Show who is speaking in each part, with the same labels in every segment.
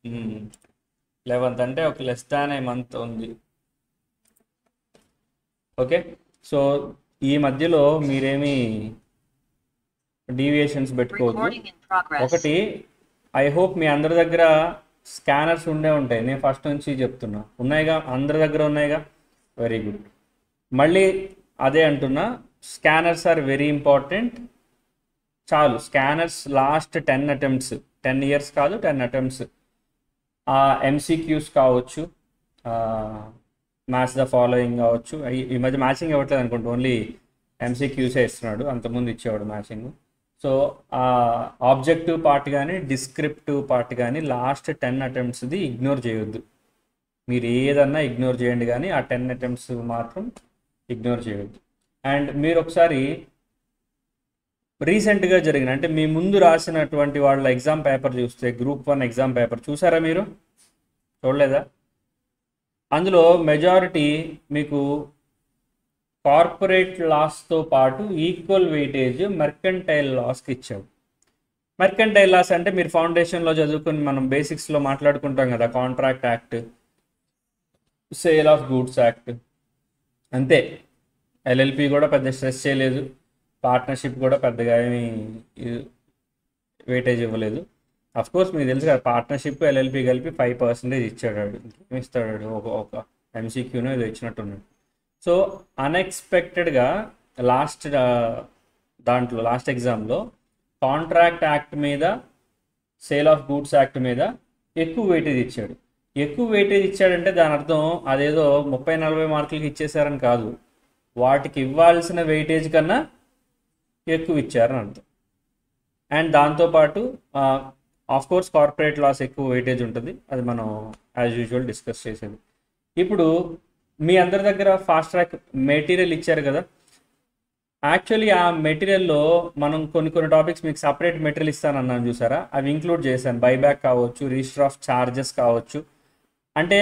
Speaker 1: 11th అంటే ఒక less than ఏ month ఉంది. ఓకే, సో ఈ మధ్యలో మీరేమి డీవియేషన్స్ పెట్టుకోవద్దు. ఒకటి, ఐ హోప్ మీ అందరి దగ్గర స్కానర్స్ ఉండే ఉంటాయి. నేను ఫస్ట్ నుంచి చెప్తున్నా, ఉన్నాయిగా, అందరి దగ్గర ఉన్నాయిగా, వెరీ గుడ్. మళ్ళీ అదే అంటున్నా, స్కానర్స్ ఆర్ వెరీ ఇంపార్టెంట్. చాలు, స్కానర్స్ లాస్ట్ 10 అటెంప్ట్స్, 10 ఇయర్స్ కాదు 10 అటెంప్ట్స్, ఎంసీక్యూస్ కావచ్చు, మ్యాచ్ ద ఫాలోయింగ్ కావచ్చు. ఈ మధ్య మ్యాచింగ్ ఇవ్వట్లేదు అనుకుంటా, ఓన్లీ ఎంసీక్యూసే ఇస్తున్నాడు, అంతకుముందు ఇచ్చేవాడు మ్యాచింగ్. సో ఆబ్జెక్టివ్ పార్ట్ కానీ డిస్క్రిప్టివ్ పార్ట్ కానీ లాస్ట్ 10 అటెంప్ట్స్ది ఇగ్నోర్ చేయొద్దు. మీరు ఏదన్నా ఇగ్నోర్ చేయండి, కానీ ఆ 10 అటెంప్ట్స్ మాత్రం ఇగ్నోర్ చేయొద్దు. అండ్ మీరు ఒకసారి రీసెంట్గా జరిగిన, అంటే మీ ముందు రాసినటువంటి వాళ్ళ ఎగ్జామ్ పేపర్ చూస్తే, గ్రూప్ 1 ఎగ్జామ్ పేపర్ చూసారా మీరు? చూడలేదా? అందులో మెజారిటీ మీకు కార్పొరేట్ లాస్తో పాటు ఈక్వల్ వెయిటేజ్ మెర్కంటైల్ లాస్కి ఇచ్చాడు. మెర్కంటైల్ లాస్ అంటే మీరు ఫౌండేషన్లో చదువుకుని మనం బేసిక్స్లో మాట్లాడుకుంటాం కదా, contract act, sale of goods act, అంతే. ఎల్ఎల్పి కూడా పెద్ద స్ట్రెస్ చేయలేదు, పార్ట్నర్షిప్ కూడా పెద్దగా ఏమీ వెయిటేజ్ ఇవ్వలేదు. కోర్స్ మీకు తెలుసు కదా, పార్ట్నర్షిప్ ఎల్ఎల్పి కలిపి 5% ఇచ్చాడు. ఏమి ఇస్తాడు, ఒక ఎంసీక్యూనో ఇది ఇచ్చినట్టున్నాడు. సో అన్ఎక్స్పెక్టెడ్గా లాస్ట్ దాంట్లో లాస్ట్ ఎగ్జామ్లో కాంట్రాక్ట్ యాక్ట్ మీద, సేల్ ఆఫ్ గూడ్స్ యాక్ట్ మీద ఎక్కువ వెయిటేజ్ ఇచ్చాడు. ఎక్కువ వెయిటేజ్ ఇచ్చాడంటే దాని అర్థం అదేదో 30-40 మార్కులకి ఇచ్చేసారని కాదు, వాటికి ఇవ్వాల్సిన వెయిటేజ్ కన్నా ఎక్కువ ఇచ్చారని అర్థం. అండ్ దాంతోపాటు కోర్స్ కార్పొరేట్ లాస్ ఎక్కువ వెయిటేజ్ ఉంటుంది, అది మనం యాజ్ యూజువల్ డిస్కస్ చేసేది. ఇప్పుడు మీ అందరి దగ్గర ఫాస్ట్ ట్రాక్ మెటీరియల్ ఇచ్చారు కదా, యాక్చువల్లీ ఆ మెటీరియల్లో మనం కొన్ని టాపిక్స్ మీకు సపరేట్ మెటీరియల్ ఇస్తానన్నాను చూసారా, అవి ఇంక్లూడ్ చేశాను. బైబ్యాక్ కావచ్చు, రిజిస్టర్ ఆఫ్ ఛార్జెస్ కావచ్చు. అంటే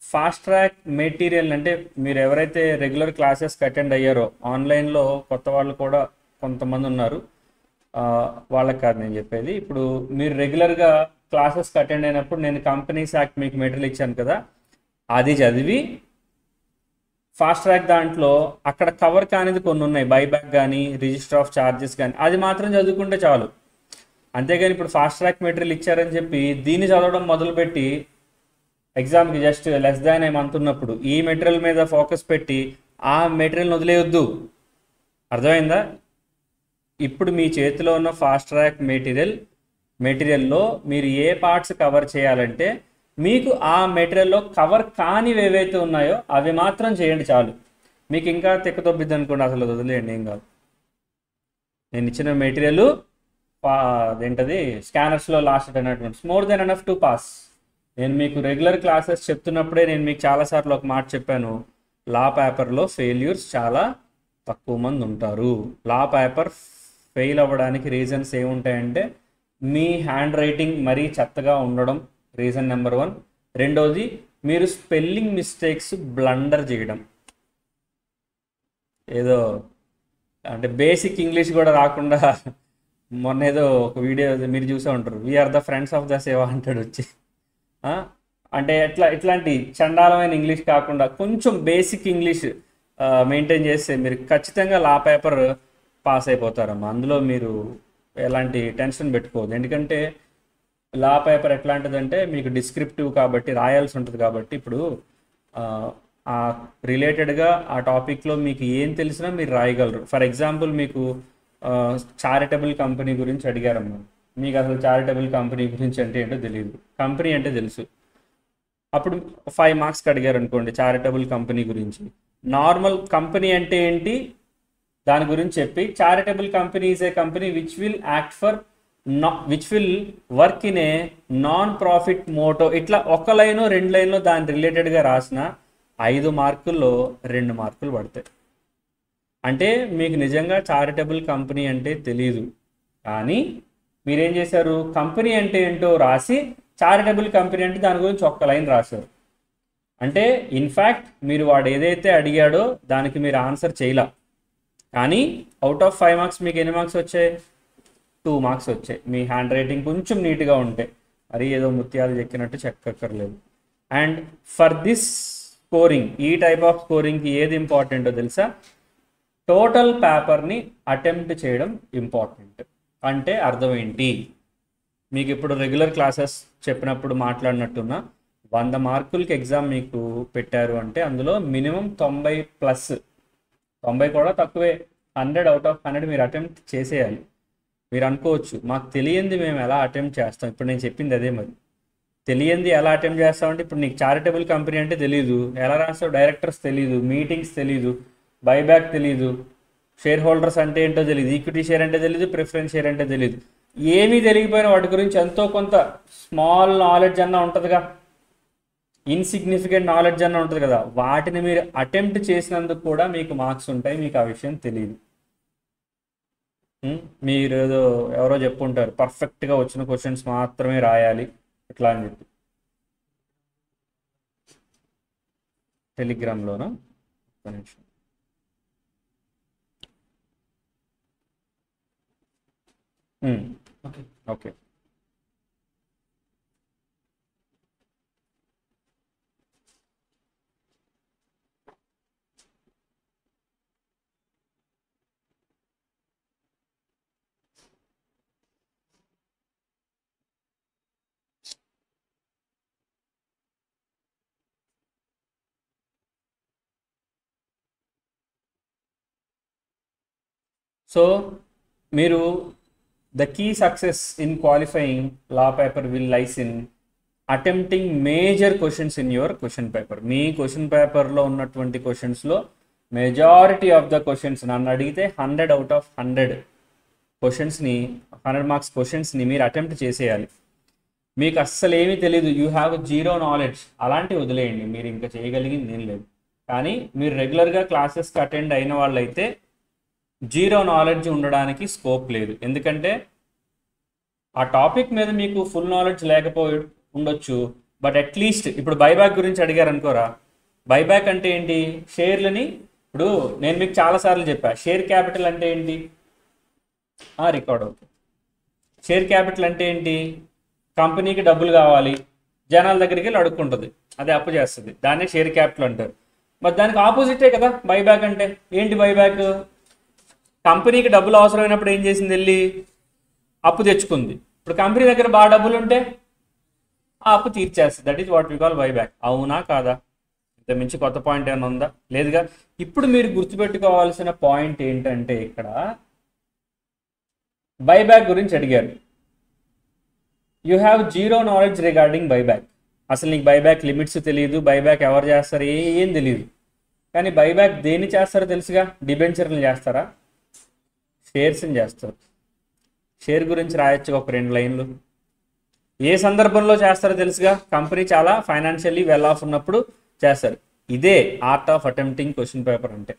Speaker 1: ఫాస్ట్ ట్రాక్ మెటీరియల్ అంటే మీరు ఎవరైతే రెగ్యులర్ క్లాసెస్కి అటెండ్ అయ్యారో, ఆన్లైన్లో కొత్త వాళ్ళు కూడా కొంతమంది ఉన్నారు, వాళ్ళకి కాదు నేను చెప్పేది. ఇప్పుడు మీరు రెగ్యులర్గా క్లాసెస్కి అటెండ్ అయినప్పుడు నేను కంపెనీస్ యాక్ట్ మీకు మెటీరియల్ ఇచ్చాను కదా, అది చదివి ఫాస్ట్ ట్రాక్ దాంట్లో అక్కడ కవర్ కానిది కొన్ని ఉన్నాయి, బైబ్యాక్ కానీ రిజిస్టర్ ఆఫ్ ఛార్జెస్ కానీ, అది మాత్రం చదువుకుంటే చాలు. అంతేగాని ఇప్పుడు ఫాస్ట్ ట్రాక్ మెటీరియల్ ఇచ్చారని చెప్పి దీన్ని చదవడం మొదలుపెట్టి ఎగ్జామ్కి జస్ట్ లెస్ దాన్ ఏ మంత్ ఉన్నప్పుడు ఈ మెటీరియల్ మీద ఫోకస్ పెట్టి ఆ మెటీరియల్ని వదిలేయొద్దు. అర్థమైందా? ఇప్పుడు మీ చేతిలో ఉన్న ఫాస్ట్ ట్రాక్ మెటీరియల్లో మీరు ఏ పార్ట్స్ కవర్ చేయాలంటే మీకు ఆ మెటీరియల్లో కవర్ కానివి ఏవైతే ఉన్నాయో అవి మాత్రం చేయండి చాలు. మీకు ఇంకా తెక్కతొబ్బిద్ది అనుకోండి, అసలు వదిలేయండి, ఏం కాదు. నేను ఇచ్చిన మెటీరియల్ అదేంటది స్కానర్స్లో last 10 attempts more than enough to pass. నేను మీకు రెగ్యులర్ క్లాసెస్ చెప్తున్నప్పుడే నేను మీకు చాలాసార్లు ఒక మాట చెప్పాను, లా పేపర్లో ఫెయిల్యూర్స్ చాలా తక్కువ మంది ఉంటారు. లా పేపర్ ఫెయిల్ అవ్వడానికి రీజన్స్ ఏముంటాయంటే మీ హ్యాండ్ రైటింగ్ మరీ చెత్తగా ఉండడం రీజన్ నెంబర్ 1. రెండోది మీరు స్పెల్లింగ్ మిస్టేక్స్ బ్లండర్ చేయడం. ఏదో అంటే బేసిక్ ఇంగ్లీష్ కూడా రాకుండా, మొన్న ఏదో ఒక వీడియో మీరు చూసే ఉంటారు, we are the friends of the సేవ అంటాడు వచ్చి. అంటే ఇట్లాంటి చండాలమైన ఇంగ్లీష్ కాకుండా కొంచెం బేసిక్ ఇంగ్లీష్ మెయింటైన్ చేస్తే మీరు ఖచ్చితంగా లా పేపర్ పాస్ అయిపోతారమ్మా. అందులో మీరు ఎలాంటి టెన్షన్ పెట్టుకోవద్దు. ఎందుకంటే లా పేపర్ ఎట్లాంటిదంటే మీకు డిస్క్రిప్టివ్ కాబట్టి రాయాల్సి ఉంటుంది. కాబట్టి ఇప్పుడు ఆ రిలేటెడ్గా ఆ టాపిక్లో మీకు ఏం తెలిసినా మీరు రాయగలరు. ఫర్ ఎగ్జాంపుల్ మీకు చారిటబుల్ కంపెనీ గురించి అడిగారమ్మా, మీకు అసలు చారిటబుల్ కంపెనీ గురించి అంటే ఏంటో తెలియదు, కంపెనీ అంటే తెలుసు. అప్పుడు 5 మార్క్స్కి అడిగారు అనుకోండి చారిటబుల్ కంపెనీ గురించి. నార్మల్ కంపెనీ అంటే ఏంటి దాని గురించి చెప్పి, charitable company is a company which will act for which will work in a non profit motto, ఇట్లా 1 లైన్ 2 లైన్లో దాని రిలేటెడ్గా రాసిన 5 మార్కుల్లో 2 మార్కులు పడతాయి. అంటే మీకు నిజంగా చారిటబుల్ కంపెనీ అంటే తెలీదు, కానీ మీరేం చేశారు, కంపెనీ అంటే ఏంటో రాసి చారిటబుల్ కంపెనీ అంటే దాని గురించి 1 లైన్ రాశారు. అంటే ఇన్ఫ్యాక్ట్ మీరు వాడు ఏదైతే అడిగాడో దానికి మీరు ఆన్సర్ చేయలే, కానీ అవుట్ ఆఫ్ 5 మార్క్స్ మీకు ఎన్ని మార్క్స్ వచ్చాయి? 2 మార్క్స్ వచ్చాయి. మీ హ్యాండ్ రైటింగ్ కొంచెం నీట్గా ఉంటే. మరి ఏదో ముత్యాలు చెక్కినట్టు చెక్కక్కర్లేదు. అండ్ ఫర్ దిస్ స్కోరింగ్, ఈ టైప్ ఆఫ్ స్కోరింగ్కి ఏది ఇంపార్టెంటో తెలుసా? టోటల్ పేపర్ని అటెంప్ట్ చేయడం ఇంపార్టెంట్. అంటే అర్థం ఏంటి? మీకు ఇప్పుడు రెగ్యులర్ క్లాసెస్ చెప్పినప్పుడు మాట్లాడినట్టున్నా 100 మార్కులకి ఎగ్జామ్ మీకు పెట్టారు అంటే అందులో మినిమం 90+, 90 కూడా తక్కువే, 100 అవుట్ ఆఫ్ 100 మీరు అటెంప్ట్ చేసేయాలి. మీరు అనుకోవచ్చు మాకు తెలియంది మేము ఎలా అటెంప్ట్ చేస్తాం. ఇప్పుడు నేను చెప్పింది అదే. మరి తెలియంది ఎలా అటెంప్ట్ చేస్తామంటే, ఇప్పుడు నీకు చారిటబుల్ కంపెనీ అంటే తెలీదు, ఎలా రాస్తావు? డైరెక్టర్స్ తెలీదు, మీటింగ్స్ తెలీదు, బైబ్యాక్ తెలీదు, షేర్ హోల్డర్స్ అంటే ఏంటో తెలియదు, ఈక్విటీ షేర్ అంటే తెలీదు, ప్రిఫరెన్స్ షేర్ అంటే తెలీదు. ఏమీ తెలియకపోయినా వాటి గురించి ఎంతో కొంత స్మాల్ నాలెడ్జ్ అన్న ఉంటుందిగా, ఇన్సిగ్నిఫికెంట్ నాలెడ్జ్ అన్న ఉంటుంది కదా, వాటిని మీరు అటెంప్ట్ చేసినందుకు కూడా మీకు మార్క్స్ ఉంటాయి. మీకు ఆ విషయం తెలియదు. మీరు ఏదో ఎవరో చెప్పుంటారు పర్ఫెక్ట్గా వచ్చిన క్వశ్చన్స్ మాత్రమే రాయాలి ఇట్లా అని చెప్పి. టెలిగ్రామ్లోనా? ఒక నిమిషం. ఓకే. సో మీరు the key success in qualifying law paper will lies in attempting major questions in your question paper. మీ క్వశ్చన్ పేపర్లో ఉన్నటువంటి క్వశ్చన్స్లో మెజారిటీ ఆఫ్ ద క్వశ్చన్స్, నన్ను అడిగితే 100 అవుట్ ఆఫ్ 100 క్వశ్చన్స్ని, 100 మార్క్స్ క్వశ్చన్స్ని మీరు అటెంప్ట్ చేసేయాలి. మీకు అస్సలు ఏమీ తెలీదు, యూ హ్యావ్ జీరో నాలెడ్జ్, అలాంటివి వదిలేయండి. మీరు ఇంకా చేయగలిగింది ఏం లేదు. కానీ మీరు రెగ్యులర్గా క్లాసెస్కి అటెండ్ అయిన వాళ్ళైతే జీరో నాలెడ్జ్ ఉండడానికి స్కోప్ లేదు. ఎందుకంటే ఆ టాపిక్ మీద మీకు ఫుల్ నాలెడ్జ్ లేకపోయి ఉండొచ్చు, బట్ అట్లీస్ట్ ఇప్పుడు బైబ్యాక్ గురించి అడిగారు అనుకోరా, బైబ్యాక్ అంటే ఏంటి? షేర్లని, ఇప్పుడు నేను మీకు చాలాసార్లు చెప్పా, షేర్ క్యాపిటల్ అంటే ఏంటి? రికార్డ్ అవుతుంది. షేర్ క్యాపిటల్ అంటే ఏంటి? కంపెనీకి డబ్బులు కావాలి, జనాల దగ్గరికి వెళ్ళి అడుక్కుంటుంది, అది అప్పు చేస్తుంది, దాన్ని షేర్ క్యాపిటల్ అంటారు. మరి దానికి ఆపోజిటే కదా బైబ్యాక్ అంటే. ఏంటి బైబ్యాక్? కంపెనీకి డబ్బులు అవసరమైనప్పుడు ఏం చేసింది? వెళ్ళి అప్పు తెచ్చుకుంది. ఇప్పుడు కంపెనీ దగ్గర బాగా డబ్బులు ఉంటే ఆ అప్పు తీర్చేస్తుంది. That is what we call buyback. అవునా కాదా? ఇంత మించి కొత్త పాయింట్ ఏమైనా ఉందా? లేదుగా. ఇప్పుడు మీరు గుర్తుపెట్టుకోవాల్సిన పాయింట్ ఏంటంటే, ఇక్కడ బైబ్యాక్ గురించి అడిగారు. You have zero knowledge regarding buyback. అసలు నీకు బైబ్యాక్ లిమిట్స్ తెలియదు, బైబ్యాక్ ఎవరు చేస్తారు ఏం తెలియదు. కానీ బైబ్యాక్ దేన్ని చేస్తారో తెలుసుగా? డిబెంచర్లు చేస్తారా? షేర్స్ని చేస్తారు. షేర్ గురించి రాయొచ్చు ఒక 2 లైన్లు. ఏ సందర్భంలో చేస్తారో తెలుసుగా? కంపెనీ చాలా ఫైనాన్షియల్లీ వెల్ ఆఫ్ ఉన్నప్పుడు చేస్తారు. ఇదే art of attempting question paper అంటే.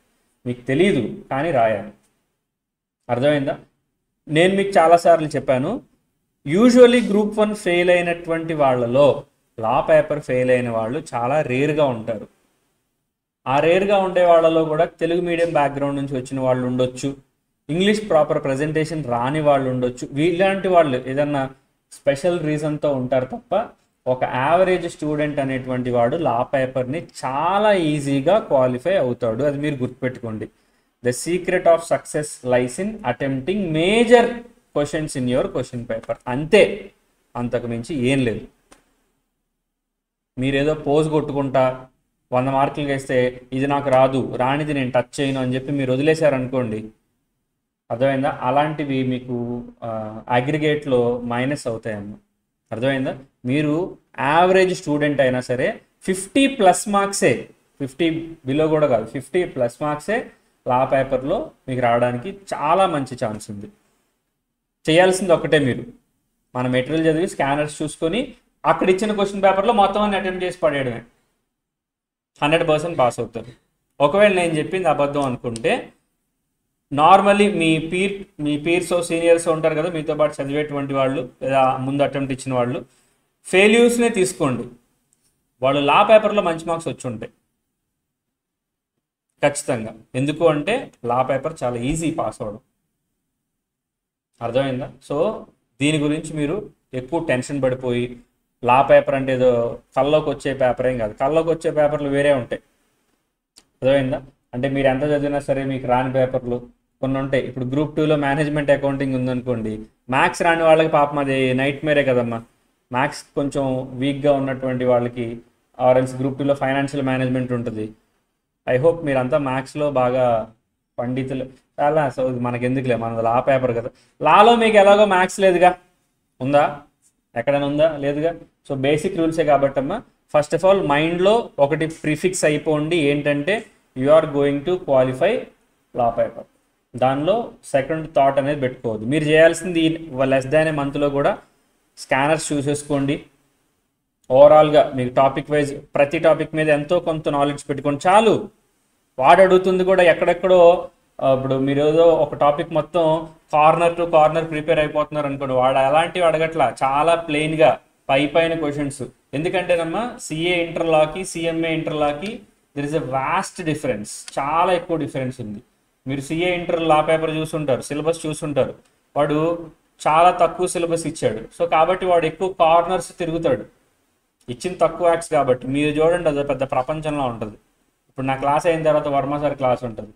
Speaker 1: మీకు తెలియదు కానీ రాయాలి. అర్థమైందా? నేను మీకు చాలాసార్లు చెప్పాను, యూజువల్లీ గ్రూప్ 1 ఫెయిల్ అయినటువంటి వాళ్ళలో లా పేపర్ ఫెయిల్ అయిన వాళ్ళు చాలా రేర్గా ఉంటారు. ఆ రేర్గా ఉండే వాళ్ళలో కూడా తెలుగు మీడియం బ్యాక్గ్రౌండ్ నుంచి వచ్చిన వాళ్ళు ఉండొచ్చు, ఇంగ్లీష్ ప్రాపర్ ప్రజెంటేషన్ రాని వాళ్ళు ఉండొచ్చు. వీళ్ళంటి వాళ్ళు ఏదన్నా స్పెషల్ రీజన్తో ఉంటారు తప్ప ఒక యావరేజ్ స్టూడెంట్ అనేటువంటి వాడు లా పేపర్ని చాలా ఈజీగా క్వాలిఫై అవుతాడు. అది మీరు గుర్తుపెట్టుకోండి. The secret of success lies in attempting major questions in your question paper. అంతే, అంతకు మించి ఏం లేదు. మీరేదో పోజ్ కొట్టుకుంటా 100 మార్కులు వేస్తే ఇది నాకు రాదు, రానిది నేను టచ్ చేయను అని చెప్పి మీరు వదిలేశారనుకోండి, అర్థమైందా? అలాంటివి మీకు అగ్రిగేట్లో మైనస్ అవుతాయన్న. అర్థమైందా? మీరు యావరేజ్ స్టూడెంట్ అయినా సరే 50+ మార్క్సే, 50 బిలో కూడా కాదు, 50+ మార్క్సే లా పేపర్లో మీకు రావడానికి చాలా మంచి ఛాన్స్ ఉంది. చేయాల్సింది ఒకటే, మీరు మన మెటీరియల్ చదివి స్కానర్స్ చూసుకొని అక్కడ ఇచ్చిన క్వశ్చన్ పేపర్లో మొత్తం అన్ని అటెంప్ట్ చేసి పడేయడమే. 100% పాస్ అవుతారు. ఒకవేళ నేను చెప్పింది అబద్ధం అనుకుంటే, నార్మల్లీ మీ పీర్స్ సీనియర్స్ ఉంటారు కదా, మీతో పాటు చదివేటువంటి వాళ్ళు లేదా ముందు అటెంప్ట్ ఇచ్చిన వాళ్ళు, ఫెయిల్యూర్స్నే తీసుకోండి. వాళ్ళు లా పేపర్లో మంచి మార్క్స్ వచ్చి ఉంటాయి ఖచ్చితంగా. ఎందుకు అంటే లా పేపర్ చాలా ఈజీ పాస్ అవ్వడం. అర్థమైందా? సో దీని గురించి మీరు ఎక్కువ టెన్షన్ పడిపోయి లా పేపర్ అంటే ఏదో కల్లోకి వచ్చే పేపర్ ఏం కాదు, కల్లోకి వచ్చే పేపర్లు వేరే ఉంటాయి. అర్థమైందా? అంటే మీరు ఎంత చదివినా సరే మీకు రాని పేపర్లు కొన్ని ఉంటాయి. ఇప్పుడు గ్రూప్ 2లో మేనేజ్మెంట్ అకౌంటింగ్ ఉందనుకోండి, మ్యాథ్స్ రాని వాళ్ళకి పాపం అది నైట్ మేరే కదమ్మా. మ్యాథ్స్ కొంచెం వీక్గా ఉన్నటువంటి వాళ్ళకి, ఆర్ఎల్స్ గ్రూప్ 2లో ఫైనాన్షియల్ మేనేజ్మెంట్ ఉంటుంది. ఐ హోప్ మీరంతా మ్యాథ్స్లో బాగా పండితులు. చాలా సో మనకి ఎందుకులే, మనది లా పేపర్ కదా. లాలో మీకు ఎలాగో మ్యాథ్స్ లేదుగా, ఉందా? ఎక్కడైనా ఉందా? లేదుగా. సో బేసిక్ రూల్సే కాబట్టి అమ్మా, ఫస్ట్ ఆఫ్ ఆల్ మైండ్లో ఒకటి ప్రిఫిక్స్ అయిపోండి, ఏంటంటే you are going to qualify law paper. దానిలో సెకండ్ థాట్ అనేది పెట్టుకోవద్దు. మీరు చేయాల్సింది లెస్ దాన్ ఏ మంత్లో కూడా స్కానర్స్ చూసేసుకోండి. ఓవరాల్గా మీకు టాపిక్ వైజ్ ప్రతి టాపిక్ మీద ఎంతో కొంత నాలెడ్జ్ పెట్టుకోండి చాలు. వాడు అడుగుతుంది కూడా ఎక్కడెక్కడో, ఇప్పుడు మీరు ఏదో ఒక టాపిక్ మొత్తం కార్నర్ టు కార్నర్ ప్రిపేర్ అయిపోతున్నారు అనుకోండి, వాడు అలాంటివి అడగట్లా, చాలా ప్లెయిన్గా పైన క్వశ్చన్స్. ఎందుకంటేనమ్మా సిఏ ఇంటర్లాకి సిఎంఏ ఇంటర్లాకి there is a vast difference, చాలా ఎక్కువ డిఫరెన్స్ ఉంది. మీరు సిఏ ఇంటర్ లా పేపర్ చూసుంటారు, సిలబస్ చూసుంటారు, వాడు చాలా తక్కువ సిలబస్ ఇచ్చాడు. సో కాబట్టి వాడు ఎక్కువ కార్నర్స్ తిరుగుతాడు, ఇచ్చిన తక్కువ యాక్స్ కాబట్టి. మీరు చూడండి, అది పెద్ద ప్రపంచంలో ఉంటుంది. ఇప్పుడు నా క్లాస్ అయిన తర్వాత వర్మ సార్ క్లాస్ ఉంటుంది,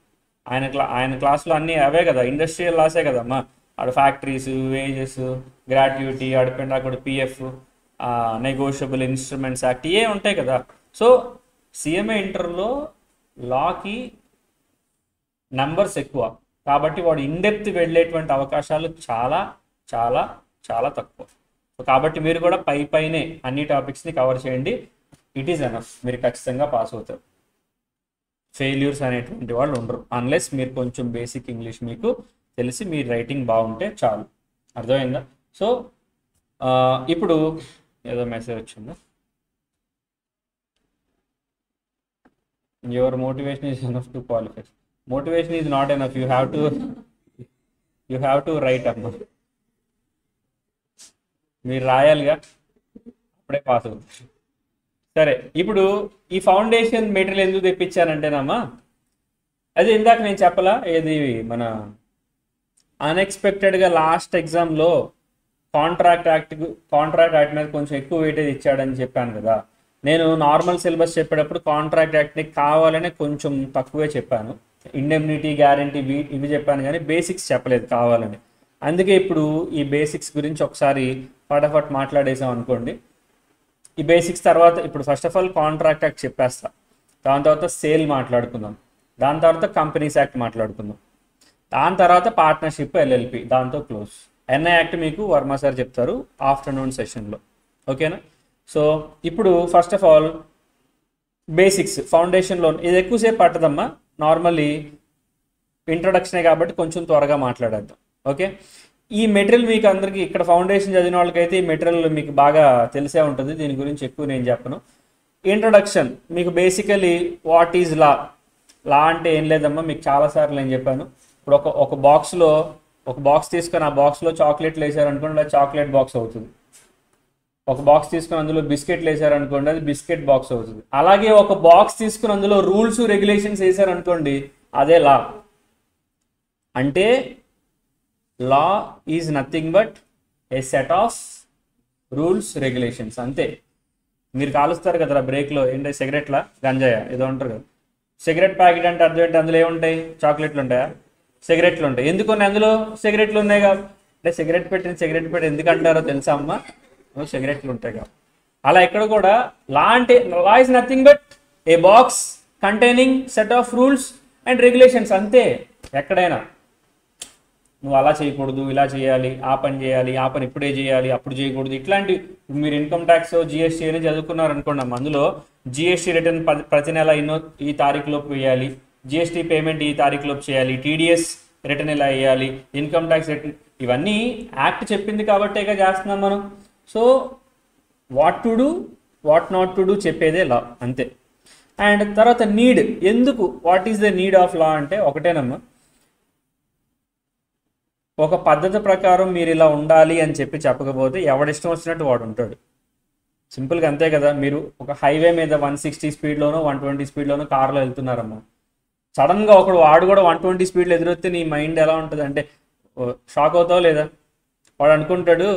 Speaker 1: ఆయన క్లాస్లో అన్నీ అవే కదా, ఇండస్ట్రియల్ లాసే కదమ్మా. ఆడ ఫ్యాక్టరీస్, వేజెస్, గ్రాట్యుటీ, ఆడిపోయిన అక్కడ పిఎఫ్, నెగోషియబుల్ ఇన్స్ట్రుమెంట్స్ యాక్ట్, ఏ ఉంటాయి కదా. సో సిఎంఏ ఇంటర్లో లాకి నెంబర్స్ ఎక్కువ కాబట్టి వాడు ఇన్డెప్త్ వెళ్ళేటువంటి అవకాశాలు చాలా చాలా చాలా తక్కువ. సో కాబట్టి మీరు కూడా పైనే అన్ని టాపిక్స్ని కవర్ చేయండి, ఇట్ ఈస్ ఎనఫ్, మీరు ఖచ్చితంగా పాస్ అవుతారు. ఫెయిల్యూర్స్ అనేటువంటి వాళ్ళు ఉండరు, అన్లెస్ మీరు కొంచెం బేసిక్ ఇంగ్లీష్ మీకు తెలిసి మీ రైటింగ్ బాగుంటే చాలు. అర్థమైందా? సో ఇప్పుడు ఏదో మెసేజ్ వచ్చిందా, your motivation is enough to qualify. Motivation is not enough, you have to right అమ్మా. మీరు రాయాలిగా, అప్పుడే పాస్ అవుతుంది. సరే, ఇప్పుడు ఈ ఫౌండేషన్ మెటీరియల్ ఎందుకు తెప్పించానంటేనమ్మా, అది ఇందాక నేను చెప్పలా, ఏది మన అన్ఎక్స్పెక్టెడ్గా లాస్ట్ ఎగ్జామ్లో కాంట్రాక్ట్ యాక్ట్ మీద కొంచెం ఎక్కువ వెయిటేజ్ ఇచ్చాడని చెప్పాను కదా. నేను నార్మల్ సిలబస్ చెప్పేటప్పుడు కాంట్రాక్ట్ యాక్ట్ని కావాలనే కొంచెం తక్కువే చెప్పాను, ఇండెమ్నిటీ, గ్యారంటీ ఇవి చెప్పాను, కానీ బేసిక్స్ చెప్పలేదు కావాలని. అందుకే ఇప్పుడు ఈ బేసిక్స్ గురించి ఒకసారి ఫటాఫట్ మాట్లాడేసాం అనుకోండి. ఈ బేసిక్స్ తర్వాత ఇప్పుడు first of all contract act చెప్పేస్తా, దాని తర్వాత సేల్ మాట్లాడుకుందాం, దాని తర్వాత కంపెనీస్ యాక్ట్ మాట్లాడుకుందాం, దాని తర్వాత పార్ట్నర్షిప్ ఎల్ఎల్పి, దాంతో క్లోజ్. ఎన్ఐ యాక్ట్ మీకు వర్మ సార్ చెప్తారు ఆఫ్టర్నూన్ సెషన్లో, ఓకేనా? సో ఇప్పుడు first of all basics foundation loan, ఇది ఎక్కువసేపు పట్టదమ్మా, నార్మల్లీ ఇంట్రొడక్షనే కాబట్టి కొంచెం త్వరగా మాట్లాడేద్దాం. ఓకే, ఈ మెటీరియల్ మీకు అందరికీ ఇక్కడ ఫౌండేషన్ చదివిన వాళ్ళకైతే ఈ మెటీరియల్ మీకు బాగా తెలిసే ఉంటుంది, దీని గురించి ఎక్కువ నేను చెప్పను. ఇంట్రొడక్షన్ మీకు బేసికలీ వాట్ ఈజ్ లా. లా అంటే ఏం లేదమ్మా, మీకు చాలాసార్లు నేను చెప్పాను. ఇప్పుడు ఒక బాక్స్ తీసుకొని ఆ బాక్స్లో చాక్లెట్లు వేసారనుకోండి, అది చాక్లెట్ బాక్స్ అవుతుంది. ఒక బాక్స్ తీసుకుని అందులో బిస్కెట్లు వేసారనుకోండి, అది బిస్కెట్ బాక్స్ అవుతుంది. అలాగే ఒక బాక్స్ తీసుకుని అందులో రూల్స్ రెగ్యులేషన్స్ వేసారనుకోండి, అదే లా. అంటే law is nothing but A set of rules regulations, అంతే. మీరు కాలుస్తారు కదరా బ్రేక్లో, ఏంటంటే సిగరెట్లా గంజాయ ఏదో ఉంటారు కదా, సిగరెట్ ప్యాకెట్ అంటే అర్థం ఏంటి, అందులో ఏముంటాయి, చాక్లెట్లు ఉంటాయా, సిగరెట్లు ఉంటాయి. ఎందుకని అందులో సిగరెట్లు ఉన్నాయి కాబట్టి, అంటే సిగరెట్ పెట్టి ఎందుకు అంటారో తెలుసా అమ్మా, సిగరెట్లు ఉంటాయి కాబట్టి. అలా ఇక్కడ కూడా లా అంటే law is nothing but A box containing set of rules and regulations, అంతే. ఎక్కడైనా నువ్వు అలా చేయకూడదు, ఇలా చేయాలి, ఆ పని చేయాలి, ఆ పని ఇప్పుడే చేయాలి, అప్పుడు చేయకూడదు, ఇట్లాంటి. మీరు ఇన్కమ్ ట్యాక్స్, జిఎస్టీ అని చదువుకున్నారు అనుకోండి, అందులో జిఎస్టీ రిటర్న్ ప్రతి నెల ఈ తారీఖులోపు వేయాలి, జిఎస్టీ పేమెంట్ ఈ తారీఖులోపు చేయాలి, టీడీఎస్ రిటర్న్ ఇలా వేయాలి, ఇన్కమ్ ట్యాక్స్ రిటర్న్, ఇవన్నీ యాక్ట్ చెప్పింది కాబట్టేగా చేస్తున్నాం మనం. So what to do, what not to do చెప్పేదే లా, అంతే. అండ్ తర్వాత నీడ్, ఎందుకు, what is the need of law అంటే ఒకటేనమ్మా, ఒక పద్ధతి ప్రకారం మీరు ఇలా ఉండాలి అని చెప్పకపోతే ఎవడిష్టం వచ్చినట్టు వాడు ఉంటాడు. సింపుల్గా అంతే కదా. మీరు ఒక హైవే మీద 160 స్పీడ్లోనో 120 స్పీడ్లోనో కార్లో వెళ్తున్నారమ్మా, సడన్గా వాడు కూడా 120 స్పీడ్లో ఎదురొస్తే నీ మైండ్ ఎలా ఉంటుంది అంటే షాక్ అవుతావు లేదా? వాడు అనుకుంటాడు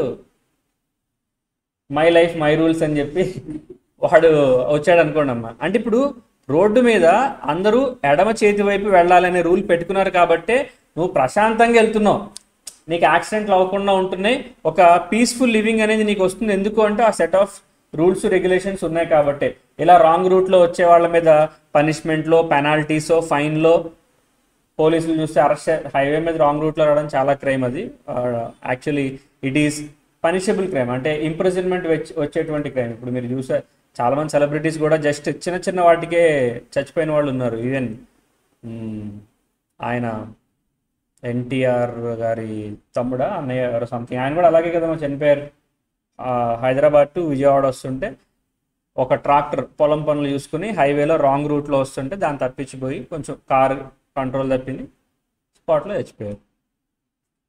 Speaker 1: మై లైఫ్ మై రూల్స్ అని చెప్పి వాడు వచ్చాడు అనుకోండి అమ్మ. అంటే ఇప్పుడు రోడ్డు మీద అందరూ ఎడమ చేతి వైపు వెళ్ళాలనే రూల్ పెట్టుకున్నారు కాబట్టే నువ్వు ప్రశాంతంగా వెళ్తున్నావు, నీకు యాక్సిడెంట్లు అవ్వకుండా ఉంటున్నాయి, ఒక పీస్ఫుల్ లివింగ్ అనేది నీకు వస్తుంది. ఎందుకు అంటే ఆ సెట్ ఆఫ్ రూల్స్ రెగ్యులేషన్స్ ఉన్నాయి కాబట్టి. ఇలా రాంగ్ రూట్లో వచ్చే వాళ్ళ మీద పనిష్మెంట్లో, పెనాల్టీసో, ఫైన్లో, పోలీసులు చూస్తే అరెస్ట్, హైవే మీద రాంగ్ రూట్లో రావడం చాలా క్రైమ్. అది actually it is punishable crime, అంటే ఇంప్రిజన్మెంట్ వచ్చేటువంటి క్రైమ్. ఇప్పుడు మీరు చూసే చాలామంది సెలబ్రిటీస్ కూడా జస్ట్ చిన్న చిన్న వాటికే చచ్చిపోయిన వాళ్ళు ఉన్నారు. ఈవెన్ ఆయన ఎన్టీఆర్ గారి తమ్ముడా అన్నయ్య ఎవరో సంథింగ్, ఆయన కూడా అలాగే కదా చనిపోయారు. హైదరాబాద్ టు విజయవాడ వస్తుంటే ఒక ట్రాక్టర్ పొలం పనులు చూసుకుని హైవేలో రాంగ్ రూట్లో వస్తుంటే దాన్ని తప్పించిపోయి కొంచెం కారు కంట్రోల్ తప్పింది, స్పాట్లో చచ్చిపోయారు.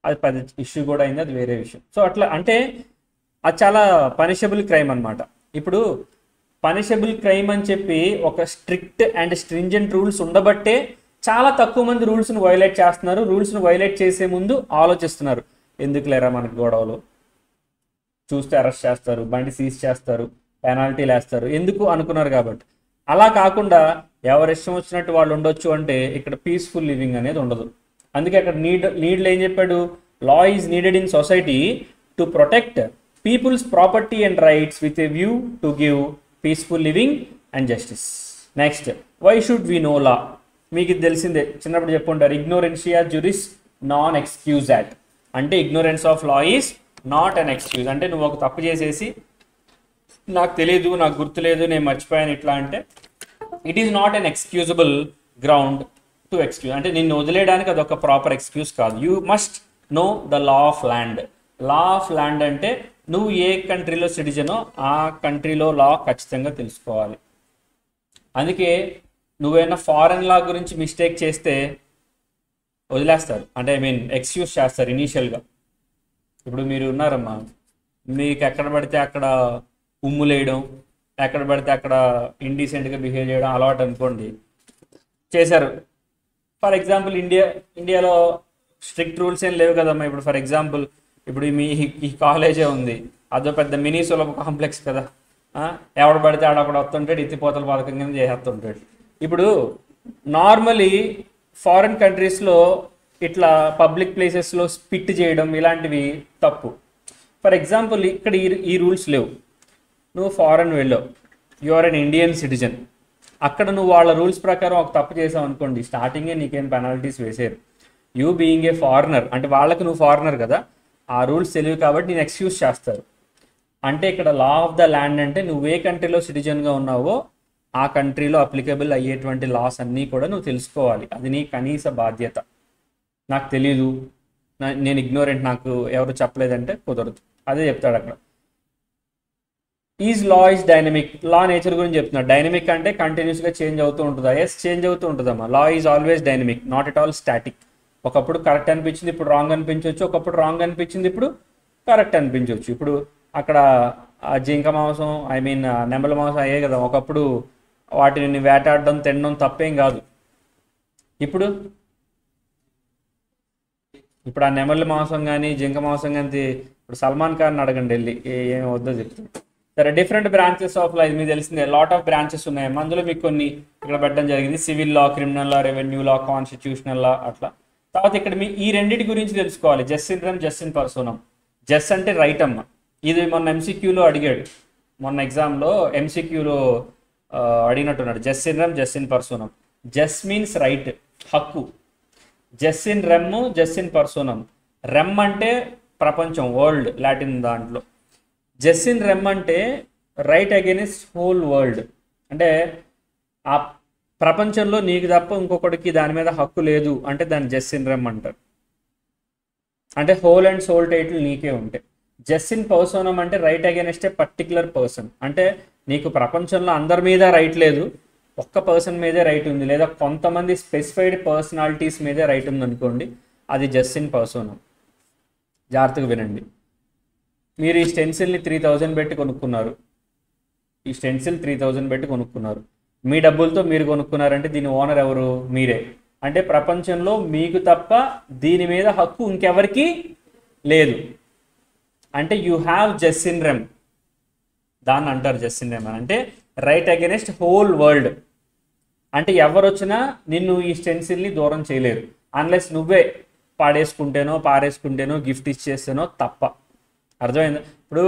Speaker 1: అది పెద్ద ఇష్యూ కూడా అయింది, అది వేరే విషయం. సో అట్లా అంటే అది చాలా పనిషబుల్ క్రైమ్ అనమాట. ఇప్పుడు పనిషబుల్ క్రైమ్ అని చెప్పి ఒక స్ట్రిక్ట్ అండ్ స్ట్రింజెంట్ రూల్స్ ఉండబట్టే చాలా తక్కువ మంది రూల్స్ను వైలేట్ చేస్తున్నారు. రూల్స్ను వైలేట్ చేసే ముందు ఆలోచిస్తున్నారు, ఎందుకు లేరా మనకు గొడవలు, చూస్తే అరెస్ట్ చేస్తారు, బండి సీజ్ చేస్తారు, పెనాల్టీలు వేస్తారు, ఎందుకు అనుకున్నారు కాబట్టి. అలా కాకుండా ఎవరి ఇష్టం వచ్చినట్టు వాళ్ళు ఉండొచ్చు అంటే ఇక్కడ పీస్ఫుల్ లివింగ్ అనేది ఉండదు. అందుకే అక్కడ నీడ్లో ఏం చెప్పాడు, law is needed in society to protect people's property and rights with a view to give peaceful living and justice. Next, why should we know law? మీకు ఇది తెలిసిందే, చిన్నప్పుడు చెప్పుకుంటారు, ఇగ్నోరెన్షియా జురిస్ నాన్ ఎక్స్క్యూజ్ యాక్ట్. అంటే ignorance of law is not an excuse. అంటే నువ్వు ఒక తప్పు చేసేసి నాకు తెలియదు, నాకు గుర్తులేదు, నేను మర్చిపోయాను ఇట్లా అంటే it is not an excusable ground to excuse. అంటే నిన్ను వదిలేయడానికి అదొక ప్రాపర్ ఎక్స్క్యూజ్ కాదు. You must know the law of land. Law of land అంటే నువ్వు ఏ కంట్రీలో సిటిజనో ఆ కంట్రీలో లా ఖచ్చితంగా తెలుసుకోవాలి. అందుకే నువ్వేమైనా ఫారెన్ లా గురించి మిస్టేక్ చేస్తే వదిలేస్తారు, అంటే ఎక్స్క్యూజ్ చేస్తారు ఇనీషియల్గా. ఇప్పుడు మీరు ఉన్నారమ్మా, మీకు ఎక్కడ పడితే అక్కడ ఉమ్ములేయడం, ఎక్కడ పడితే అక్కడ ఇండీసెంట్గా బిహేవ్ చేయడం అలవాటు అనుకోండి, చేశారు. ఫర్ ఎగ్జాంపుల్ ఇండియాలో స్ట్రిక్ట్ రూల్స్ ఏం లేవు కదమ్మా. ఇప్పుడు ఫర్ ఎగ్జాంపుల్ ఇప్పుడు ఈ కాలేజే ఉంది, అదో పెద్ద మినీ సులభ కాంప్లెక్స్ కదా. ఎవడు పడితే ఆడక్కడ వస్తుంటాడు, ఎత్తిపోతల పథకం కింద చేస్తుంటాడు. ఇప్పుడు నార్మలీ ఫారిన్ కంట్రీస్లో ఇట్లా పబ్లిక్ ప్లేసెస్లో స్పిట్ చేయడం ఇలాంటివి తప్పు. ఫర్ ఎగ్జాంపుల్ ఇక్కడ ఈ రూల్స్ లేవు. నువ్వు ఫారెన్ వెళ్ళావు, you are an Indian citizen, అక్కడ నువ్వు వాళ్ళ రూల్స్ ప్రకారం ఒక తప్పు చేసావు అనుకోండి, స్టార్టింగే నీకేం పెనాల్టీస్ వేసారు. యూ బీయింగ్ ఏ ఫారినర్, అంటే వాళ్ళకి నువ్వు ఫారినర్ కదా, ఆ రూల్స్ తెలియదు కాబట్టి నేను ఎక్స్క్యూజ్ చేస్తారు. అంటే ఇక్కడ లా ఆఫ్ ద ల్యాండ్ అంటే నువ్వు ఏ కంట్రీలో సిటిజన్గా ఉన్నావో ఆ కంట్రీలో అప్లికబుల్ అయ్యేటువంటి లాస్ అన్నీ కూడా నువ్వు తెలుసుకోవాలి. అది నీ కనీస బాధ్యత. నాకు తెలీదు, నేను ఇగ్నోరెంట్, నాకు ఎవరు చెప్పలేదంటే కుదరదు. అదే చెప్తాడు అక్కడ. Is law is dynamic. Law nature గురించి చెప్తున్నాడు. డైనమిక్ అంటే కంటిన్యూస్గా చేంజ్ అవుతూ ఉంటుందా? ఎస్, చేంజ్ అవుతూ ఉంటుందమ్మా. Law is always dynamic, not at all static. ఒకప్పుడు కరెక్ట్ అనిపించింది, ఇప్పుడు రాంగ్ అనిపించవచ్చు. ఒకప్పుడు రాంగ్ అనిపించింది, ఇప్పుడు కరెక్ట్ అనిపించవచ్చు. ఇప్పుడు అక్కడ జింక మాంసం, నెమల మాంసం అయ్యే కదా. ఒకప్పుడు వాటిని వేటాడడం, తినడం తప్పేం కాదు. ఇప్పుడు ఆ నెమలి మాంసం కానీ జింక మాంసం కానీ ఇప్పుడు సల్మాన్ ఖాన్ అడగండి వెళ్ళి, ఏం వద్దో చెప్తాను. సరే, డిఫరెంట్ బ్రాంచెస్ ఆఫ్ లా, ఇది మీకు తెలిసిందే. లాట్ ఆఫ్ బ్రాంచెస్ ఉన్నాయి. అందులో మీకు కొన్ని ఇక్కడ పెట్టడం జరిగింది. Civil law, criminal law, revenue law, constitutional law, అట్లా. తర్వాత ఇక్కడ మీ ఈ రెండింటి గురించి తెలుసుకోవాలి. Jus in rem, jus in personam. Jus అంటే రైట్ అమ్మ. ఇది మొన్న ఎంసీక్యూలో అడిగాడు, మొన్న ఎగ్జామ్లో ఎంసీక్యూలో అడిగినట్టున్నాడు. Jus in rem, jus in personam. Jus means right, హక్కు. Jus in rem, jus in personam. Rem అంటే ప్రపంచం, వరల్డ్, లాటిన్ దాంట్లో. జస్ ఇన్ రెమ్ అంటే రైట్ అగైనెస్ట్ హోల్ వరల్డ్. అంటే ఆ ప్రపంచంలో నీకు తప్ప ఇంకొకటికి దాని మీద హక్కు లేదు అంటే దాన్ని జస్ ఇన్ రెమ్ అంటారు. అంటే హోల్ అండ్ సోల్ టైటిల్ నీకే ఉంటాయి. జస్ ఇన్ పర్సోనం అంటే right against a particular person. అంటే నీకు ప్రపంచంలో అందరి మీద రైట్ లేదు, ఒక్క పర్సన్ మీదే రైట్ ఉంది, లేదా కొంతమంది స్పెసిఫైడ్ పర్సనాలిటీస్ మీదే రైట్ ఉంది అనుకోండి, అది జస్ ఇన్ పర్సోనం. జాగ్రత్తగా వినండి. మీరు ఈ స్టెన్సిల్ని 3000 పెట్టి కొనుక్కున్నారు. ఈ స్టెన్సిల్ 3000 పెట్టి కొనుక్కున్నారు. మీ డబ్బులతో మీరు కొనుక్కున్నారంటే దీని ఓనర్ ఎవరు? మీరే. అంటే ప్రపంచంలో మీకు తప్ప దీని మీద హక్కు ఇంకెవరికి లేదు. అంటే you have just in REM. దాన్ని అంటారు జస్ట్ ఇన్ రేమ్ అంటే రైట్ అగైనెస్ట్ హోల్ వరల్డ్. అంటే ఎవరు వచ్చినా నిన్ను ఈ స్టెన్సిల్ని దూరం చేయలేరు అన్లెస్ నువ్వే పారేసుకుంటేనో గిఫ్ట్ ఇచ్చేస్తేనో తప్ప. అర్థమైందా? ఇప్పుడు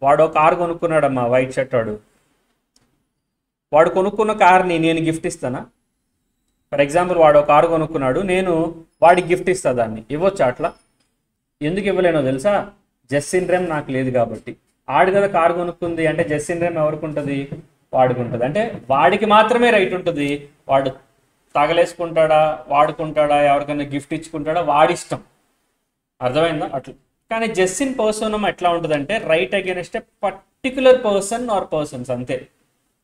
Speaker 1: వాడు కారు కొనుక్కున్నాడమ్మా, వైట్ షర్ట్ వాడు కొనుక్కున్న కార్ని నేను గిఫ్ట్ ఇస్తానా? ఫర్ ఎగ్జాంపుల్ వాడు కారు కొనుక్కున్నాడు, నేను వాడికి గిఫ్ట్ ఇస్తా, దాన్ని ఇవ్వచ్చా అట్లా? ఎందుకు ఇవ్వలేనో తెలుసా? జస్ట్ ఇన్ రేమ్ నాకు లేదు కాబట్టి. ఆడు కదా కారు కొనుక్కుంది అంటే జస్ట్ ఇన్ రేమ్ ఎవరికి ఉంటుంది? వాడికి ఉంటుంది. అంటే వాడికి మాత్రమే రైట్ ఉంటుంది. వాడు తగలేసుకుంటాడా, వాడుకుంటాడా, ఎవరికైనా గిఫ్ట్ ఇచ్చుకుంటాడా వాడిష్టం. అర్థమైందా? అట్లా. కానీ జస్ట్ ఇన్ పర్సనం ఎట్లా ఉంటుందంటే right against a particular person or persons అంతే.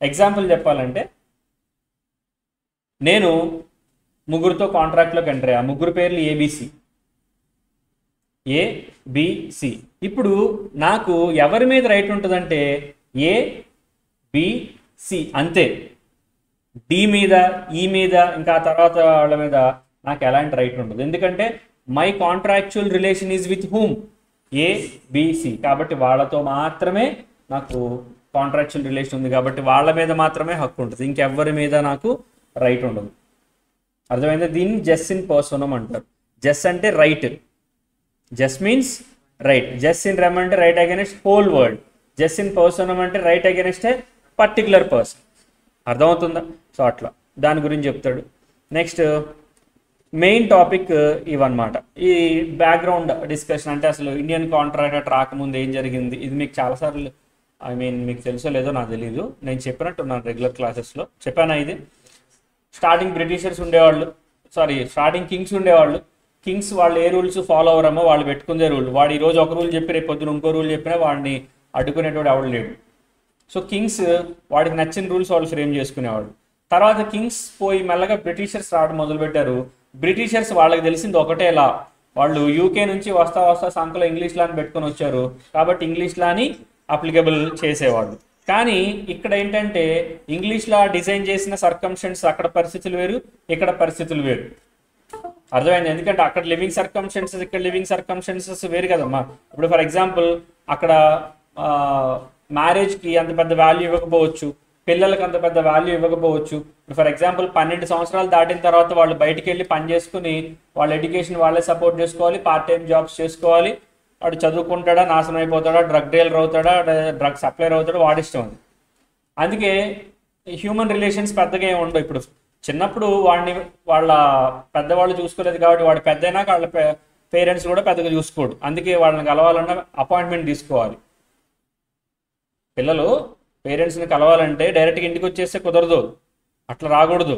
Speaker 1: ఎగ్జాంపుల్ చెప్పాలంటే నేను ముగ్గురితో కాంట్రాక్ట్లోకి ఎంటర్ అయ్యా, ముగ్గురు పేర్లు ఏబిసి. ఇప్పుడు నాకు ఎవరి మీద రైట్ ఉంటుందంటే ఏబిసి అంతే. డి మీద, ఈ మీద, ఇంకా తర్వాత వాళ్ళ మీద నాకు ఎలాంటి రైట్ ఉండదు. ఎందుకంటే my contractual relation is with whom? ABC. కాబట్టి వాళ్ళతో మాత్రమే నాకు కాంట్రాక్చువల్ రిలేషన్ ఉంది కాబట్టి వాళ్ళ మీద మాత్రమే హక్కు ఉంటుంది, ఇంకెవ్వరి మీద నాకు రైట్ ఉండదు. అర్థమైందా? దీన్ని జస్ట్ ఇన్ పర్సనం అంటారు. జస్ట్ అంటే right, just means right. Just in rem అంటే right against whole world. Just in personam అంటే right against a particular person. అర్థమవుతుందా? సో అట్లా దాని గురించి చెప్తాడు. నెక్స్ట్ మెయిన్ టాపిక్ ఇవన్నమాట. ఈ బ్యాక్గ్రౌండ్ డిస్కషన్ అంటే అసలు ఇండియన్ కాంట్రాక్ట్ రాకముందు ఏం జరిగింది, ఇది మీకు చాలాసార్లు మీకు తెలుసో లేదో నాకు తెలీదు, నేను చెప్పినట్టున్నాను రెగ్యులర్ క్లాసెస్లో. చెప్పానా ఇది? స్టార్టింగ్ బ్రిటిషర్స్ ఉండేవాళ్ళు, స్టార్టింగ్ కింగ్స్ ఉండేవాళ్ళు. కింగ్స్ వాళ్ళు ఏ రూల్స్ ఫాలో అవ్వరమో వాళ్ళు పెట్టుకుందే రూల్. వాడు ఈరోజు ఒక రూల్ చెప్పి రేపు పొద్దున ఇంకో రూల్ చెప్పినా వాడిని అడ్డుకునేటోడు ఎవడు లేడు. సో కింగ్స్ వాడికి నచ్చిన రూల్స్ వాళ్ళు ఫ్రేమ్ చేసుకునేవాడు. తర్వాత కింగ్స్ పోయి మెల్లగా బ్రిటిషర్స్ రావడం మొదలుపెట్టారు. బ్రిటిషర్స్ వాళ్ళకి తెలిసింది ఒకటే లా, వాళ్ళు యూకే నుంచి వస్తా సంఖ్యలో ఇంగ్లీష్ లాని పెట్టుకొని వచ్చారు కాబట్టి ఇంగ్లీష్ లాని అప్లికబుల్ చేసేవాళ్ళు. కానీ ఇక్కడ ఏంటంటే ఇంగ్లీష్ లా డిజైన్ చేసిన సర్కమ్స్టెన్స్ అక్కడ పరిస్థితులు వేరు, ఇక్కడ పరిస్థితులు వేరు. అర్థమైంది? ఎందుకంటే అక్కడ లివింగ్ సర్కమ్స్టెన్సెస్, ఇక్కడ లివింగ్ సర్కమ్స్టెన్సెస్ వేరు కదమ్మా. ఇప్పుడు ఫర్ ఎగ్జాంపుల్ అక్కడ మ్యారేజ్కి అంత పెద్ద వాల్యూ ఇవ్వకపోవచ్చు, పిల్లలకు అంత పెద్ద వాల్యూ ఇవ్వకపోవచ్చు. ఫర్ ఎగ్జాంపుల్ 12 సంవత్సరాలు దాటిన తర్వాత వాళ్ళు బయటికి వెళ్ళి పని చేసుకుని వాళ్ళ ఎడ్యుకేషన్ వాళ్ళే సపోర్ట్ చేసుకోవాలి, పార్ట్ టైం జాబ్స్ చేసుకోవాలి. వాడు చదువుకుంటాడా, నాశనం అయిపోతాడా, డ్రగ్ డీలర్ అవుతాడా, డ్రగ్ సప్లైర్ అవుతాడా, వాడిష్టం అది. అందుకే హ్యూమన్ రిలేషన్స్ పెద్దగా ఏమి ఉండవు. ఇప్పుడు చిన్నప్పుడు వాళ్ళ పెద్దవాళ్ళు చూసుకోలేదు కాబట్టి వాడు పెద్ద అయినాక వాళ్ళ పేరెంట్స్ కూడా పెద్దగా చూసుకోడు. అందుకే వాళ్ళని కలవాలన్నా అపాయింట్మెంట్ తీసుకోవాలి. పిల్లలు పేరెంట్స్ని కలవాలంటే డైరెక్ట్గా ఇంటికి వచ్చేస్తే కుదరదు, అట్లా రాకూడదు,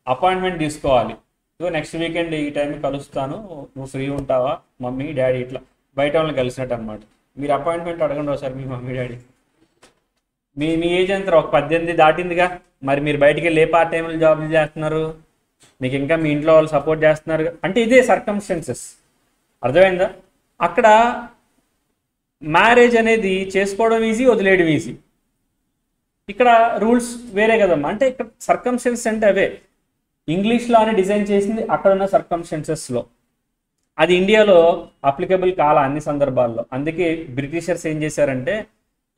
Speaker 1: అపాయింట్మెంట్ తీసుకోవాలి. ఇదిగో నెక్స్ట్ వీకెండ్ ఈ టైంకి కలుస్తాను, నువ్వు ఫ్రీ ఉంటావా, మమ్మీ డాడీ, ఇట్లా బయట వాళ్ళని కలిసినట్టు అనమాట. మీరు అపాయింట్మెంట్ అడగండి ఒకసారి మీ మమ్మీ డాడీ. మీ ఏజ్ ఎంత? ఒక 18 దాటిందిగా, మరి మీరు బయటికి వెళ్ళి ఏ పార్ట్ టైంలో జాబ్లు చేస్తున్నారు, మీకు ఇంకా మీ ఇంట్లో వాళ్ళు సపోర్ట్ చేస్తున్నారు అంటే ఇదే సర్కమ్స్టెన్సెస్. అర్థమైందా? అక్కడ మ్యారేజ్ అనేది చేసుకోవడం ఈజీ, వదిలేయడం ఈజీ. ఇక్కడ రూల్స్ వేరే కదమ్మా. అంటే ఇక్కడ సర్కమ్స్టెన్సెస్ అంటే అవే. ఇంగ్లీష్లో అని డిజైన్ చేసింది అక్కడ ఉన్న సర్కమ్స్టెన్సెస్లో, అది ఇండియాలో అప్లికబుల్ కాల అన్ని సందర్భాల్లో. అందుకే బ్రిటిషర్స్ ఏం చేశారంటే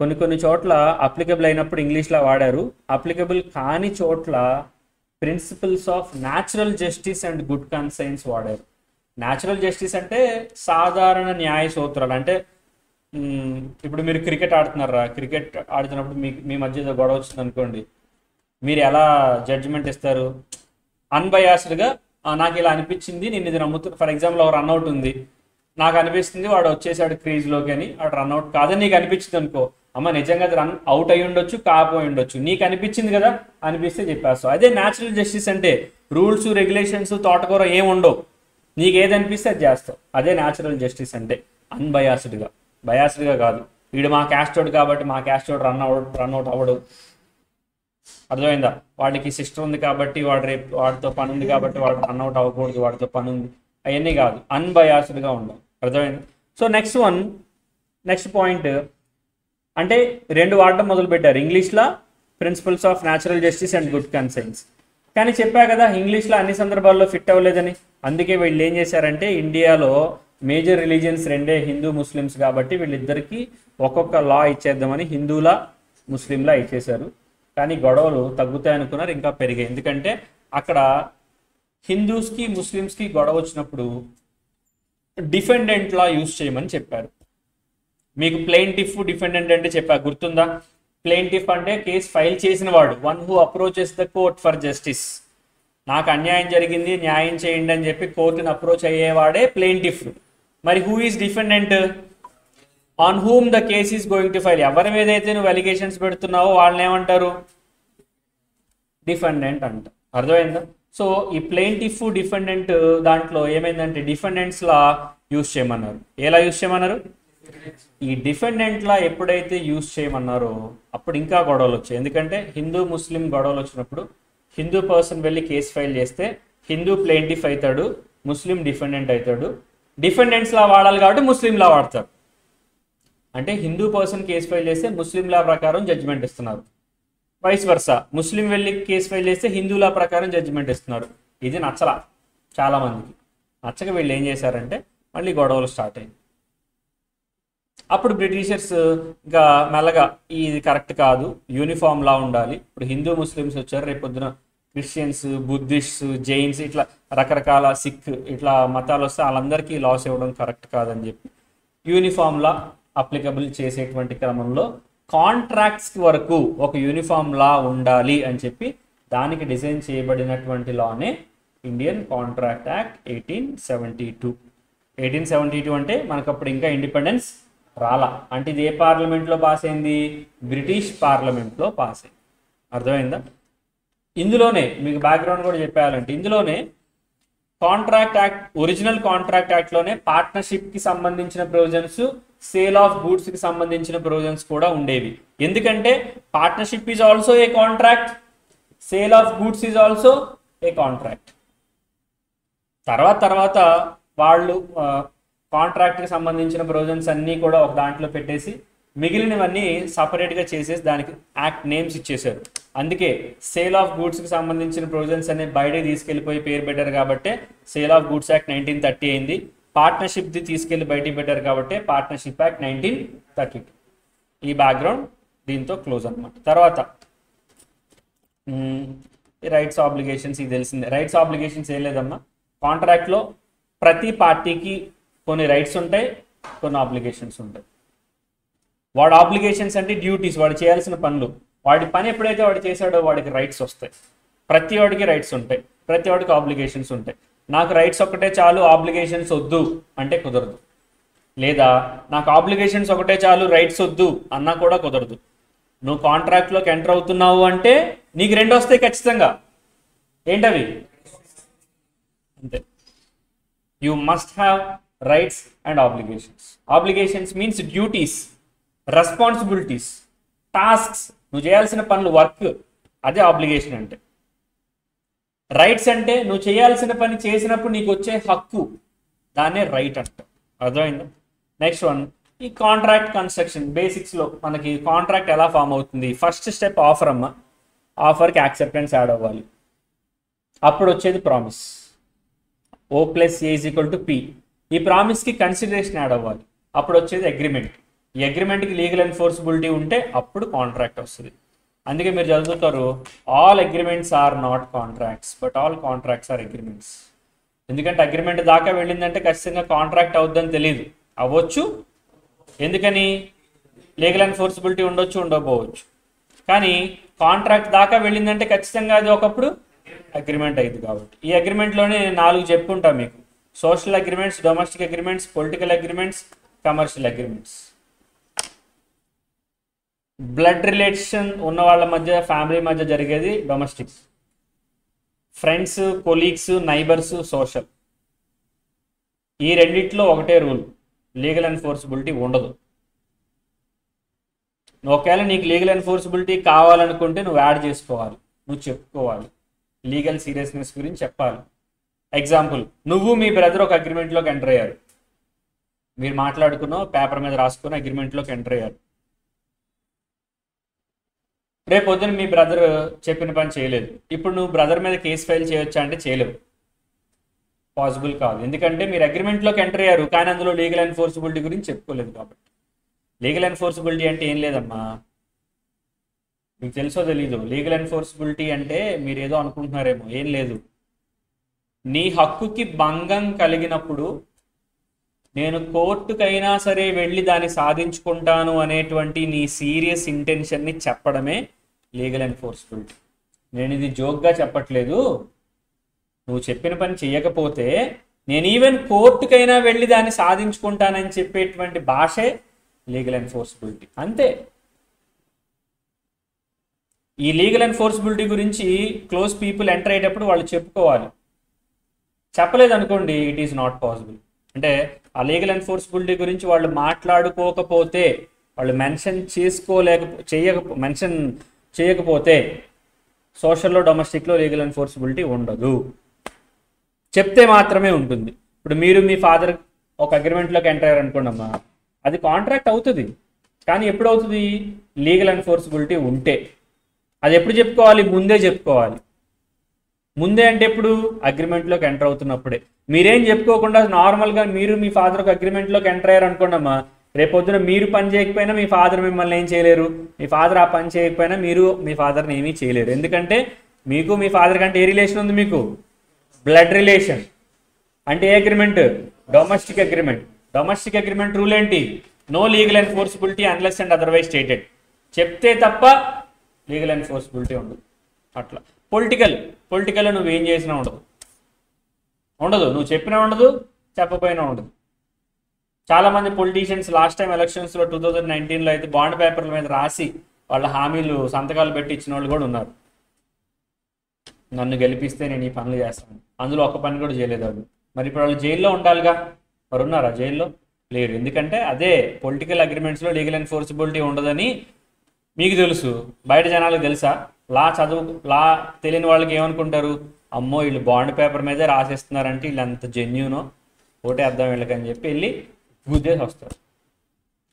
Speaker 1: కొన్ని చోట్ల అప్లికబుల్ అయినప్పుడు ఇంగ్లీష్లో వాడారు, అప్లికబుల్ కాని చోట్ల principles of natural justice and good conscience వాడారు. న్యాచురల్ జస్టిస్ అంటే సాధారణ న్యాయ సూత్రాలు. అంటే ఇప్పుడు మీరు క్రికెట్ ఆడుతున్నారా, క్రికెట్ ఆడుతున్నప్పుడు మీ మధ్య గొడవ వచ్చింది అనుకోండి, మీరు ఎలా జడ్జిమెంట్ ఇస్తారు? అన్బయాస్డ్గా నాకు ఇలా అనిపించింది, నేను ఇది నమ్ముతున్నా. ఫర్ ఎగ్జాంపుల్ ఒక రన్అట్ ఉంది, నాకు అనిపిస్తుంది వాడు వచ్చేసాడు క్రీజ్లోకి అని, వాడు రన్అట్ కాదని నీకు అనిపించింది అనుకో, అమ్మ నిజంగా అది రన్ అవుట్ అయి ఉండొచ్చు, కాకపోయి ఉండొచ్చు, నీకు అనిపించింది కదా, అనిపిస్తే చెప్పేస్తావు. అదే న్యాచురల్ జస్టిస్ అంటే రూల్స్ రెగ్యులేషన్స్ తోటకూర ఏమి ఉండవు, నీకు ఏది అనిపిస్తే అది చేస్తావు. అదే న్యాచురల్ జస్టిస్ అంటే బయాస్డ్గా కాదు. వీడు మా క్యాస్టోడ్ కాబట్టి మా క్యాస్టోడ్ రన్అట్ అవ్వడు. అర్థమైందా? వాడికి సిస్టర్ ఉంది కాబట్టి వాడితో పని ఉంది కాబట్టి వాడు రన్అట్ అవ్వకూడదు, వాడితో పని ఉంది, అవన్నీ కాదు. అన్బయాస్డ్గా ఉండవు. అర్థమైంది? సో నెక్స్ట్ పాయింట్ అంటే 2 వాడటం మొదలుపెట్టారు. ఇంగ్లీష్లో principles of natural justice and good conscience. కానీ చెప్పా కదా ఇంగ్లీష్లో అన్ని సందర్భాల్లో ఫిట్ అవ్వలేదని. అందుకే వీళ్ళు ఏం చేశారంటే ఇండియాలో మేజర్ రిలీజియన్స్ 2 హిందూ ముస్లిమ్స్ కాబట్టి వీళ్ళిద్దరికీ ఒక్కొక్క లా ఇచ్చేద్దామని హిందూ లా, ముస్లింలా ఇచ్చేశారు. కానీ గొడవలు తగ్గుతాయి అనుకున్నారు, ఇంకా పెరిగాయి. ఎందుకంటే అక్కడ హిందూస్కి ముస్లిమ్స్కి గొడవ వచ్చినప్పుడు డిఫెండెంట్ లా యూజ్ చేయమని చెప్పారు. మీకు ప్లెయింటిఫ్ డిఫెండెంట్ అంటే చెప్పా, గుర్తుందా? ప్లెయింటిఫ్ అంటే కేసు ఫైల్ చేసిన వాడు, one who approaches the court for justice. నాకు అన్యాయం జరిగింది, న్యాయం చేయండి అని చెప్పి కోర్టుని అప్రోచ్ అయ్యేవాడే ప్లెయింటిఫ్. మరి who is defendant? On whom the case is going to file. ఎవరి మీద అయితే నువ్వు అలిగేషన్స్ పెడుతున్నావో వాళ్ళని ఏమంటారు? డిఫెండెంట్ అంట. అర్థమైందా? సో ఈ ప్లెయింటిఫ్ డిఫెండెంట్ దాంట్లో ఏమైందంటే డిఫెండెంట్స్ లా యూజ్ చేయమన్నారు. ఎలా యూజ్ చేయమన్నారు? ఈ డిఫెండెంట్ లా ఎప్పుడైతే యూజ్ చేయమన్నారో అప్పుడు ఇంకా గొడవలు వచ్చాయి. ఎందుకంటే హిందూ ముస్లిం గొడవలు వచ్చినప్పుడు హిందూ పర్సన్ వెళ్ళి కేసు ఫైల్ చేస్తే హిందూ ప్లెయింటిఫ్ అవుతాడు, ముస్లిం డిఫెండెంట్ అవుతాడు. డిఫెండెంట్స్ లా వాడాలి కాబట్టి ముస్లిం లా వాడతారు. అంటే హిందూ పర్సన్ కేసు ఫైల్ చేస్తే ముస్లిం లా ప్రకారం జడ్జిమెంట్ ఇస్తున్నారు, వైస్ వర్సా. ముస్లిం వెళ్ళి కేసు ఫైల్ చేస్తే హిందూ లా ప్రకారం జడ్జిమెంట్ ఇస్తున్నారు. ఇది నచ్చలా చాలా మందికి. నచ్చక వీళ్ళు ఏం చేశారంటే మళ్ళీ గొడవలు స్టార్ట్ అయ్యాయి. అప్పుడు బ్రిటిషర్స్ ఇంకా మెల్లగా ఇది కరెక్ట్ కాదు, యూనిఫామ్ లా ఉండాలి. ఇప్పుడు హిందూ ముస్లిమ్స్ వచ్చారు, రేపు పొద్దున క్రిస్టియన్స్, బుద్ధిస్ట్, జైన్స్, ఇట్లా రకరకాల సిక్ ఇట్లా మతాలు వస్తే వాళ్ళందరికీ లాస్ ఇవ్వడం కరెక్ట్ కాదని చెప్పి యూనిఫామ్ లా అప్లికబుల్ చేసేటువంటి క్రమంలో కాంట్రాక్ట్స్ వరకు ఒక యూనిఫామ్ లా ఉండాలి అని చెప్పి దానికి డిజైన్ చేయబడినటువంటి లానే ఇండియన్ కాంట్రాక్ట్ యాక్ట్ 1872. 1872 అంటే మనకప్పుడు ఇంకా ఇండిపెండెన్స్ రాలా. అంటే ఇది ఏ పార్లమెంట్లో పాస్ అయింది? బ్రిటిష్ పార్లమెంట్లో పాస్ అయింది. అర్థమైందా? ఇందులోనే మీకు బ్యాక్గ్రౌండ్ కూడా చెప్పాలంటే ఇందులోనే కాంట్రాక్ట్ యాక్ట్, ఒరిజినల్ కాంట్రాక్ట్ యాక్ట్లోనే పార్ట్నర్షిప్కి సంబంధించిన ప్రొవిజన్స్, సేల్ ఆఫ్ గూడ్స్కి సంబంధించిన ప్రొవిజన్స్ కూడా ఉండేవి. ఎందుకంటే partnership is also a contract, sale of goods is also a contract. తర్వాత వాళ్ళు కాంట్రాక్ట్కి సంబంధించిన ప్రొవిజన్స్ అన్నీ కూడా ఒక దాంట్లో పెట్టేసి మిగిలినవన్నీ సపరేట్గా చేసేసి దానికి యాక్ట్ నేమ్స్ ఇచ్చేశారు. అందుకే సేల్ ఆఫ్ గూడ్స్కి సంబంధించిన ప్రొవిజన్స్ అన్ని బయటకి తీసుకెళ్ళిపోయి పేరు పెట్టారు కాబట్టి సేల్ ఆఫ్ గూడ్స్ యాక్ట్ 1930 అయింది. పార్ట్నర్షిప్ది తీసుకెళ్ళి బయటికి పెట్టారు కాబట్టి పార్ట్నర్షిప్ యాక్ట్ 1932. ఈ బ్యాక్గ్రౌండ్ దీంతో క్లోజ్ అనమాట. తర్వాత రైట్స్ ఆబ్లిగేషన్స్, ఇది తెలిసిందే. రైట్స్ ఆబ్లిగేషన్స్ ఏం లేదమ్మా, కాంట్రాక్ట్లో ప్రతి పార్టీకి కొన్ని రైట్స్ ఉంటాయి, కొన్ని ఆబ్లిగేషన్స్ ఉంటాయి. వాడు ఆబ్లిగేషన్స్ అంటే డ్యూటీస్, వాడు చేయాల్సిన పనులు. వాడి పని ఎప్పుడైతే వాడు చేశాడో వాడికి రైట్స్ వస్తాయి. ప్రతి వాడికి రైట్స్ ఉంటాయి, ప్రతి వాడికి ఆబ్లిగేషన్స్ ఉంటాయి. నాకు రైట్స్ ఒకటే చాలు, ఆబ్లిగేషన్స్ వద్దు అంటే కుదరదు. లేదా నాకు ఆబ్లిగేషన్స్ ఒకటే చాలు, రైట్స్ వద్దు అన్నా కూడా కుదరదు. నువ్వు కాంట్రాక్ట్లోకి ఎంటర్ అవుతున్నావు అంటే నీకు రెండు వస్తాయి ఖచ్చితంగా. ఏంటవి? అంతే. You must have rights and obligations. Obligations means duties, responsibilities, tasks, నువ్వు చేయాల్సిన పనులు, వర్క్, అదే ఆబ్లిగేషన్ అంటే. రైట్స్ అంటే నువ్వు చేయాల్సిన పని చేసినప్పుడు నీకు వచ్చే హక్కు, దాన్నే రైట్ అంట. అర్థమైందా? నెక్స్ట్ వన్, ఈ కాంట్రాక్ట్ కన్స్ట్రక్షన్ బేసిక్స్లో మనకి కాంట్రాక్ట్ ఎలా ఫామ్ అవుతుంది? ఫస్ట్ స్టెప్ ఆఫర్ అమ్మ. ఆఫర్కి యాక్సెప్టెన్స్ యాడ్ అవ్వాలి, అప్పుడు వచ్చేది ప్రామిస్. O+A=P. ఈ ప్రామిస్కి కన్సిడరేషన్ యాడ్ అవ్వాలి, అప్పుడు వచ్చేది అగ్రిమెంట్. ఈ అగ్రిమెంట్కి లీగల్ ఎన్ఫోర్సిబిలిటీ ఉంటే అప్పుడు కాంట్రాక్ట్ వస్తుంది. అందుకే మీరు చదువుతారు, all agreements are not contracts but all contracts are agreements. ఎందుకంటే అగ్రిమెంట్ దాకా వెళ్ళిందంటే ఖచ్చితంగా కాంట్రాక్ట్ అవుద్దని తెలియదు, అవ్వచ్చు. ఎందుకని? లీగల్ ఎన్ఫోర్సిబిలిటీ ఉండొచ్చు, ఉండకపోవచ్చు. కానీ కాంట్రాక్ట్ దాకా వెళ్ళిందంటే ఖచ్చితంగా అది ఒకప్పుడు అగ్రిమెంట్ అయింది. కాబట్టి ఈ అగ్రిమెంట్లోనే 4 చెప్పుకుంటా మీకు: social agreements, domestic agreements, political agreements, commercial agreements. Blood relation ఉన్న వాళ్ళ మధ్య, ఫ్యామిలీ మధ్య జరిగేది domestic. Friends, colleagues, neighbours social. ఈ రెండిట్లో ఒకటే రూల్, లీగల్ ఎన్ఫోర్సిబిలిటీ ఉండదు. ఒకవేళ నీకు లీగల్ ఎన్ఫోర్సిబిలిటీ కావాలనుకుంటే నువ్వు యాడ్ చేసుకోవాలి, నువ్వు చెప్పుకోవాలి, లీగల్ సీరియస్నెస్ గురించి చెప్పాలి. ఎగ్జాంపుల్, నువ్వు మీ బ్రదర్ ఒక అగ్రిమెంట్లోకి ఎంటర్ అయ్యారు, మీరు మాట్లాడుకున్నావు, పేపర్ మీద రాసుకుని అగ్రిమెంట్లోకి ఎంటర్ అయ్యారు. రేపు పొద్దున మీ బ్రదర్ చెప్పిన పని చేయలేదు, ఇప్పుడు నువ్వు బ్రదర్ మీద కేసు ఫైల్ చేయొచ్చా అంటే చేయలేవు, పాసిబుల్ కాదు. ఎందుకంటే మీరు అగ్రిమెంట్లోకి ఎంటర్ అయ్యారు కానీ అందులో లీగల్ ఎన్ఫోర్సిబిలిటీ గురించి చెప్పుకోలేదు. కాబట్టి లీగల్ ఎన్ఫోర్సిబిలిటీ అంటే ఏం లేదమ్మా, మీకు తెలుసో తెలీదు, లీగల్ ఎన్ఫోర్సిబిలిటీ అంటే మీరు ఏదో అనుకుంటున్నారేమో, ఏం లేదు. నీ హక్కుకి భంగం కలిగినప్పుడు నేను కోర్టుకైనా సరే వెళ్ళి దాన్ని సాధించుకుంటాను అనేటువంటి నీ సీరియస్ ఇంటెన్షన్ని చెప్పడమే లీగల్ ఎన్ఫోర్సిబిలిటీ. నేను ఇది జోక్గా చెప్పట్లేదు. నువ్వు చెప్పిన పని చేయకపోతే నేను ఈవెన్ కోర్టుకైనా వెళ్ళి దాన్ని సాధించుకుంటానని చెప్పేటువంటి భాషే లీగల్ ఎన్ఫోర్సిబిలిటీ, అంతే. ఈ లీగల్ ఎన్ఫోర్సిబిలిటీ గురించి క్లోజ్ పీపుల్ ఎంటర్ అయ్యేటప్పుడు వాళ్ళు చెప్పుకోవాలి. చెప్పలేదు అనుకోండి, ఇట్ ఈస్ నాట్ పాసిబుల్. అంటే ఆ లీగల్ ఎన్ఫోర్సిబిలిటీ గురించి వాళ్ళు మాట్లాడుకోకపోతే, వాళ్ళు మెన్షన్ చేయకపోతే సోషల్లో డొమెస్టిక్లో లీగల్ ఎన్ఫోర్సిబిలిటీ ఉండదు. చెప్తే మాత్రమే ఉంటుంది. ఇప్పుడు మీరు మీ ఫాదర్ ఒక అగ్రిమెంట్లోకి ఎంటర్ అయ్యారు అనుకోండి అమ్మా, అది కాంట్రాక్ట్ అవుతుంది. కానీ ఎప్పుడు అవుతుంది? లీగల్ ఎన్ఫోర్సిబిలిటీ ఉంటే. అది ఎప్పుడు చెప్పుకోవాలి? ముందే చెప్పుకోవాలి. ముందే అంటే ఎప్పుడు? అగ్రిమెంట్లోకి ఎంటర్ అవుతున్నప్పుడే. మీరేం చెప్పుకోకుండా నార్మల్గా మీరు మీ ఫాదర్ ఒక అగ్రిమెంట్లోకి ఎంటర్ అయ్యారు అనుకోండి అమ్మా, రేపొద్దున మీరు పని చేయకపోయినా మీ ఫాదర్ మిమ్మల్ని ఏం చేయలేరు, మీ ఫాదర్ ఆ పని చేయకపోయినా మీరు మీ ఫాదర్ని ఏమీ చేయలేరు. ఎందుకంటే మీకు మీ ఫాదర్ కంటే ఏ రిలేషన్ ఉంది? మీకు బ్లడ్ రిలేషన్. అంటే ఏ agreement? Domestic agreement. Domestic agreement rule ఏంటి? No legal enforceability unless and otherwise stated. చెప్తే తప్ప లీగల్ ఎన్ఫోర్సిబిలిటీ ఉండదు. అట్లా పొలిటికల్లో నువ్వేం చేసినా ఉండదు, నువ్వు చెప్పినా ఉండదు, చెప్పపోయినా ఉండదు. చాలామంది పొలిటీషియన్స్ లాస్ట్ టైం ఎలక్షన్స్లో 2019లో అయితే బాండ్ పేపర్ల మీద రాసి వాళ్ళ హామీలు సంతకాలు పెట్టి ఇచ్చిన వాళ్ళు కూడా ఉన్నారు. నన్ను గెలిపిస్తే నేను ఈ పనులు చేస్తాను, అందులో ఒక్క పని కూడా చేయలేదు వాళ్ళు. మరి ఇప్పుడు వాళ్ళు జైల్లో ఉండాలిగా, మరి ఉన్నారా జైల్లో? లేరు. ఎందుకంటే అదే పొలిటికల్ అగ్రిమెంట్స్లో లీగల్ ఎన్ఫోర్సిబిలిటీ ఉండదని మీకు తెలుసు, బయట జనాలకు తెలుసా? లా తెలియని వాళ్ళకి ఏమనుకుంటారు? అమ్మో వీళ్ళు బాండ్ పేపర్ మీదే రాసేస్తున్నారంటే వీళ్ళు ఎంత జెన్యూనో ఓటే అర్థం వీళ్ళకని చెప్పి వెళ్ళి గుద్దేసి వస్తారు.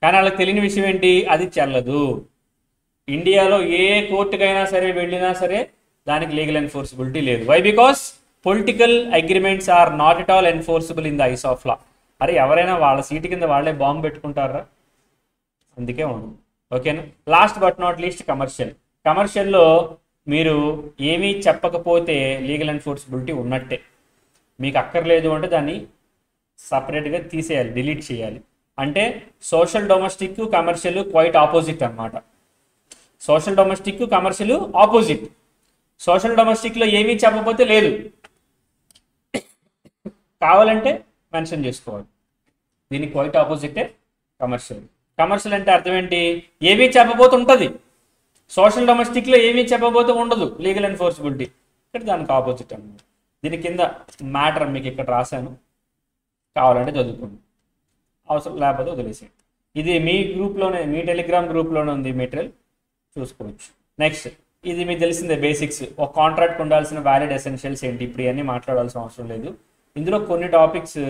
Speaker 1: కానీ వాళ్ళకి తెలియని విషయం ఏంటి? అది చెల్లదు. ఇండియాలో ఏ కోర్టుకైనా సరే వెళ్ళినా సరే దానికి లీగల్ ఎన్ఫోర్సిబిలిటీ లేదు. Why? Because political agreements are not at all enforceable in the eyes of law. అరే ఎవరైనా వాళ్ళ సీటు కింద వాళ్ళే బాంబు పెట్టుకుంటారా? అందుకే ఉండదు. ఓకేనా? లాస్ట్ బట్ నాట్ లీస్ట్ కమర్షియల్లో మీరు ఏమీ చెప్పకపోతే లీగల్ ఎన్ఫోర్సిబిలిటీ ఉన్నట్టే. మీకు అక్కర్లేదు అంటే దాన్ని సపరేట్గా తీసేయాలి, డిలీట్ చేయాలి. అంటే social domestic commercial quite opposite అన్నమాట. Social domestic commercial opposite. Social డొమెస్టిక్లో ఏమీ చెప్పకపోతే లేదు, కావాలంటే మెన్షన్ చేసుకోవాలి. దీనికి క్వైట్ ఆపోజిటే కమర్షియల్ అంటే అర్థం ఏంటి? ఏమీ చెప్పబోతే ఉంటుంది. సోషల్ డొమెస్టిక్లో ఏమీ చెప్పబోతే ఉండదు లీగల్ ఎన్ఫోర్సిబిలిటీ. ఇక్కడ దానికి ఆపోజిట్ అన్నమాట. దీని కింద మ్యాటర్ మీకు ఇక్కడ రాశాను, కావాలంటే చదువుకోండి, అవసరం లేకపోతే వదిలేసేయండి. ఇది మీ గ్రూప్లోనే, మీ టెలిగ్రామ్ గ్రూప్లోనే ఉంది మెటీరియల్, చూసుకోవచ్చు. నెక్స్ట్, ఇది మీకు తెలిసిందే బేసిక్స్. ఒక కాంట్రాక్ట్ ఉండాల్సిన వ్యాలిడ్ ఎసెన్షియల్స్ ఏంటి, ఇప్పుడు ఇవన్నీ మాట్లాడాల్సిన అవసరం లేదు. ఇందులో కొన్ని టాపిక్స్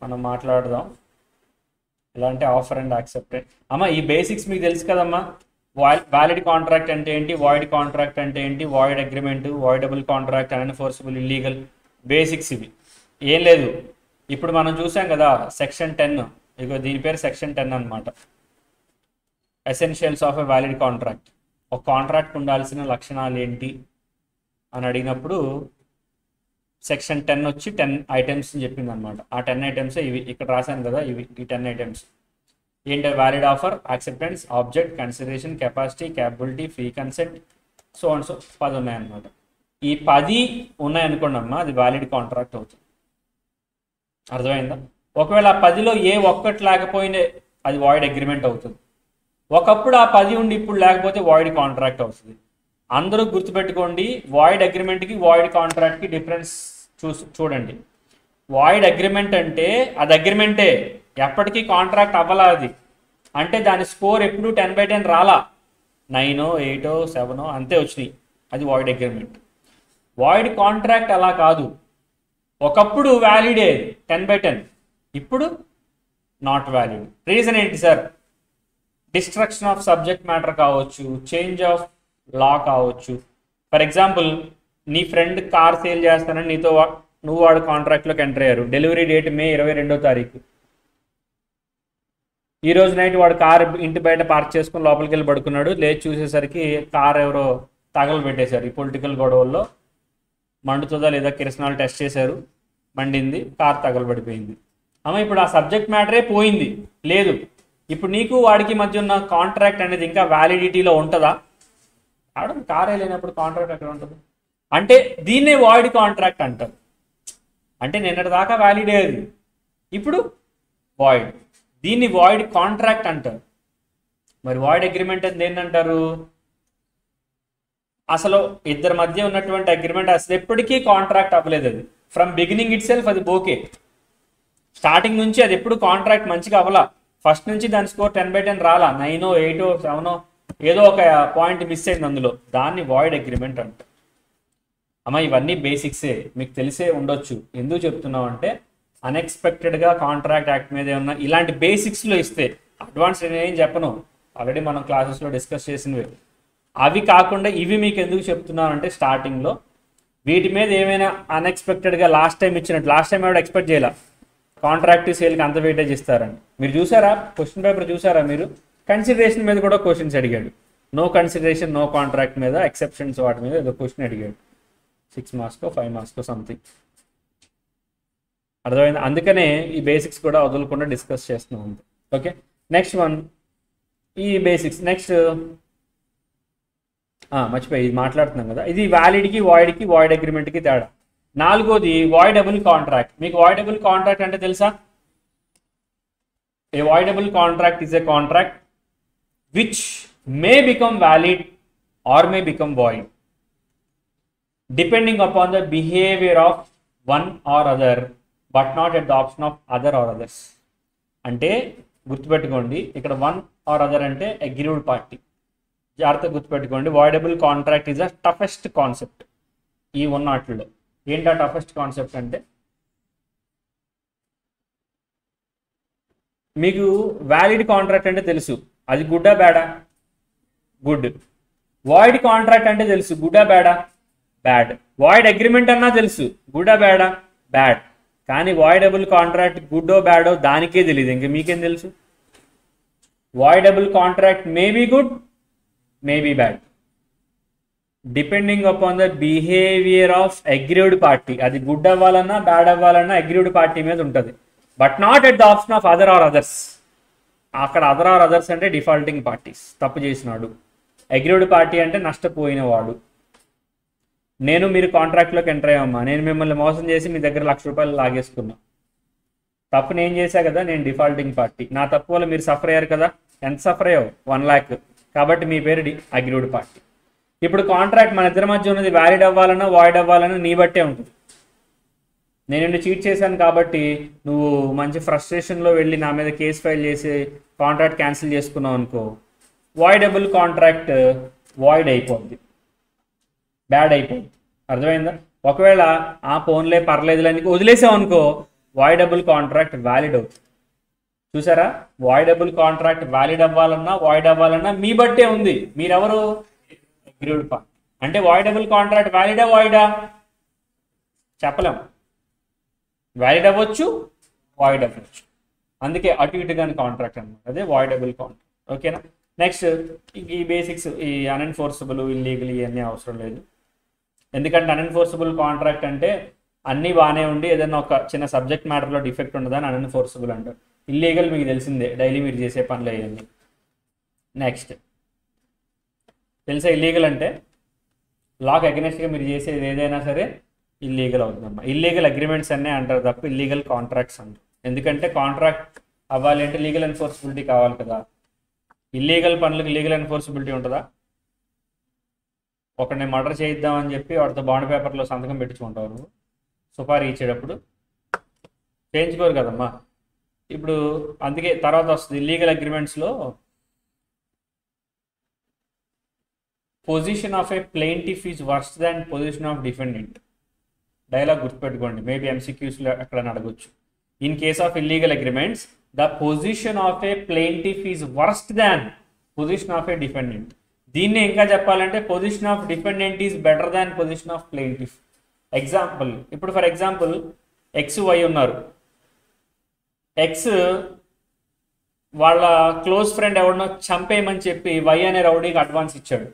Speaker 1: మనం మాట్లాడదాం. ఎలా అంటే ఆఫర్ అండ్ యాక్సెప్టెడ్. అమ్మ ఈ బేసిక్స్ మీకు తెలుసు కదమ్మా. వ్యాలిడ్ కాంట్రాక్ట్ అంటే ఏంటి, వాయిడ్ కాంట్రాక్ట్ అంటే ఏంటి, void agreement, voidable contract, unenforceable, illegal, basics ఇవి. ఏం లేదు, ఇప్పుడు మనం చూసాం కదా సెక్షన్ 10, ఇక దీని పేరు సెక్షన్ 10 అనమాట. Essentials of a valid contract. ఒక కాంట్రాక్ట్ ఉండాల్సిన లక్షణాలు ఏంటి అని అడిగినప్పుడు సెక్షన్ 10 వచ్చి 10 ఐటమ్స్ చెప్పింది అనమాట. ఆ 10 ఐటమ్స్ ఇవి ఇక్కడ రాశాను కదా, ఇవి ఈ 10 ఐటమ్స్ ఏంటి? Valid offer, acceptance, object, consideration, capacity, capability, free consent, so and so 10 ఉన్నాయన్నమాట. ఈ 10 ఉన్నాయనుకోండి అమ్మా, అది వ్యాలిడ్ కాంట్రాక్ట్ అవుతుంది. అర్థమైందా? ఒకవేళ ఆ 10లో ఏ ఒక్కటి లేకపోయినా అది వాయిడ్ అగ్రిమెంట్ అవుతుంది. ఒకప్పుడు ఆ 10 ఉండి ఇప్పుడు లేకపోతే వాయిడ్ కాంట్రాక్ట్ అవుతుంది. అందరూ గుర్తుపెట్టుకోండి, వాయిడ్ అగ్రిమెంట్కి వాయిడ్ కాంట్రాక్ట్కి డిఫరెన్స్ చూడండి. వాయిడ్ అగ్రిమెంట్ అంటే అది అగ్రిమెంటే, ఎప్పటికీ కాంట్రాక్ట్ అవ్వాలా. అది అంటే దాని స్కోర్ ఎప్పుడు 10/10 రాలా, 9, 8, 7 అంతే వచ్చినాయి. అది వాయిడ్ అగ్రిమెంట్. వాయిడ్ కాంట్రాక్ట్ అలా కాదు. ఒకప్పుడు వ్యాలిడే 10/10, ఇప్పుడు నాట్ వ్యాలిడ్. రీజన్ ఏంటి sir? Destruction of subject matter కావచ్చు, చేంజ్ ఆఫ్ లా కావచ్చు. ఫర్ ఎగ్జాంపుల్, నీ ఫ్రెండ్ కార్ సేల్ చేస్తానని నీతో నువ్వు వాడు కాంట్రాక్ట్లోకి ఎంటర్ అయ్యారు. డెలివరీ డేట్ మే 22వ తారీఖు. ఈ రోజు నైట్ వాడు కార్ ఇంటి బయట పార్క్ చేసుకుని లోపలికి వెళ్ళి పడుకున్నాడు. లేచి చూసేసరికి కార్ ఎవరో తగలు పెట్టేశారు. ఈ పొలిటికల్ గొడవల్లో మండుతుందా లేదా కిరసనాలు టెస్ట్ చేశారు, మండింది, కార్ తగలబడిపోయింది. అమ్మ ఇప్పుడు ఆ సబ్జెక్ట్ మ్యాటరే పోయింది, లేదు. ఇప్పుడు నీకు వాడికి మధ్య ఉన్న కాంట్రాక్ట్ అనేది ఇంకా వ్యాలిడిటీలో ఉంటుందా? ఆడ కారే లేనప్పుడు కాంట్రాక్ట్ ఎక్కడ ఉంటుంది? అంటే దీన్నే వాయిడ్ కాంట్రాక్ట్ అంటారు. అంటే నిన్నటి దాకా వ్యాలిడే అది, ఇప్పుడు వాయిడ్. దీన్ని వాయిడ్ కాంట్రాక్ట్ అంటారు. మరి వాయిడ్ అగ్రిమెంట్ అని దేన్ని అంటారు? అసలు ఇద్దరి మధ్య ఉన్నటువంటి అగ్రిమెంట్ అసలు ఎప్పటికీ కాంట్రాక్ట్ అవ్వలేదు. అది ఫ్రమ్ బిగినింగ్ ఇట్ సెల్ఫ్ అది ఓకే. స్టార్టింగ్ నుంచి అది ఎప్పుడు కాంట్రాక్ట్ మంచిగా అవ్వాల. ఫస్ట్ నుంచి దాని స్కోర్ 10/10 రాలా, 9, 8, 7 ఏదో ఒక పాయింట్ మిస్ అయింది అందులో, దాన్ని వాయిడ్ అగ్రిమెంట్ అంటారు. అమ్మ ఇవన్నీ బేసిక్సే, మీకు తెలిసే ఉండొచ్చు. ఎందుకు చెప్తున్నావు అంటే అన్ఎక్స్పెక్టెడ్గా కాంట్రాక్ట్ యాక్ట్ మీద ఏమన్నా ఇలాంటి బేసిక్స్లో ఇస్తే, అడ్వాన్స్ నేనేం చెప్పను, ఆల్రెడీ మనం క్లాసెస్లో డిస్కస్ చేసినవి. అవి కాకుండా ఇవి మీకు ఎందుకు చెప్తున్నాను అంటే స్టార్టింగ్లో వీటి మీద ఏమైనా అన్ఎక్స్పెక్టెడ్గా లాస్ట్ టైం ఇచ్చినట్టు, లాస్ట్ టైం ఎవరు ఎక్స్పెక్ట్ చేయాల కాంట్రాక్ట్ సేల్కి అంత వెయిటేజ్ ఇస్తారని. మీరు చూసారా క్వశ్చన్ పేపర్ చూసారా మీరు? కన్సిడరేషన్ మీద కూడా క్వశ్చన్స్ అడిగాడు. నో కన్సిడరేషన్, నో కాంట్రాక్ట్ మీద, ఎక్సెప్షన్స్ వాటి మీద ఏదో క్వశ్చన్ అడిగాడు. 6 మార్క్స్కో 5 మార్క్స్కో సంథింగ్. అర్థమైంది? అందుకనే ఈ బేసిక్స్ కూడా వదలకుండా డిస్కస్ చేస్తున్నాం అంతే. ఓకే, నెక్స్ట్ వన్ ఈ బేసిక్స్. నెక్స్ట్ మర్చిపోయి ఇది మాట్లాడుతున్నాం కదా, ఇది వ్యాలిడ్కి వాయిడ్కి వాయిడ్ అగ్రిమెంట్కి తేడా. నాలుగోది వాయిడబుల్ కాంట్రాక్ట్. మీకు వాయిడబుల్ కాంట్రాక్ట్ అంటే తెలుసా? A voidable contract is a contract which may become valid or may become void depending upon the behaviour of one or other but not at the option of other or others. అంటే గుర్తుపెట్టుకోండి, ఇక్కడ one or other అంటే aggrieved party. జాగ్రత్తగా గుర్తుపెట్టుకోండి, voidable contract is a toughest concept ఈ ఉన్నట్లో. ఏంటా toughest concept అంటే, మీకు వ్యాలిడ్ కాంట్రాక్ట్ అంటే తెలుసు, అది గుడ్డా బ్యాడా? గుడ్. వాయిడ్ కాంట్రాక్ట్ అంటే తెలుసు, గుడ్డా బ్యాడా? బ్యాడ్. వాయిడ్ అగ్రిమెంట్ అన్నా తెలుసు, గుడ్డా బ్యాడా? బ్యాడ్. కానీ వాయిడబుల్ కాంట్రాక్ట్ గుడ్డో బ్యాడో దానికే తెలియదు, ఇంక మీకేం తెలుసు? Voidable contract may be good, may be bad depending upon the behaviour of aggrieved party. అది గుడ్ అవ్వాలన్నా బ్యాడ్ అవ్వాలన్నా అగ్రీవ్డ్ పార్టీ మీద ఉంటుంది, but not at the option of other or others. అక్కడ అదర్ ఆర్ అదర్స్ అంటే defaulting parties, తప్పు చేసినాడు. Aggrieved party అంటే నష్టపోయిన వాడు. నేను మీరు కాంట్రాక్ట్లోకి ఎంటర్ అయ్యామమ్మా, నేను మిమ్మల్ని మోసం చేసి మీ దగ్గర ₹1,00,000 లాగేసుకున్నా, తప్పు నేను చేశా కదా, నేను డిఫాల్టింగ్ పార్టీ. నా తప్పు వల్ల మీరు సఫర్ అయ్యారు కదా, ఎంత సఫర్ అయ్యావు? 1,00,000. కాబట్టి మీ పేరు అగ్రీవ్డ్ పార్టీ. ఇప్పుడు కాంట్రాక్ట్ మన ఇద్దరి మధ్య ఉన్నది వ్యాలిడ్ అవ్వాలన్నా వాయిడ్ అవ్వాలన్నా నీ బట్టే ఉంటుంది. నేను చీట్ చేశాను కాబట్టి నువ్వు మంచి ఫ్రస్ట్రేషన్లో వెళ్ళి నా మీద కేసు ఫైల్ చేసి కాంట్రాక్ట్ క్యాన్సిల్ చేసుకున్నావు అనుకో, వాయిడబుల్ కాంట్రాక్ట్ వాయిడ్ అయిపోద్ది, బ్యాడ్ అయిపోద్ది. అర్థమైందా? ఒకవేళ ఆ ఫోన్లే పర్లేదులే వదిలేసావు అనుకో, వాయిడబుల్ కాంట్రాక్ట్ వ్యాలిడ్ అవుతుంది. చూసారా, వాయిడబుల్ కాంట్రాక్ట్ వ్యాలిడ్ అవ్వాలన్నా వాయిడ్ అవ్వాలన్నా మీ బట్టే ఉంది. మీరెవరు? Aggrieved party. అంటే వాయిడబుల్ కాంట్రాక్ట్ వ్యాలిడా వాయిడా? చెప్పలేం. వ్యాలిడ్ అవ్వచ్చు, వాయిడ్ అవ్వచ్చు. అందుకే అటు ఇటుగాని కాంట్రాక్ట్ అనమాట, అదే వాయిడబుల్ కాంట్రాక్ట్. ఓకేనా? నెక్స్ట్ ఈ బేసిక్స్, ఈ అన్ఎన్ఫోర్సబుల్, ఇల్లీగల్ ఇవన్నీ అవసరం లేదు. ఎందుకంటే అన్ఎన్ఫోర్సబుల్ కాంట్రాక్ట్ అంటే అన్నీ బాగానే ఉండి ఏదైనా ఒక చిన్న సబ్జెక్ట్ మ్యాటర్లో డిఫెక్ట్ ఉండదని అన్ఎన్ఫోర్సబుల్ అంటారు. ఇల్లీగల్ మీకు తెలిసిందే, డైలీ మీరు చేసే పనులు అయ్యండి. నెక్స్ట్ తెలుసా, ఇల్లీగల్ అంటే లాక్ అగెనెస్ట్గా మీరు చేసేది ఏదైనా సరే ఇల్లీగల్ అవుతుందమ్మా. ఇల్లీగల్ అగ్రిమెంట్స్ అన్నీ అంటారు తప్ప ఇల్లీగల్ కాంట్రాక్ట్స్ అంటారు. ఎందుకంటే కాంట్రాక్ట్ అవ్వాలి అంటే లీగల్ ఎన్ఫోర్సబిలిటీ కావాలి కదా. ఇల్లీగల్ పనులకు లీగల్ ఎన్ఫోర్సబిలిటీ ఉంటుందా? ఒకరిని మర్డర్ చేయిద్దామని చెప్పి వాడితో బాండ్ పేపర్లో సంతకం పెట్టించుకుంటావు నువ్వు, సుపారీ ఇచ్చేటప్పుడు చేయించుకోరు కదమ్మా. ఇప్పుడు అందుకే తర్వాత వస్తుంది ఇల్లీగల్ అగ్రిమెంట్స్లో position of a plaintiff is worse than position of defendant. Dialogue గుర్తుపెట్టుకోండి, మేబీ ఎంసీక్యూస్లో ఎక్కడ అడగొచ్చు. In case of illegal agreements the position of a plaintiff is worst than position of a defendant. దీన్ని ఇంకా చెప్పాలంటే position of defendant is better than position of plaintiff. Example, ఇప్పుడు for example X Y ఉన్నారు. X వాళ్ళ close friend ఎవరినో చంపేయమని చెప్పి why అనే రౌడీకి అడ్వాన్స్ ఇచ్చాడు,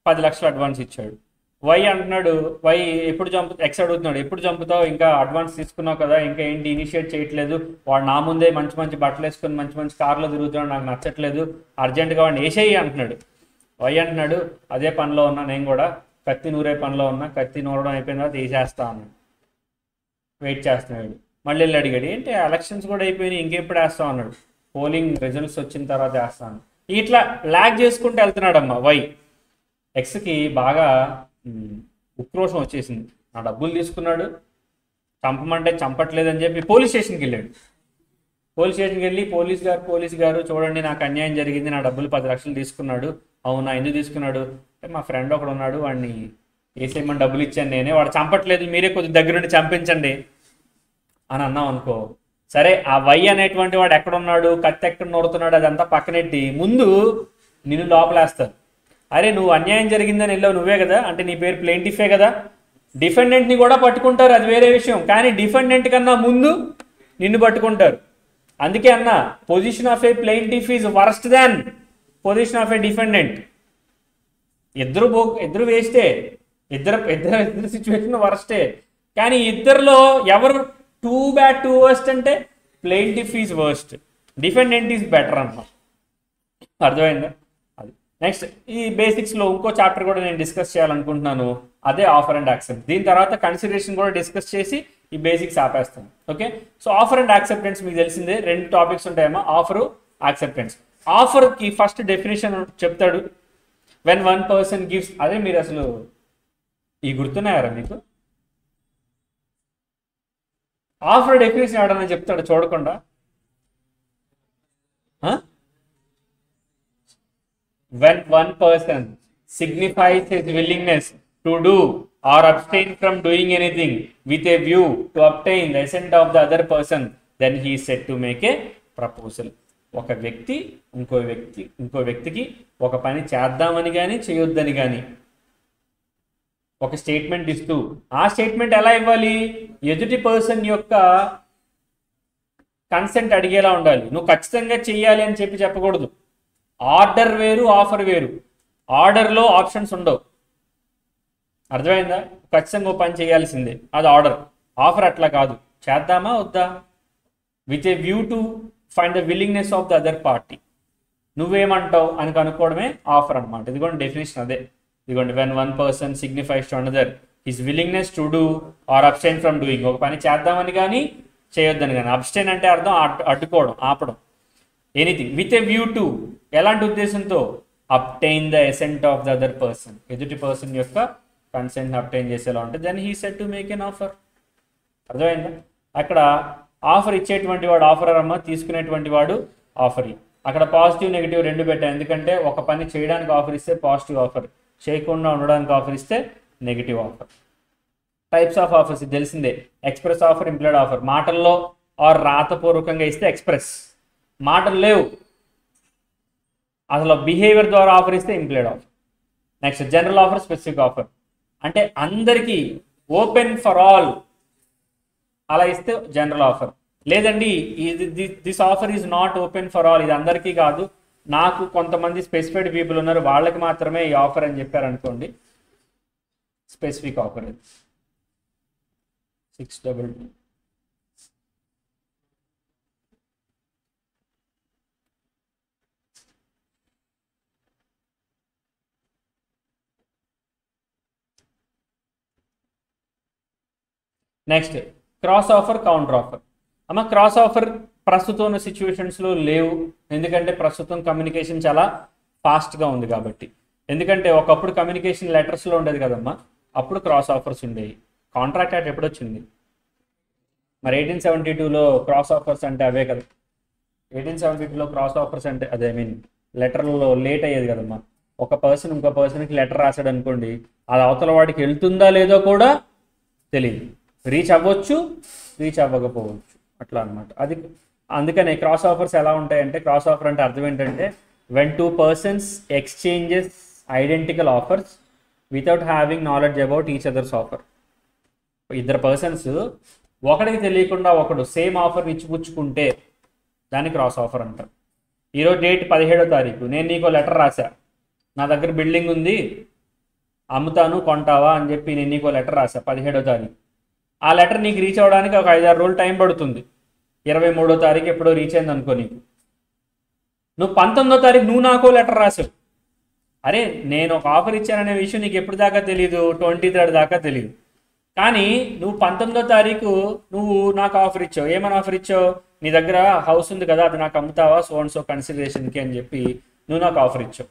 Speaker 1: 10 లక్షలు అడ్వాన్స్ ఇచ్చాడు. వై అంటున్నాడు, వై ఎప్పుడు ఎక్స్ అడుగుతున్నాడు, ఎప్పుడు చంపుతావు, ఇంకా అడ్వాన్స్ తీసుకున్నావు కదా, ఇంకా ఏంటి ఇనిషియేట్ చేయట్లేదు, వాడు నా ముందే మంచి మంచి బట్టలు వేసుకొని మంచి మంచి కార్లో తిరుగుతున్నాడు, నాకు నచ్చట్లేదు, అర్జెంటుగా వాడిని వేసేయి అంటున్నాడు. వై అంటున్నాడు, అదే పనిలో ఉన్నా నేను కూడా, కత్తి నూరే పనిలో ఉన్నా, కత్తి నూరడం అయిపోయిన తర్వాత వేసేస్తా అన్నాడు. వెయిట్ చేస్తున్నాడు. మళ్ళీ వెళ్ళి అడిగాడు, ఏంటి ఎలక్షన్స్ కూడా అయిపోయినాయి ఇంకెప్పుడు వేస్తాం అన్నాడు. పోలింగ్ రిజల్ట్స్ వచ్చిన తర్వాత వేస్తాను. ఇట్లా ల్యాగ్ చేసుకుంటూ వెళ్తున్నాడమ్మా వై. ఎక్స్కి బాగా ఉక్రోషం వచ్చేసింది, నా డబ్బులు తీసుకున్నాడు, చంపమంటే చంపట్లేదని చెప్పి పోలీస్ స్టేషన్కి వెళ్ళాడు. పోలీస్ స్టేషన్కి వెళ్ళి పోలీస్ గారు చూడండి, నాకు అన్యాయం జరిగింది, నా డబ్బులు 10 లక్షలు తీసుకున్నాడు. అవునా, ఎందుకు తీసుకున్నాడు అంటే మా ఫ్రెండ్ ఒకడు ఉన్నాడు, వాడిని వేసేయమని డబ్బులు ఇచ్చాను నేనే, వాడు చంపట్లేదు, మీరే కొద్దిగా దగ్గరుండి చంపించండి అని అన్నాం అనుకో. సరే, ఆ వై అనేటువంటి వాడు ఎక్కడున్నాడు, కత్తి ఎక్కడ నూరుతున్నాడు అదంతా పక్కనెట్టి ముందు నిన్ను లోపలేస్తారు. అరే నువ్వు అన్యాయం జరిగిందని వెళ్ళావు నువ్వే కదా, అంటే నీ పేరు ప్లెయింటిఫే కదా, డిఫెండెంట్ని కూడా పట్టుకుంటారు, అది వేరే విషయం, కానీ డిఫెండెంట్ కన్నా ముందు నిన్ను పట్టుకుంటారు. అందుకే అన్న, position of a plaintiff is worst than position of a defendant. ఇద్దరు వేస్టే, ఇద్దరు సిచ్యువేషన్ వరస్టే, కానీ ఇద్దరిలో ఎవరు టూ బ్యాడ్ టూ వర్స్ట్ అంటే plaintiff is worst, defendant is better అన్న. అర్థమైందా? అది నెక్స్ట్ ఈ బేసిక్స్లో ఇంకో చాప్టర్ కూడా నేను డిస్కస్ చేయాలనుకుంటున్నాను, అదే ఆఫర్ అండ్ యాక్సెప్ట్. దీని తర్వాత కన్సిడరేషన్ కూడా డిస్కస్ చేసి ఈ బేసిక్స్ ఆపేస్తాను. Okay, so offer and acceptance మీకు తెలిసిందే, 2 టాపిక్స్ ఉంటాయమ్మా, ఆఫరు యాక్సెప్టెన్స్. ఆఫర్కి ఫస్ట్ డెఫినేషన్ చెప్తాడు, వెన్ వన్ పర్సన్ గివ్స్. అదే మీరు అసలు ఈ గుర్తున్నాయారా మీకు? ఆఫర్ డెఫినేషన్ ఎవడన్నా చెప్తాడు చూడకుండా? When one person signifies his willingness to do or abstain from doing anything with a view to obtain the assent of the other person, then he is said to make a proposal. ఒక వ్యక్తి ఇంకో వ్యక్తికి ఒక పని చేద్దామని కానీ చేయొద్దని కానీ ఒక స్టేట్మెంట్ ఇస్తూ, ఆ స్టేట్మెంట్ ఎలా ఇవ్వాలి, ఎదుటి పర్సన్ యొక్క కన్సెంట్ అడిగేలా ఉండాలి. నువ్వు ఖచ్చితంగా చెయ్యాలి అని చెప్పి చెప్పకూడదు. ఆర్డర్ వేరు, ఆఫర్ వేరు. ఆర్డర్లో ఆప్షన్స్ ఉండవు, అర్థమైందా? ఖచ్చితంగా ఓ పని చేయాల్సిందే, అది ఆర్డర్. ఆఫర్ అట్లా కాదు, చేద్దామా వద్దా with a view to find the willingness of the other party. నువ్వేమంటావు అని కనుక్కోవడమే ఆఫర్ అనమాట. ఇదిగోండి డెఫినేషన్ అదే. ఇదిగోండి, when one person signifies to another his willingness to do or abstain from doing. ఒక పని చేద్దామని కానీ చేయొద్దని కానీ. అబ్స్టైన్ అంటే అర్థం అడ్డుకోవడం, ఆపడం. Anything with a view to, ఎలాంటి ఉద్దేశంతో, obtain the assent of the other person, ఎదుటి పర్సన్ యొక్క కన్సెంట్ అబ్టైన్ చేసేలా ఉంటుంది. Then he said to make an offer. అర్థమైందా? అక్కడ ఆఫర్ ఇచ్చేటువంటి వాడు ఆఫరర్ అమ్మ, తీసుకునేటువంటి వాడు ఆఫరీ. అక్కడ పాజిటివ్ నెగిటివ్ 2 పెట్టాను, ఎందుకంటే ఒక పని చేయడానికి ఆఫర్ ఇస్తే పాజిటివ్ ఆఫర్, చేయకుండా ఉండడానికి ఆఫర్ ఇస్తే negative offer. Types of offers ఇది తెలిసిందే, ఎక్స్ప్రెస్ ఆఫర్, ఇంప్లాయిడ్ ఆఫర్. మాటల్లో ఆర్ రాతపూర్వకంగా ఇస్తే ఎక్స్ప్రెస్, మాటలు లేవు అసలు బిహేవియర్ ద్వారా ఆఫర్ ఇస్తే implied offer. Next general offer, specific offer, అంటే అందరికీ ఓపెన్ ఫర్ ఆల్ అలా ఇస్తే జనరల్ ఆఫర్. లేదండి this offer is not open for all, ఇది అందరికీ కాదు, నాకు కొంతమంది స్పెసిఫైడ్ పీపుల్ ఉన్నారు వాళ్ళకి మాత్రమే ఈ ఆఫర్ అని చెప్పారనుకోండి, specific offer. 622. Next cross offer, counter offer. అమ్మ క్రాస్ ఆఫర్ ప్రస్తుతం ఉన్న సిచ్యువేషన్స్లో లేవు, ఎందుకంటే ప్రస్తుతం కమ్యూనికేషన్ చాలా ఫాస్ట్గా ఉంది కాబట్టి. ఎందుకంటే ఒకప్పుడు కమ్యూనికేషన్ లెటర్స్లో ఉండేది కదమ్మా, అప్పుడు క్రాస్ ఆఫర్స్ ఉండేవి. కాంట్రాక్ట్ యాక్ట్ ఎప్పుడు వచ్చింది మరి? 1872లో క్రాస్ ఆఫర్స్ అంటే అవే కదా. 1872లో క్రాస్ ఆఫర్స్ అంటే అదే, ఐ మీన్ లెటర్లో లేట్ అయ్యేది కదమ్మా. ఒక పర్సన్ ఇంకో పర్సన్కి లెటర్ రాశాడు అనుకోండి, అది అవతల వాడికి వెళ్తుందా లేదో కూడా తెలియదు, రీచ్ అవ్వచ్చు, రీచ్ అవ్వకపోవచ్చు, అట్లా అనమాట. అది అందుకనే క్రాస్ ఆఫర్స్ ఎలా ఉంటాయంటే, క్రాస్ ఆఫర్ అంటే అర్థం ఏంటంటే, when 2 persons exchanges identical offers without having knowledge about each others offer. 2 persons ఒకడికి తెలియకుండా ఒకడు సేమ్ ఆఫర్ ఇచ్చిపుచ్చుకుంటే దాన్ని క్రాస్ ఆఫర్ అంటారు. ఈరోజు డేట్ 17వ తారీఖు, నేను నీకు లెటర్ రాశా, నా దగ్గర బిల్డింగ్ ఉంది అమ్ముతాను కొంటావా అని చెప్పి నేను నీకు లెటర్ రాశా 17వ తారీఖు. ఆ లెటర్ నీకు రీచ్ అవ్వడానికి ఒక 5-6 రోజులు టైం పడుతుంది. 23వ తారీఖు ఎప్పుడో రీచ్ అయింది అనుకో నీకు. నువ్వు 19వ తారీఖు నువ్వు నాకు లెటర్ రాసావు. అరే నేను ఒక ఆఫర్ ఇచ్చాననే విషయం నీకు ఎప్పుడు దాకా తెలియదు, 23rd దాకా తెలియదు. కానీ నువ్వు 19వ తారీఖు నువ్వు నాకు ఆఫర్ ఇచ్చావు. ఏమని ఆఫర్ ఇచ్చావు? నీ దగ్గర హౌస్ ఉంది కదా, అది నాకు అమ్ముతావా సో అండ్ సో కన్సిడరేషన్కి అని చెప్పి నువ్వు నాకు ఆఫర్ ఇచ్చావు.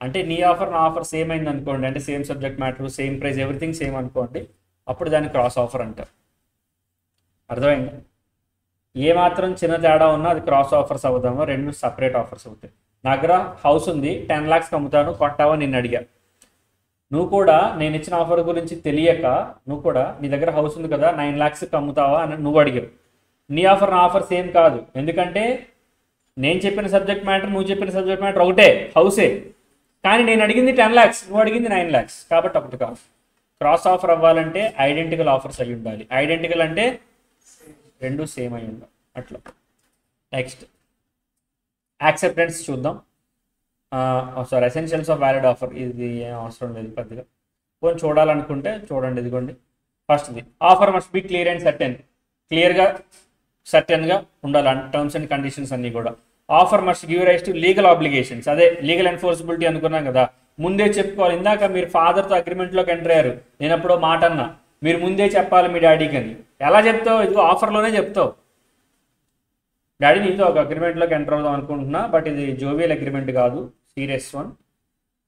Speaker 1: అంటే నీ ఆఫర్ నా ఆఫర్ సేమ్ అయింది అనుకోండి, అంటే same subject matter, same price, everything same అనుకోండి, అప్పుడు దాన్ని క్రాస్ ఆఫర్ అంటారు. అర్థమైంది? ఏమాత్రం చిన్న తేడా ఉన్నా అది క్రాస్ ఆఫర్స్ అవుతామో, రెండు సపరేట్ ఆఫర్స్ అవుతాయి. నా దగ్గర హౌస్ ఉంది 10 lakhs అమ్ముతాను కొంటావా నిన్ను అడిగా. నువ్వు కూడా నేను ఇచ్చిన ఆఫర్ గురించి తెలియక నువ్వు కూడా నీ దగ్గర హౌస్ ఉంది కదా 9 lakhs అమ్ముతావా అని నువ్వు అడిగావు. నీ ఆఫర్ నా ఆఫర్ సేమ్ కాదు, ఎందుకంటే నేను చెప్పిన సబ్జెక్ట్ మ్యాటర్ నువ్వు చెప్పిన సబ్జెక్ట్ మ్యాటర్ ఒకటే, హౌసే. కానీ నేను అడిగింది 10 lakhs, నువ్వు అడిగింది 9 lakhs, కాబట్టి ఒకటి కాదు. క్రాస్ ఆఫర్ అవ్వాలంటే ఐడెంటికల్ ఆఫర్స్ అయి ఉండాలి. ఐడెంటికల్ అంటే రెండు సేమ్ అయి ఉండాలి అట్లా. నెక్స్ట్ యాక్సెప్టెన్స్ చూద్దాం. Sorry, essentials of valid offer, ఇది ఏం అవసరం లేదు పెద్దగా, కొంచెం చూడాలనుకుంటే చూడండి. ఇదిగోండి ఫస్ట్ది, offer must be clear and certain. క్లియర్గా సర్టెన్గా ఉండాలి టర్మ్స్ అండ్ కండిషన్స్ అన్నీ కూడా. Offer must give rise to legal obligations, అదే లీగల్ ఎన్ఫోర్సబిలిటీ అనుకున్నాం కదా, ముందే చెప్పుకోవాలి. ఇందాక మీరు ఫాదర్తో అగ్రిమెంట్లోకి ఎంటర్ అయ్యారు, నేను ఎప్పుడో మాట అన్నా, మీరు ముందే చెప్పాలి మీ డాడీకి అని. ఎలా చెప్తావు? ఇదిగో ఆఫర్లోనే చెప్తావు, డాడీ నీతో ఒక అగ్రిమెంట్లోకి ఎంటర్ అవుదాం అనుకుంటున్నా, బట్ ఇది జోవియల్ అగ్రిమెంట్ కాదు, సీరియస్ వన్.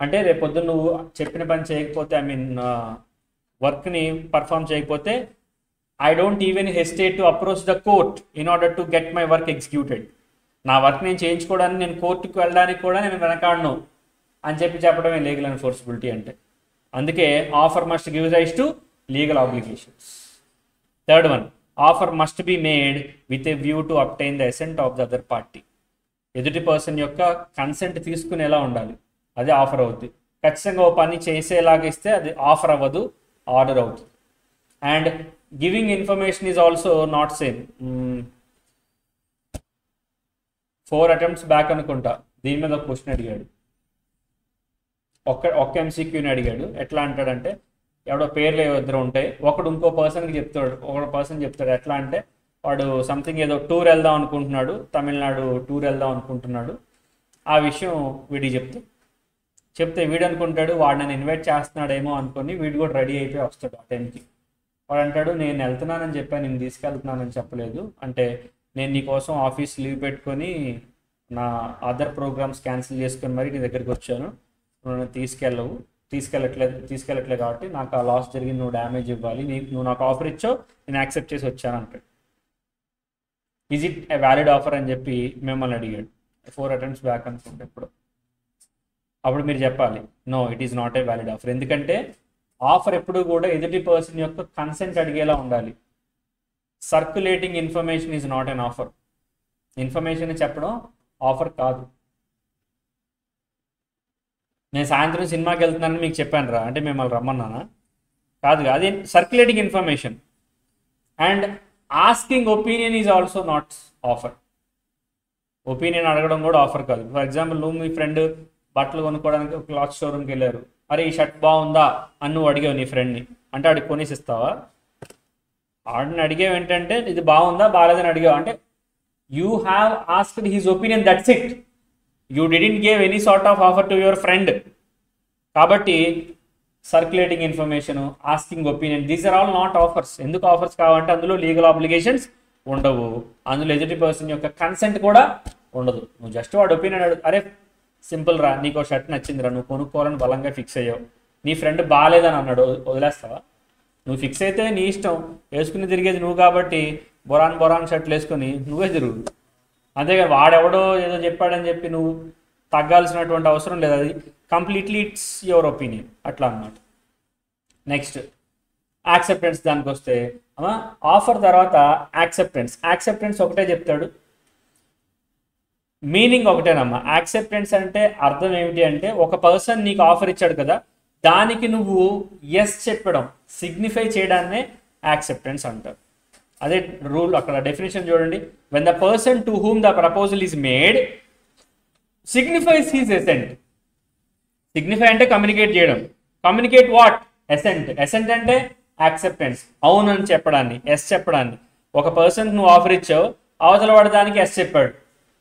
Speaker 1: అంటే రేపు పొద్దున్న నువ్వు చెప్పిన పని చేయకపోతే, ఐ మీన్ వర్క్ని పర్ఫామ్ చేయకపోతే, I don't even hesitate to approach the court in order to get my work executed. నా వర్క్ నేను చేయించుకోవడానికి నేను కోర్టుకు వెళ్ళడానికి కూడా నేను వెనకాడను అని చెప్పడమే లీగల్ ఎన్ఫోర్సబిలిటీ అంటే. అందుకే offer must give rise to legal obligations. Third one, offer must be made with a view to obtain the assent of the other party. ఎదుటి పర్సన్ యొక్క కన్సెంట్ తీసుకునేలా ఉండాలి, అదే ఆఫర్ అవుతుంది. ఖచ్చితంగా ఓ పని చేసేలాగా ఇస్తే అది ఆఫర్ అవ్వదు, ఆర్డర్ అవుతుంది. And giving information is also not same. 4 attempts back అనుకుంటా దీని మీద ఒక క్వశ్చన్ అడిగాడు, ఒక్క ఎంసీక్యూని అడిగాడు. ఎట్లా అంటాడంటే, ఎవడో పేర్లు ఇద్దరు ఉంటాయి, ఒకడు ఇంకో పర్సన్కి చెప్తాడు, ఒక పర్సన్ చెప్తాడు. ఎట్లా అంటే వాడు సంథింగ్ ఏదో టూర్ వెళ్దాం అనుకుంటున్నాడు, తమిళనాడు టూర్ వెళ్దాం అనుకుంటున్నాడు. ఆ విషయం వీడికి చెప్తే వీడు అనుకుంటాడు వాడు నన్ను ఇన్వైట్ చేస్తున్నాడేమో అనుకుని వీడు కూడా రెడీ అయిపోయి వస్తాడు ఆ టైంకి. వాడు అంటాడు, నేను వెళ్తున్నానని చెప్పాను, నేను తీసుకెళ్తున్నానని చెప్పలేదు. అంటే నేను నీకోసం ఆఫీస్ లీవ్ పెట్టుకొని నా అదర్ ప్రోగ్రామ్స్ క్యాన్సిల్ చేసుకొని మరి నీ దగ్గరికి వచ్చాను, నువ్వు తీసుకెళ్ళట్లేదు కాబట్టి నాకు ఆ లాస్ జరిగింది, నువ్వు డ్యామేజ్ ఇవ్వాలి, నువ్వు నాకు ఆఫర్ ఇచ్చావు, నేను యాక్సెప్ట్ చేసి వచ్చాను అంటాడు. Is it A valid offer అని చెప్పి మిమ్మల్ని అడిగాడు 4 attempts బ్యాక్ అనుకుంటే. అప్పుడు మీరు చెప్పాలి, no it is not a valid offer. ఎందుకంటే ఆఫర్ ఎప్పుడు కూడా ఎదుటి పర్సన్ యొక్క కన్సెంట్ అడిగేలా ఉండాలి. Circulating information is not an offer. Information చెప్పడం ఆఫర్ కాదు. నేను సాయంత్రం సినిమాకి వెళ్తున్నానని మీకు చెప్పాను రా అంటే మిమ్మల్ని రమ్మన్నానా? కాదు, అది circulating information. And asking opinion is also not offer. Opinion అడగడం కూడా ఆఫర్ కాదు. ఫర్ ఎగ్జాంపుల్, నువ్వు మీ ఫ్రెండ్ బట్టలు కొనుక్కోవడానికి క్లాత్ షోరూమ్కి వెళ్ళారు, అరే ఈ షర్ట్ బాగుందా అని నువ్వు అడిగావు నీ ఫ్రెండ్ని, అంటే ఆడికి కొనేసి ఇస్తావా? ఆడిని అడిగేవి ఏంటంటే ఇది బాగుందా బాగాలేదని అడిగావు, అంటే you have asked his opinion, that's it. You didn't give any sort of offer to your friend. కాబట్టి circulating information, asking opinion, these are all not offers. ఎందుకు ఆఫర్స్ కావాలంటే అందులో లీగల్ ఆబ్లిగేషన్స్ ఉండవు, అందులో ఎదుటి పర్సన్ యొక్క కన్సెంట్ కూడా ఉండదు. నువ్వు జస్ట్ వాడు ఒపీనియన్ అడుగు, అరే సింపుల్ రా, నీకు షర్ట్ నచ్చిందిరా, నువ్వు కొనుక్కోవాలని బలంగా ఫిక్స్ అయ్యావు, నీ ఫ్రెండ్ బాగాలేదని అన్నాడు, వదిలేస్తావా? నువ్వు ఫిక్స్ అయితే నీ ఇష్టం, వేసుకుని తిరిగేది నువ్వు కాబట్టి బొరాన్ షర్ట్లు వేసుకొని నువ్వే తిరుగు. అంతేగాని వాడెవడో ఏదో చెప్పాడని చెప్పి నువ్వు తగ్గాల్సినటువంటి అవసరం లేదు. అది కంప్లీట్లీ ఇట్స్ యువర్ ఒపీనియన్ అట్లా అన్నమాట. నెక్స్ట్ యాక్సెప్టెన్స్ దానికి వస్తే, ఆఫర్ తర్వాత యాక్సెప్టెన్స్ ఒకటే చెప్తాడు, మీనింగ్ ఒకటేనమ్మా. యాక్సెప్టెన్స్ అంటే అర్థం ఏమిటి అంటే, ఒక పర్సన్ నీకు ఆఫర్ ఇచ్చాడు కదా, దానికి నువ్వు ఎస్ చెప్పడం, సిగ్నిఫై చేయడాన్నే యాక్సెప్టెన్స్ అంటారు. అదే రూల్ అక్కడ డెఫినేషన్ చూడండి. When the person to whom the proposal is made signifies he's Accent. Signify అంటే కమ్యూనికేట్ చేయడం. Communicate what? ఎసెంట్. ఎసెంట్ అంటే యాక్సెప్టెన్స్, అవును అని చెప్పడాన్ని, ఎస్ చెప్పడాన్ని. ఒక పర్సన్ నువ్వు ఆఫర్ ఇచ్చావు, అవతల వాడు దానికి ఎస్ చెప్పాడు,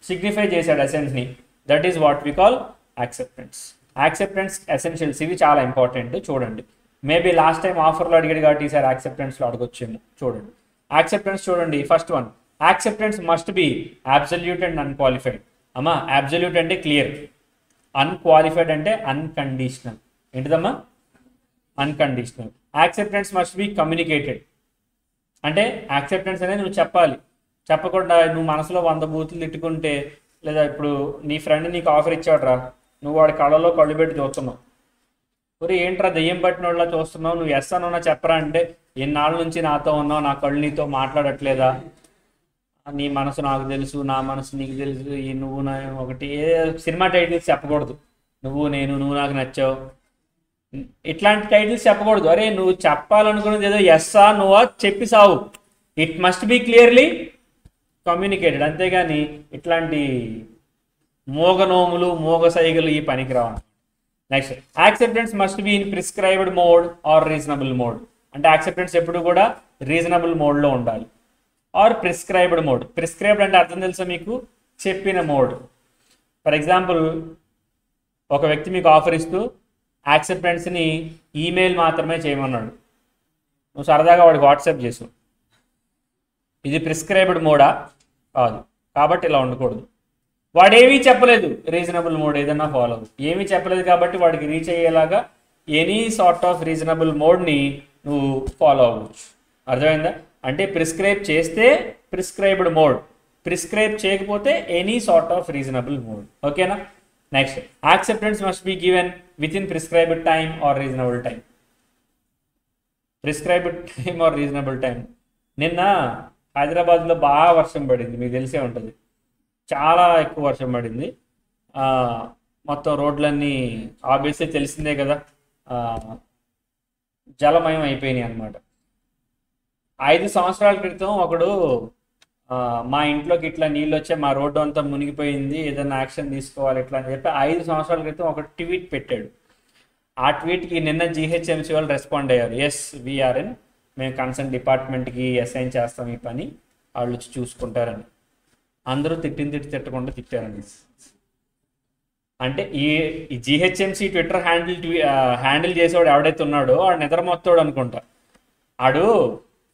Speaker 1: సిగ్నిఫై చేశాడు ఎసెంట్ని. That is what we call acceptance. Acceptance essentials ఇవి చాలా ఇంపార్టెంట్. చూడండి, మేబీ లాస్ట్ టైం ఆఫర్లో అడిగాడు కాబట్టి ఈసారి యాక్సెప్టెన్స్లో అడగొచ్చేమో. చూడండి యాక్సెప్టెన్స్ చూడండి. First one, acceptance must be absolute and unqualified. అమ్మా అబ్సల్యూట్ అంటే క్లియర్, అన్క్వాలిఫైడ్ అంటే అన్కండిషనల్. ఏంటిదమ్మా? Unconditional. Acceptance must be communicated. అంటే యాక్సెప్టెన్స్ అనేది నువ్వు చెప్పాలి, చెప్పకుండా నువ్వు మనసులో 100 బూతులు తిట్టుకుంటే, లేదా ఇప్పుడు నీ ఫ్రెండ్ నీకు ఆఫర్ ఇచ్చాడురా, నువ్వు వాడి కళ్ళలో కళ్ళు పెట్టి చూస్తున్నావు, ఒరే ఏంట్రా దెయ్యం పట్టిన వాళ్ళ చూస్తున్నావు, నువ్వు ఎస్ అన్నా చెప్పరా అంటే, ఎన్నాళ్ళ నుంచి నాతో ఉన్నావు, నా కళ్ళు నీతో మాట్లాడట్లేదా, నీ మనసు నాకు తెలుసు, నా మనసు నీకు తెలుసు, ఈ నువ్వు నా ఒకటి సినిమా టైటిల్స్ చెప్పకూడదు. నువ్వు నేను, నువ్వు నాకు నచ్చావు, ఇట్లాంటి టైటిల్స్ చెప్పకూడదు. అరే నువ్వు చెప్పాలనుకున్నది ఏదో ఎస్సా నువ్వా చెప్పి సావు. It must be clearly communicated. అంతేగాని ఇట్లాంటి మోగనోములు మోగ సైగలు ఈ పనికి రావు. Next, acceptance must be in prescribed mode or reasonable mode. అంటే యాక్సెప్టెన్స్ ఎప్పుడు కూడా రీజనబుల్ మోడ్లో ఉండాలి, ఆర్ ప్రిస్క్రైబ్డ్ మోడ్. ప్రిస్క్రైబ్డ్ అంటే అర్థం తెలుసా మీకు? చెప్పిన మోడ్. ఫర్ ఎగ్జాంపుల్, ఒక వ్యక్తి మీకు ఆఫర్ ఇస్తూ యాక్సెప్టెన్స్ని ఈమెయిల్ మాత్రమే చేయమన్నాడు, నువ్వు సరదాగా వాడికి వాట్సాప్ చేసు. ఇది ప్రిస్క్రైబ్డ్ మోడా? కాదు. కాబట్టి ఇలా ఉండకూడదు. వాడు ఏమీ చెప్పలేదు, రీజనబుల్ మోడ్ ఏదన్నా ఫాలో అవ్వు. ఏమీ చెప్పలేదు కాబట్టి వాడికి రీచ్ అయ్యేలాగా ఎనీ సార్ట్ ఆఫ్ రీజనబుల్ మోడ్ని నువ్వు ఫాలో అవ్వచ్చు. అర్థమైందా? అంటే ప్రిస్క్రైబ్ చేస్తే ప్రిస్క్రైబ్డ్ మోడ్, ప్రిస్క్రైబ్ చేయకపోతే any sort of reasonable mode. ఓకేనా? Next, acceptance must be given within prescribed time or reasonable time. Prescribed time or reasonable time. నిన్న హైదరాబాద్లో బాగా వర్షం పడింది, మీకు తెలిసే ఉంటుంది, చాలా ఎక్కువ వర్షం పడింది. మొత్తం రోడ్లన్నీ ఆబ్వియస్లీ తెలిసిందే కదా, జలమయం అయిపోయినాయి అన్నమాట. 5 సంవత్సరాల క్రితం ఒకడు మా ఇంట్లోకి ఇట్లా నీళ్ళు వచ్చే మా రోడ్డు అంతా మునిగిపోయింది, ఏదైనా యాక్షన్ తీసుకోవాలి ఇట్లా అని చెప్పి 5 సంవత్సరాల క్రితం ఒక ట్వీట్ పెట్టాడు. ఆ ట్వీట్కి నిన్న జీహెచ్ఎంసీ వాళ్ళు రెస్పాండ్ అయ్యారు, ఎస్ వీఆర్ఎన్, మేము కన్సర్న్ డిపార్ట్మెంట్కి అసైన్ చేస్తాం ఈ పని, వాళ్ళు వచ్చి చూసుకుంటారని. అందరూ తిట్టకుండా తిట్టారండి. అంటే ఈ జీహెచ్ఎంసీ ట్విట్టర్ హ్యాండిల్ చేసేవాడు ఎవడైతే ఉన్నాడో వాడు నిద్రమొత్తాడు అనుకుంటా. ఆడు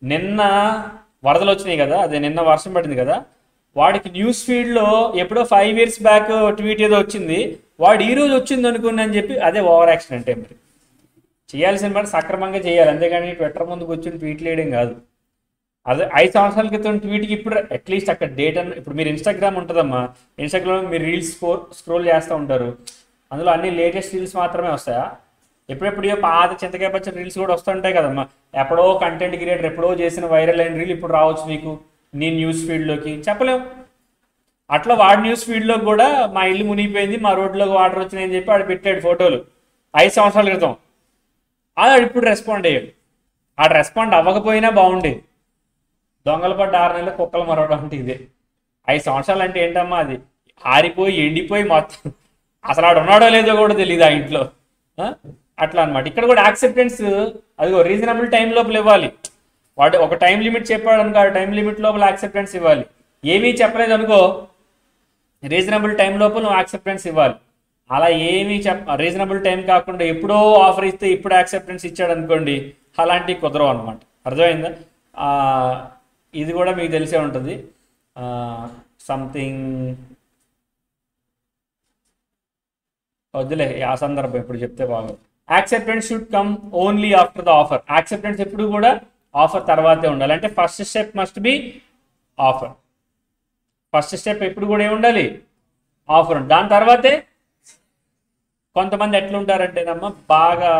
Speaker 1: నిన్న వరదలు వచ్చినాయి కదా, అదే నిన్న వర్షం పడింది కదా, వాడికి న్యూస్ ఫీడ్లో ఎప్పుడో 5 years బ్యాక్ ట్వీట్ ఏదో వచ్చింది, వాడు ఈరోజు వచ్చింది అనుకుని అని చెప్పి అదే ఓవర్ యాక్షన్. అంటే మరి చేయాల్సిన పని సక్రమంగా చేయాలి, అంతేగాని ట్విట్టర్ ముందు కూర్చొని ట్వీట్లు వేయడం కాదు. అదే 5 సంవత్సరాల క్రితం ట్వీట్కి ఇప్పుడు అట్లీస్ట్ అక్కడ డేట్ అని. ఇప్పుడు మీరు ఇన్స్టాగ్రామ్ ఉంటుందమ్మా, ఇన్స్టాగ్రామ్ మీరు రీల్స్ స్క్రోల్ చేస్తూ ఉంటారు, అందులో అన్ని లేటెస్ట్ రీల్స్ మాత్రమే వస్తాయా? ఎప్పుడెప్పుడు పాత చింతకాయ పచ్చని రీల్స్ కూడా వస్తుంటాయి కదమ్మా. ఎప్పుడో కంటెంట్ క్రియేటర్ ఎప్పుడో చేసిన వైరల్ అయిన రీల్ ఇప్పుడు రావచ్చు మీకు నీ న్యూస్ ఫీడ్లోకి, చెప్పలేం. అట్లా వాడి న్యూస్ ఫీడ్లో కూడా మా ఇల్లు మునిగిపోయింది, మా రోడ్లోకి వాటర్ వచ్చినాయని చెప్పి వాడు పెట్టాడు ఫోటోలు 5 సంవత్సరాల క్రితం. అది ఇప్పుడు రెస్పాండ్ అయ్యాడు. ఆడు రెస్పాండ్ అవ్వకపోయినా బాగుండేది. దొంగలు పడ్డ 6 నెలలు కుక్కలు మరవడం అంటే ఇదే. 5 సంవత్సరాలు అంటే ఏంటమ్మా, అది ఆరిపోయి ఎండిపోయి మొత్తం అసలు ఆడు ఉన్నాడో లేదో కూడా తెలియదు ఆ ఇంట్లో. అట్లా అనమాట. ఇక్కడ కూడా యాక్సెప్టెన్స్ అదిగో రీజనబుల్ టైం లోపల ఇవ్వాలి. వాడు ఒక టైం లిమిట్ చెప్పాడు అనుకో, ఆ టైం లిమిట్ లోపల యాక్సెప్టెన్స్ ఇవ్వాలి. ఏమీ చెప్పలేదు అనుకో, రీజనబుల్ టైం లోపల నువ్వు యాక్సెప్టెన్స్ ఇవ్వాలి. అలా ఏమీ రీజనబుల్ టైం కాకుండా ఎప్పుడో ఆఫర్ ఇస్తే ఇప్పుడు యాక్సెప్టెన్స్ ఇచ్చాడు అనుకోండి, అలాంటివి కుదరవు అనమాట. అర్థమైందా? ఇది కూడా మీకు తెలిసే ఉంటుంది. సంథింగ్ వద్దులే, ఆ సందర్భం ఇప్పుడు చెప్తే బాగుంది. Acceptance should come only after the offer. Acceptance ఎప్పుడు కూడా ఆఫర్ తర్వాతే ఉండాలి. అంటే first step must be offer. First step ఎప్పుడు కూడా ఏముండాలి? ఆఫర్. దాని తర్వాతే కొంతమంది ఎట్లుంటారంటేనమ్మా, బాగా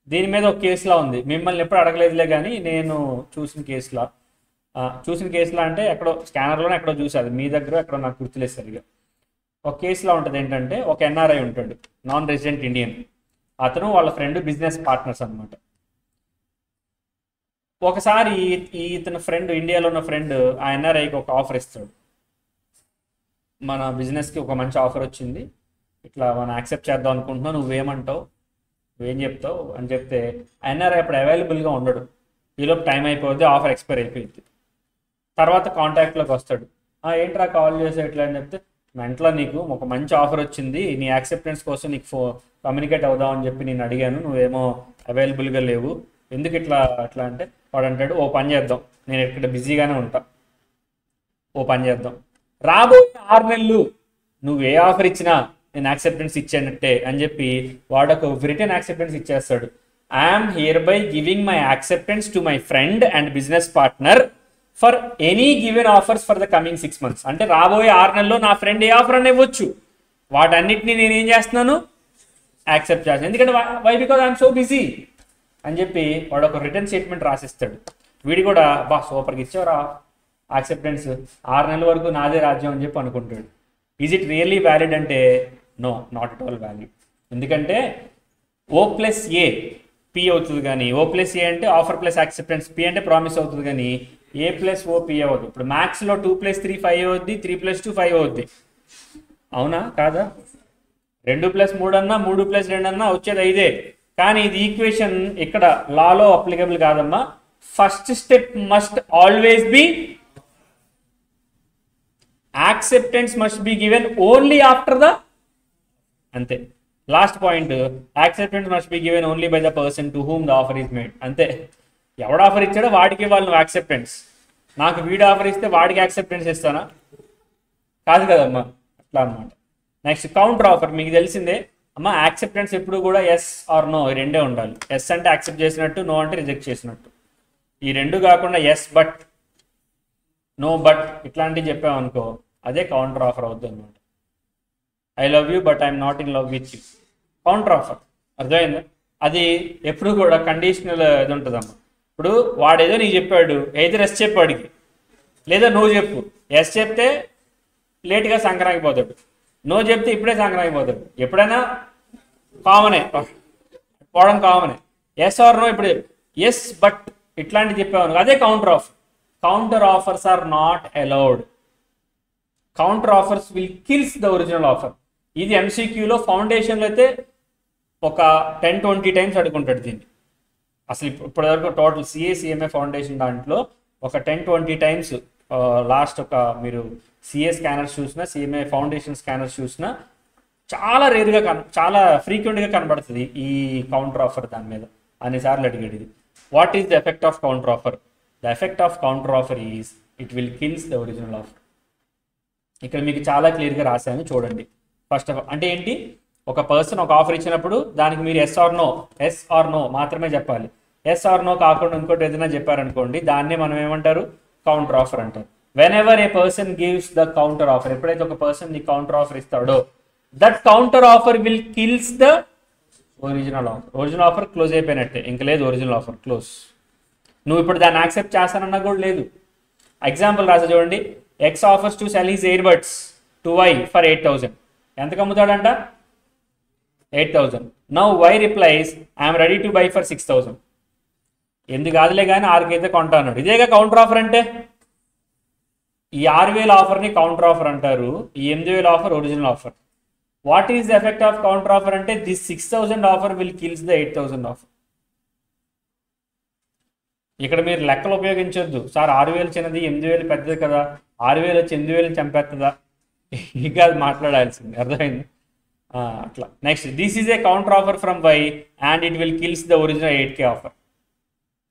Speaker 1: దీని మీద ఒక కేసులా ఉంది, మిమ్మల్ని ఎప్పుడు అడగలేదులే కానీ నేను చూసిన కేసులా అంటే ఎక్కడో స్కానర్లోనే ఎక్కడో చూసారు, మీ దగ్గర ఎక్కడో నాకు గుర్తులేదు సరిగా. ఒక కేసులో ఉంటుంది ఏంటంటే, ఒక ఎన్ఆర్ఐ ఉంటాడు, నాన్ రెసిడెంట్ ఇండియన్. అతను వాళ్ళ ఫ్రెండ్ బిజినెస్ పార్ట్నర్స్ అనమాట. ఒకసారి ఇతని ఫ్రెండ్, ఇండియాలో ఉన్న ఫ్రెండ్ ఆ ఎన్ఆర్ఐకి ఒక ఆఫర్ ఇస్తాడు. మన బిజినెస్కి ఒక మంచి ఆఫర్ వచ్చింది, ఇట్లా మనం యాక్సెప్ట్ చేద్దాం అనుకుంటున్నావు, నువ్వేమంటావు, నువ్వేం చెప్తావు అని చెప్తే ఎన్ఆర్ఐ అప్పుడు అవైలబుల్గా ఉండడు. ఈలోపు టైం అయిపోద్ది, ఆఫర్ ఎక్స్పైర్ అయిపోయింది. తర్వాత కాంటాక్ట్లోకి వస్తాడు. ఏంట్రా కాల్ చేసే ఇట్లా అని చెప్తే, వెంటనే నీకు ఒక మంచి ఆఫర్ వచ్చింది, నీ యాక్సెప్టెన్స్ కోసం నీకు కమ్యూనికేట్ అవుదామని చెప్పి నేను అడిగాను, నువ్వేమో అవైలబుల్గా లేవు, ఎందుకు ఇట్లా అట్లా అంటే వాడు అంటాడు, ఓ పని చేద్దాం, నేను ఇక్కడ బిజీగానే ఉంటా, ఓ పని చేద్దాం, రాబోయే 6 నెలలు నువ్వు ఏ ఆఫర్ ఇచ్చినా నేను యాక్సెప్టెన్స్ ఇచ్చానట్టే అని చెప్పి వాడు ఒక రిటర్న్ యాక్సెప్టెన్స్ ఇచ్చేస్తాడు. I'm here by giving my acceptance to my friend and business partner for any given offers for the coming 6 months. అంటే రాబోయే 6 నెలల్లో నా ఫ్రెండ్ ఏ ఆఫర్ అని ఇవ్వచ్చు, వాటన్నిటిని నేను ఏం చేస్తున్నాను, యాక్సెప్ట్ చేస్తాను. ఎందుకంటే why because I'm so busy అని చెప్పి వాడు ఒక రిటర్న్ స్టేట్మెంట్ రాసిస్తాడు. వీడి కూడా బా సూపర్గా ఇచ్చేవరా యాక్సెప్టెన్స్, 6 నెలల వరకు నాదే రాజ్యం అని చెప్పి అనుకుంటాడు. ఈజ్ ఇట్ రియల్లీ వ్యాలిడ్ అంటే no, not at all valid. ఎందుకంటే O+A P అవుతుంది, కానీ O+A అంటే ఆఫర్ ప్లస్ యాక్సెప్టెన్స్, P అంటే ప్రామిస్ అవుతుంది, కానీ A+O P అవుతుంది. ఇప్పుడు మ్యాథ్స్లో 2+3 5 అవుద్ది, 3+2 5 అవుద్ది, అవునా కాదా? 2+3 అన్నా 3+2 అన్నా వచ్చేది 5. కానీ ఇది ఈక్వేషన్ ఇక్కడ లాలో అప్లికబుల్ కాదమ్మా. First step must always be acceptance must be given only after the, అంతే. Last point, acceptance must be given only by the person to whom the offer is made. అంతే, ఎవడు ఆఫర్ ఇచ్చాడో వాడికి వాళ్ళు నువ్వు యాక్సెప్టెన్స్. నాకు వీడు ఆఫర్ ఇస్తే వాడికి యాక్సెప్టెన్స్ ఇస్తానా? కాదు కదమ్మా, అట్లా అన్నమాట. Next counter offer. మీకు తెలిసిందే అమ్మ, యాక్సెప్టెన్స్ ఎప్పుడు కూడా ఎస్ ఆర్ నో ఈ రెండే ఉండాలి. ఎస్ అంటే యాక్సెప్ట్ చేసినట్టు, నో అంటే రిజెక్ట్ చేసినట్టు. ఈ రెండు కాకుండా ఎస్ బట్, నో బట్ ఇట్లాంటివి చెప్పామనుకో, అదే కౌంటర్ ఆఫర్ అవుతుంది అనమాట. I love you but I'm not in love with you, counter offer. అర్థమైందా? అది ఎప్పుడు కూడా కండిషనల్ ఇది ఉంటుందమ్మా. ఇప్పుడు వాడేదో నీకు చెప్పాడు, ఏదో ఎస్ చెప్పాడికి, లేదా నో చెప్పు. ఎస్ చెప్తే లేట్గా సంక్రాంతికి పోతాడు, నో చెప్తే ఇప్పుడే సంక్రాంతికి పోతాడు. ఎప్పుడైనా కామనే, పోవడం కామనే. ఎస్ ఆర్ నో ఇప్పుడు ఎస్ బట్ ఇట్లాంటివి చెప్పాను, అదే counter offer. Counter offers are not allowed. Counter offers will kills the original offer. ఇది ఎంసీక్యూలో ఫౌండేషన్లో అయితే ఒక 10-20 టైమ్స్ అడుగుంటాడు దీన్ని. అసలు ఇప్పటివరకు టోటల్ సిఏ ఫౌండేషన్ దాంట్లో ఒక 10-20 టైమ్స్ లాస్ట్ ఒక మీరు సిఏ స్కానర్స్ చూసినా, సిఎంఏ ఫౌండేషన్ స్కానర్స్ చూసినా చాలా రేర్గా చాలా ఫ్రీక్వెంట్గా కనబడుతుంది ఈ కౌంటర్ ఆఫర్. దాని మీద అన్నిసార్లు అడిగాడు ఇది. What is the effect of counter offer? The effect of counter offer is it will kills the original offer. ఇక్కడ మీకు చాలా క్లియర్గా రాశాను చూడండి. ఫస్ట్ ఆఫ్ ఆల్ అంటే ఏంటి, ఒక పర్సన్ ఒక ఆఫర్ ఇచ్చినప్పుడు దానికి మీరు ఎస్ ఆర్ నో మాత్రమే చెప్పాలి. ఎస్ ఆర్ నో కాకుండా ఇంకోటి ఏదైనా చెప్పారనుకోండి, దాన్ని మనం ఏమంటారు, కౌంటర్ ఆఫర్ అంటారు. When ever A person gives the counter offer, ఎప్పుడైతే ఒక పర్సన్ నీ కౌంటర్ ఆఫర్ ఇస్తాడో, that counter offer will kills the original offer. Original offer close అయిపోయినట్టే, ఇంకా లేదు ఒరిజినల్ ఆఫర్ క్లోజ్. నువ్వు ఇప్పుడు దాన్ని యాక్సెప్ట్ చేస్తానన్నా కూడా లేదు. ఎగ్జాంపుల్ రాసా చూడండి, X offers to sell his ear buds to Y for 8,000. ఎంతకు అమ్ముతాడంట? 8,000. Now Y replies I'm ready to buy for 6,000. ఎందుకు కాదులే కానీ 6,000 అయితే కొంటా అన్నాడు. ఇదేగా కౌంటర్ ఆఫర్ అంటే. ఈ 6,000 ఆఫర్ని కౌంటర్ ఆఫర్ అంటారు, ఈ 8,000 offer original offer. What is the effect of counter offer అంటే this 6,000 offer will kills the 8,000 offer. ఇక్కడ మీరు లెక్కలు ఉపయోగించొద్దు. సార్ 6,000 చిన్నది, 8,000 పెద్దది కదా, 6,000 వచ్చి 8,000 చంపేస్తుందా, ఇక అది మాట్లాడాల్సింది. అర్థమైంది? అట్లా. Next, this is a counter offer from Y and it will kills the original 8K offer.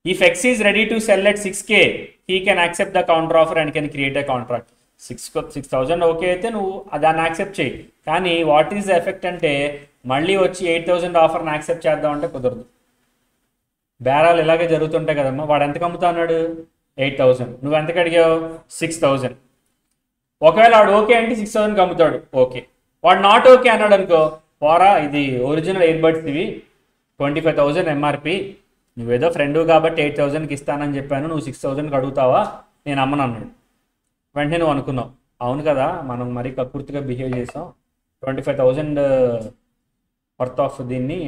Speaker 1: If X is ready to sell at 6K, he can accept the counter offer and can create a contract. 6,000 okay అయితే నువ్వు దాన్ని accept చేయి. కానీ what is the effect అంటే మళ్ళీ వచ్చి 8,000 ఆఫర్ని accept చేద్దాం అంటే కుదరదు. బేరాలు ఇలాగే జరుగుతుంటాయి కదమ్మా. వాడు ఎంతకు అమ్ముతా అన్నాడు? 8,000. నువ్వు ఎంతకు అడిగావు? 6,000. ఒకవేళ వాడు ఓకే అంటే 6,000కి అమ్ముతాడు. ఓకే. వాడు నాట్ ఓకే అన్నాడు అనుకో, పోరా ఇది ఒరిజినల్ ఇయర్ బడ్స్ ఇవి 25,000 ఎంఆర్పి, నువ్వేదో ఫ్రెండ్ కాబట్టి 8,000కి ఇస్తానని చెప్పాను, నువ్వు 6,000కి అడుగుతావా, నేను అమ్మను అన్నాడు. వెంటనే నువ్వు అనుకున్నావు, అవును కదా మనం మరీ కక్కుర్తిగా బిహేవ్ చేసాం, 25,000 వర్త్ ఆఫ్ దీన్ని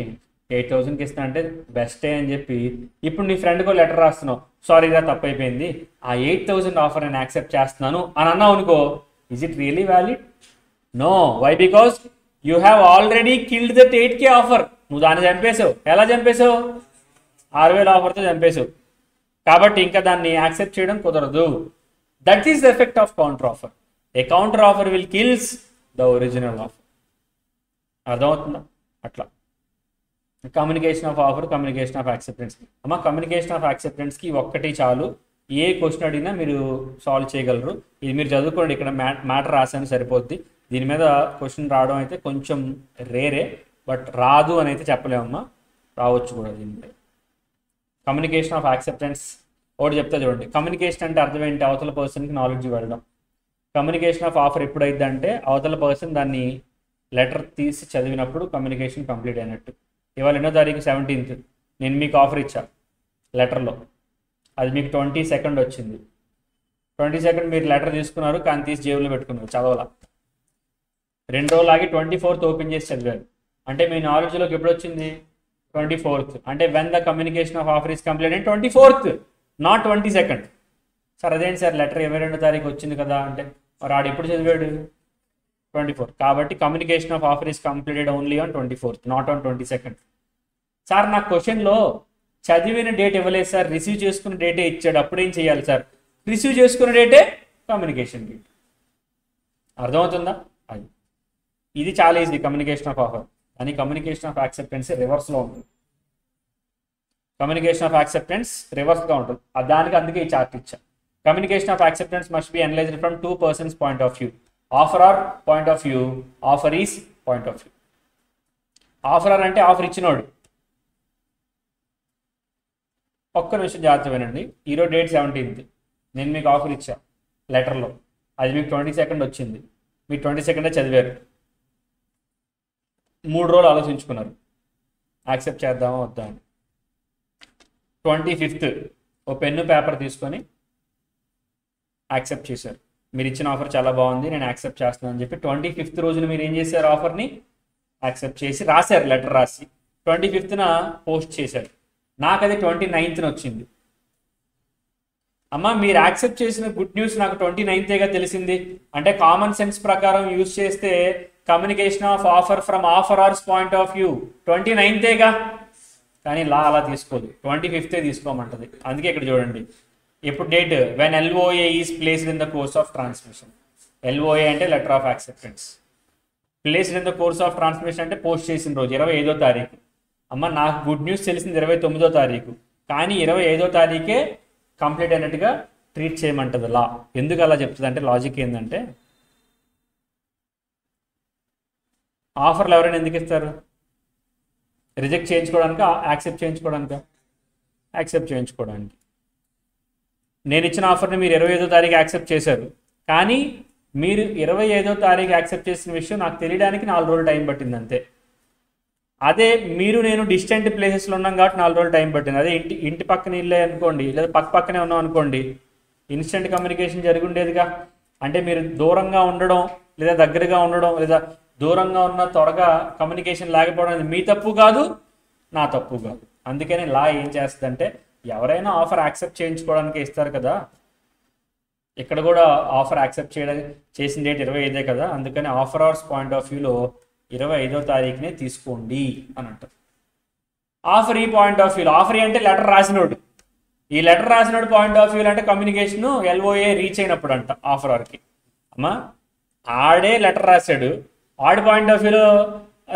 Speaker 1: 8,000కి ఇస్తా అంటే బెస్టే అని చెప్పి ఇప్పుడు నీ ఫ్రెండ్కో లెటర్ రాస్తున్నావు, సారీగా తప్పు అయిపోయింది, ఆ 8,000 ఆఫర్ నేను యాక్సెప్ట్ చేస్తున్నాను అని అన్నావు అనుకో, is it really valid? No. Why? Because you have already killed that 8K offer. నువ్వు దాన్ని చంపేసావు. ఎలా చంపేసావు? 6,000 ఆఫర్తో చంపేసావు. కాబట్టి ఇంకా దాన్ని యాక్సెప్ట్ చేయడం కుదరదు. That is the effect of counter offer. A counter offer will kills the original offer. అర్థమవుతుందా? అట్లా communication of offer, communication of acceptance. అమ్మ కమ్యూనికేషన్ ఆఫ్ యాక్సెప్టెన్స్కి ఒక్కటి చాలు, ఏ క్వశ్చన్ అడిగినా మీరు సాల్వ్ చేయగలరు. ఇది మీరు చదువుకోండి, ఇక్కడ మ్యాటర్ రాసాను సరిపోద్ది. దీని మీద క్వశ్చన్ రావడం అయితే కొంచెం రేరే, బట్ రాదు అని అయితే చెప్పలేమమ్మా, రావచ్చు కూడా దీని మీద. కమ్యూనికేషన్ ఆఫ్ యాక్సెప్టెన్స్ ఒకటి చెప్తా చూడండి. కమ్యూనికేషన్ అంటే అర్థం ఏంటి? అవతల పర్సన్కి నాలెడ్జ్ వెళ్ళడం. కమ్యూనికేషన్ ఆఫ్ ఆఫర్ ఎప్పుడైతే అంటే అవతల పర్సన్ దాన్ని లెటర్ తీసి చదివినప్పుడు కమ్యూనికేషన్ కంప్లీట్ అయినట్టు. ఇవాళ 8వ తారీఖు 17th నేను మీకు ఆఫర్ ఇచ్చా లెటర్లో, అది మీకు 22nd వచ్చింది. 22nd మీరు లెటర్ తీసుకున్నారు, కానీ తీసి జేబులో పెట్టుకున్నారు, చదవాల. 2 రోజులాగి 24th ఓపెన్ చేసి చదివారు. అంటే మీ నాలెడ్జ్లోకి ఎప్పుడు వచ్చింది? 24th. అంటే when the communication of offer is complete and 24th, not 22nd. Sir అదేంటి సార్ లెటర్ 22వ తారీఖు వచ్చింది కదా అంటే, మరి ఆడు ఎప్పుడు చదివాడు? 24th. కాబట్టి communication of offer is completed only on 24th, not on 22nd. Sir నాకు క్వశ్చన్లో చదివిన డేట్ ఇవ్వలేదు సార్, రిసీవ్ చేసుకున్న డేటే ఇచ్చాడు, అప్పుడేం చేయాలి సార్? రిసీవ్ చేసుకున్న డేటే కమ్యూనికేషన్ డేట్. అర్థమవుతుందా? అది ఇది చాలా ఈజీ కమ్యూనికేషన్ ఆఫ్ ఆఫర్. అని కమ్యూనికేషన్ ఆఫ్ యాక్సెప్టెన్స్ రివర్స్లో ఉంటుంది. కమ్యూనికేషన్ ఆఫ్ యాక్సెప్టెన్స్ రివర్స్గా ఉంటుంది. దానికి అందుకే ఈ చార్ట్ ఇచ్చా. Communication of acceptance must be analysed from 2 persons point of view. Offeror point of view, offeree's point of view. Offeror అంటే offer ఇచ్చినోడు. ఒక్క నిమిషం జాగ్రత్త వినండి. ఈరోజు డేట్ 17th, నేను మీకు ఆఫర్ ఇచ్చా లెటర్లో, అది మీకు 22nd వచ్చింది. మీరు 22nd చదివారు, 3 రోజులు ఆలోచించుకున్నారు యాక్సెప్ట్ చేద్దామా వద్దా అని. 25th ఓ పెన్ను పేపర్ తీసుకొని యాక్సెప్ట్ చేశారు. మీరు ఇచ్చిన ఆఫర్ చాలా బాగుంది, నేను యాక్సెప్ట్ చేస్తున్నాను అని చెప్పి 25th రోజున మీరు ఏం చేశారు? ఆఫర్ని యాక్సెప్ట్ చేసి రాశారు, లెటర్ రాసి 25th పోస్ట్ చేశారు. నాకు అది 29th వచ్చింది. అమ్మ మీరు యాక్సెప్ట్ చేసిన గుడ్ న్యూస్ నాకు 29th తెలిసింది అంటే కామన్ సెన్స్ ప్రకారం యూజ్ చేస్తే communication of offer from offeror's point of view 29th. కానీ లా అలా తీసుకోదు, 25th తీసుకోమంటది. అందుకే ఇక్కడ చూడండి ఎప్పుడు date, when LOA is placed in the course of transmission. LOA అంటే letter of acceptance. Placed in the course of transmission అంటే పోస్ట్ చేసిన రోజు 25వ తారీఖు. అమ్మ నాకు గుడ్ న్యూస్ తెలిసింది 29వ తారీఖు, కానీ 25వ తారీఖే కంప్లీట్ అయినట్టుగా ట్రీట్ చేయమంటది లా. ఎందుకు అలా చెప్తుంది అంటే లాజిక్ ఏంటంటే, ఆఫర్లు ఎవరైనా ఎందుకు ఇస్తారు? రిజెక్ట్ చేయించుకోవడానికా, యాక్సెప్ట్ చేయించుకోవడానికా? యాక్సెప్ట్ చేయించుకోవడానికి. నేను ఇచ్చిన ఆఫర్ని మీరు 25వ తారీఖు యాక్సెప్ట్ చేశారు, కానీ మీరు 25వ తారీఖు యాక్సెప్ట్ చేసిన విషయం నాకు తెలియడానికి 4 రోజులు టైం పట్టింది అంతే. అదే మీరు నేను డిస్టెంట్ ప్లేసెస్లో ఉన్నాం కాబట్టి 4 రోజులు టైం పట్టింది. అదే ఇంటి పక్కన ఇల్లే అనుకోండి, లేదా పక్కనే ఉన్నాం అనుకోండి, ఇన్స్టెంట్ కమ్యూనికేషన్ జరిగి ఉండేదిగా. అంటే మీరు దూరంగా ఉండడం లేదా దగ్గరగా ఉండడం, లేదా దూరంగా ఉన్న త్వరగా కమ్యూనికేషన్ లేకపోవడం అనేది మీ తప్పు కాదు, నా తప్పు కాదు. అందుకని లా ఏం చేస్తుందంటే, ఎవరైనా ఆఫర్ యాక్సెప్ట్ చేయించుకోవడానికి ఇస్తారు కదా, ఇక్కడ కూడా ఆఫర్ యాక్సెప్ట్ చేసిన డేట్ 25 కదా, అందుకని ఆఫరర్స్ పాయింట్ ఆఫ్ వ్యూలో 25వ తారీఖునే తీసుకోండి అని అంటారు. ఆఫర్ ఈ పాయింట్ ఆఫ్ వ్యూలో, ఆఫర్ అంటే లెటర్ రాసినోడు, ఈ లెటర్ రాసినోడు పాయింట్ ఆఫ్ వ్యూలో అంటే కమ్యూనికేషన్ LOA రీచ్ అయినప్పుడు అంట ఆఫరర్కి. అమ్మా ఆడే లెటర్ రాశాడు, ఆడి పాయింట్ ఆఫ్ వ్యూలో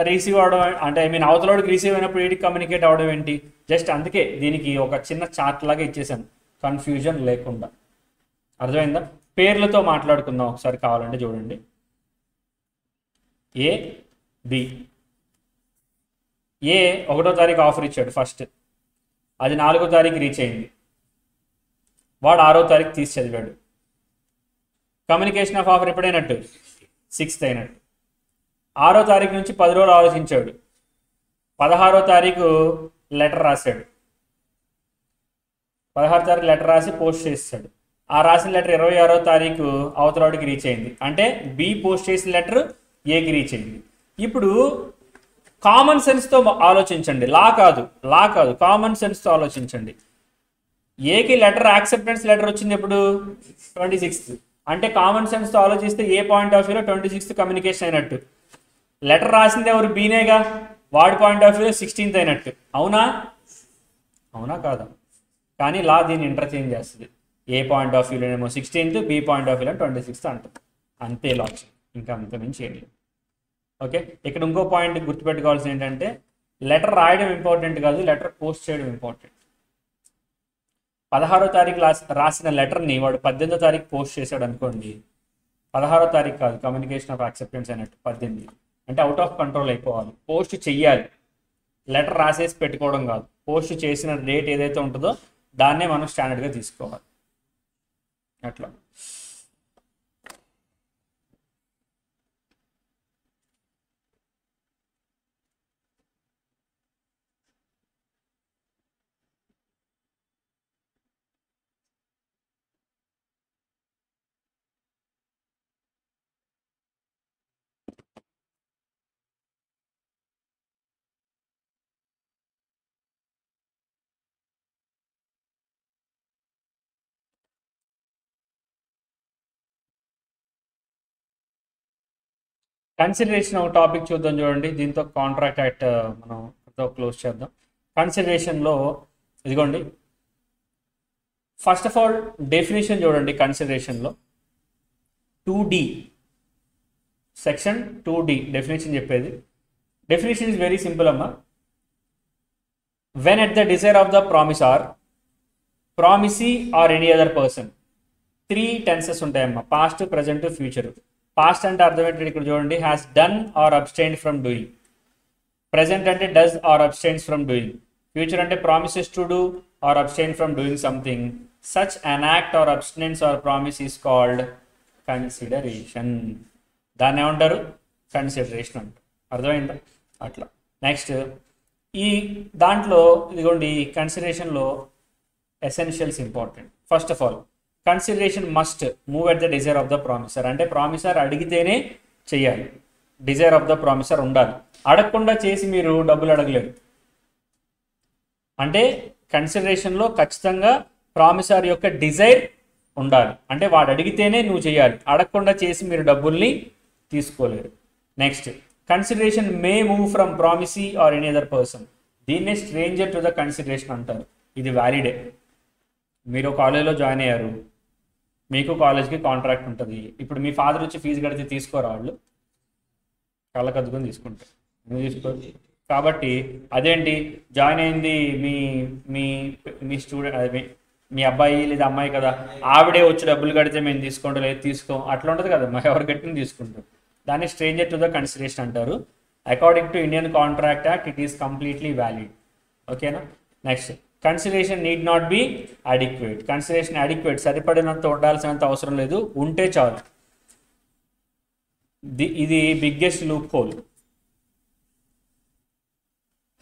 Speaker 1: రిసీవ్ అవడం అంటే అవతలోడికి రిసీవ్ అయినప్పుడు వీటికి కమ్యూనికేట్ అవడం ఏంటి? జస్ట్ అందుకే దీనికి ఒక చిన్న చార్ట్ లాగా ఇచ్చేసాను, కన్ఫ్యూజన్ లేకుండా. అర్థమైందా? పేర్లతో మాట్లాడుకుందాం ఒకసారి కావాలంటే చూడండి. A, B. A 1వ తారీఖు ఆఫర్ ఇచ్చాడు ఫస్ట్, అది 4వ తారీఖు రీచ్ అయింది, వాడు 6వ తారీఖు తీసి చదివాడు. Communication of offer ఎప్పుడైనట్టు? 6th అయినట్టు. 6వ తారీఖు నుంచి 10 రోజులు ఆలోచించాడు, 16వ తారీఖు లెటర్ రాశాడు, 16వ తారీఖు లెటర్ రాసి పోస్ట్ చేస్తాడు. ఆ రాసిన లెటర్ 26వ తారీఖు అవతలవాడికి రీచ్ అయింది, అంటే B పోస్ట్ చేసిన లెటర్ Aకి రీచ్ అయింది. ఇప్పుడు కామన్ సెన్స్తో ఆలోచించండి, లా కాదు, కామన్ సెన్స్తో ఆలోచించండి. ఏకి లెటర్ యాక్సెప్టెన్స్ లెటర్ వచ్చింది ఎప్పుడు? 26th. అంటే కామన్ సెన్స్తో ఆలోచిస్తే ఏ పాయింట్ ఆఫ్ వ్యూలో 26th కమ్యూనికేషన్ అయినట్టు. లెటర్ రాసింది ఎవరు? బీనేగా. వాడి పాయింట్ ఆఫ్ వ్యూలో 16th అయినట్టు. అవునా కాదా? కానీ లా దీన్ని ఇంటర్చేంజ్ చేస్తుంది. ఏ పాయింట్ ఆఫ్ వ్యూలోనేమో 16th, బి పాయింట్ ఆఫ్ వ్యూలో 26th అంటుంది. అంతే లాజిక్, ఇంకా అంత మించి ఏం లేదు. ఓకే, ఇక్కడ ఇంకో పాయింట్ గుర్తుపెట్టుకోవాల్సింది ఏంటంటే లెటర్ రాయడం ఇంపార్టెంట్ కాదు, లెటర్ పోస్ట్ చేయడం ఇంపార్టెంట్. 16వ తారీఖు రాసిన లెటర్ని వాడు 18వ తారీఖు పోస్ట్ చేశాడు అనుకోండి, 16వ తారీఖు కాదు కమ్యూనికేషన్ ఆఫ్ యాక్సెప్టెన్స్ అయినట్టు, 18. అంటే అవుట్ ఆఫ్ కంట్రోల్ అయిపోవాలి. పోస్ట్ చెయ్యాలి, లెటర్ రాసేసి పెట్టుకోవడం కాదు. పోస్ట్ చేసిన డేట్ ఏదైతే ఉంటుందో దాన్నే మనం స్టాండర్డ్గా తీసుకోవాలి. అట్లా కన్సిడరేషన్ ఒక టాపిక్ చూద్దాం చూడండి. దీంతో కాంట్రాక్ట్ యాక్ట్ మనం క్లోజ్ చేద్దాం. కన్సిడరేషన్లో ఇదిగోండి, ఫస్ట్ ఆఫ్ ఆల్ డెఫినేషన్ చూడండి. కన్సిడరేషన్లో 2D సెక్షన్ 2D డెఫినేషన్ చెప్పేది. డెఫినేషన్ ఇస్ వెరీ సింపుల్ అమ్మా. When at the desire of the promisor, promisee or any other person, 3 tenses ఉంటాయమ్మా, పాస్ట్, ప్రజెంట్, ఫ్యూచర్. పాస్ట్ అంటే అర్థం ఏంటంటే ఇక్కడ చూడండి, has done or abstained from doing. Present అంటే does or abstains from doing. Future అంటే promises to do or abstain from doing something. Such an act or abstinence or promise is called consideration. దాన్ని ఏమంటారు? Consideration అంటారు. అర్థమైందా? అట్లా. Next ఈ దాంట్లో ఇదిగోండి, కన్సిడరేషన్లో essentials important. First of all consideration must move at the desire of the promisor. అంటే ప్రామిసర్ అడిగితేనే చెయ్యాలి, డిజైర్ ఆఫ్ ద ప్రామిసర్ ఉండాలి. అడగకుండా చేసి మీరు డబ్బులు అడగలేరు. అంటే కన్సిడరేషన్లో ఖచ్చితంగా ప్రామిసర్ యొక్క డిజైర్ ఉండాలి. అంటే వాడు అడిగితేనే నువ్వు చేయాలి, అడగకుండా చేసి మీరు డబ్బుల్ని తీసుకోలేరు. Next consideration May move from promisee or any other person. దీన్నే స్ట్రేంజర్ టు ద కన్సిడరేషన్ అంటారు. ఇది వ్యాలిడే. మీరు కాలేజ్లో జాయిన్ అయ్యారు, మీకు కాలేజ్కి కాంట్రాక్ట్ ఉంటుంది. ఇప్పుడు మీ ఫాదర్ వచ్చి ఫీజు కడితే తీసుకోరా? వాళ్ళు కళ్ళకద్దుకొని తీసుకుంటారు, ఎందుకు తీసుకోరు? కాబట్టి అదేంటి, జాయిన్ అయింది మీ మీ మీ స్టూడెంట్, మీ అబ్బాయి లేదా అమ్మాయి కదా, ఆవిడే వచ్చి డబ్బులు కడితే మేము తీసుకుంటాం, లేదు తీసుకోం, అట్లా ఉంటుంది కదా. మా ఎవరు కట్టిన తీసుకుంటాం. దాన్ని స్ట్రేంజర్ టు ద కన్సిడరేషన్ అంటారు. According to Indian contract act it is completely valid. ఓకేనా? Next consideration need not be adequate. Consideration adequate, సరిపడినంత ఉండాల్సినంత అవసరం లేదు, ఉంటే చాలు. ఇది బిగ్గెస్ట్ లూప్ హోల్.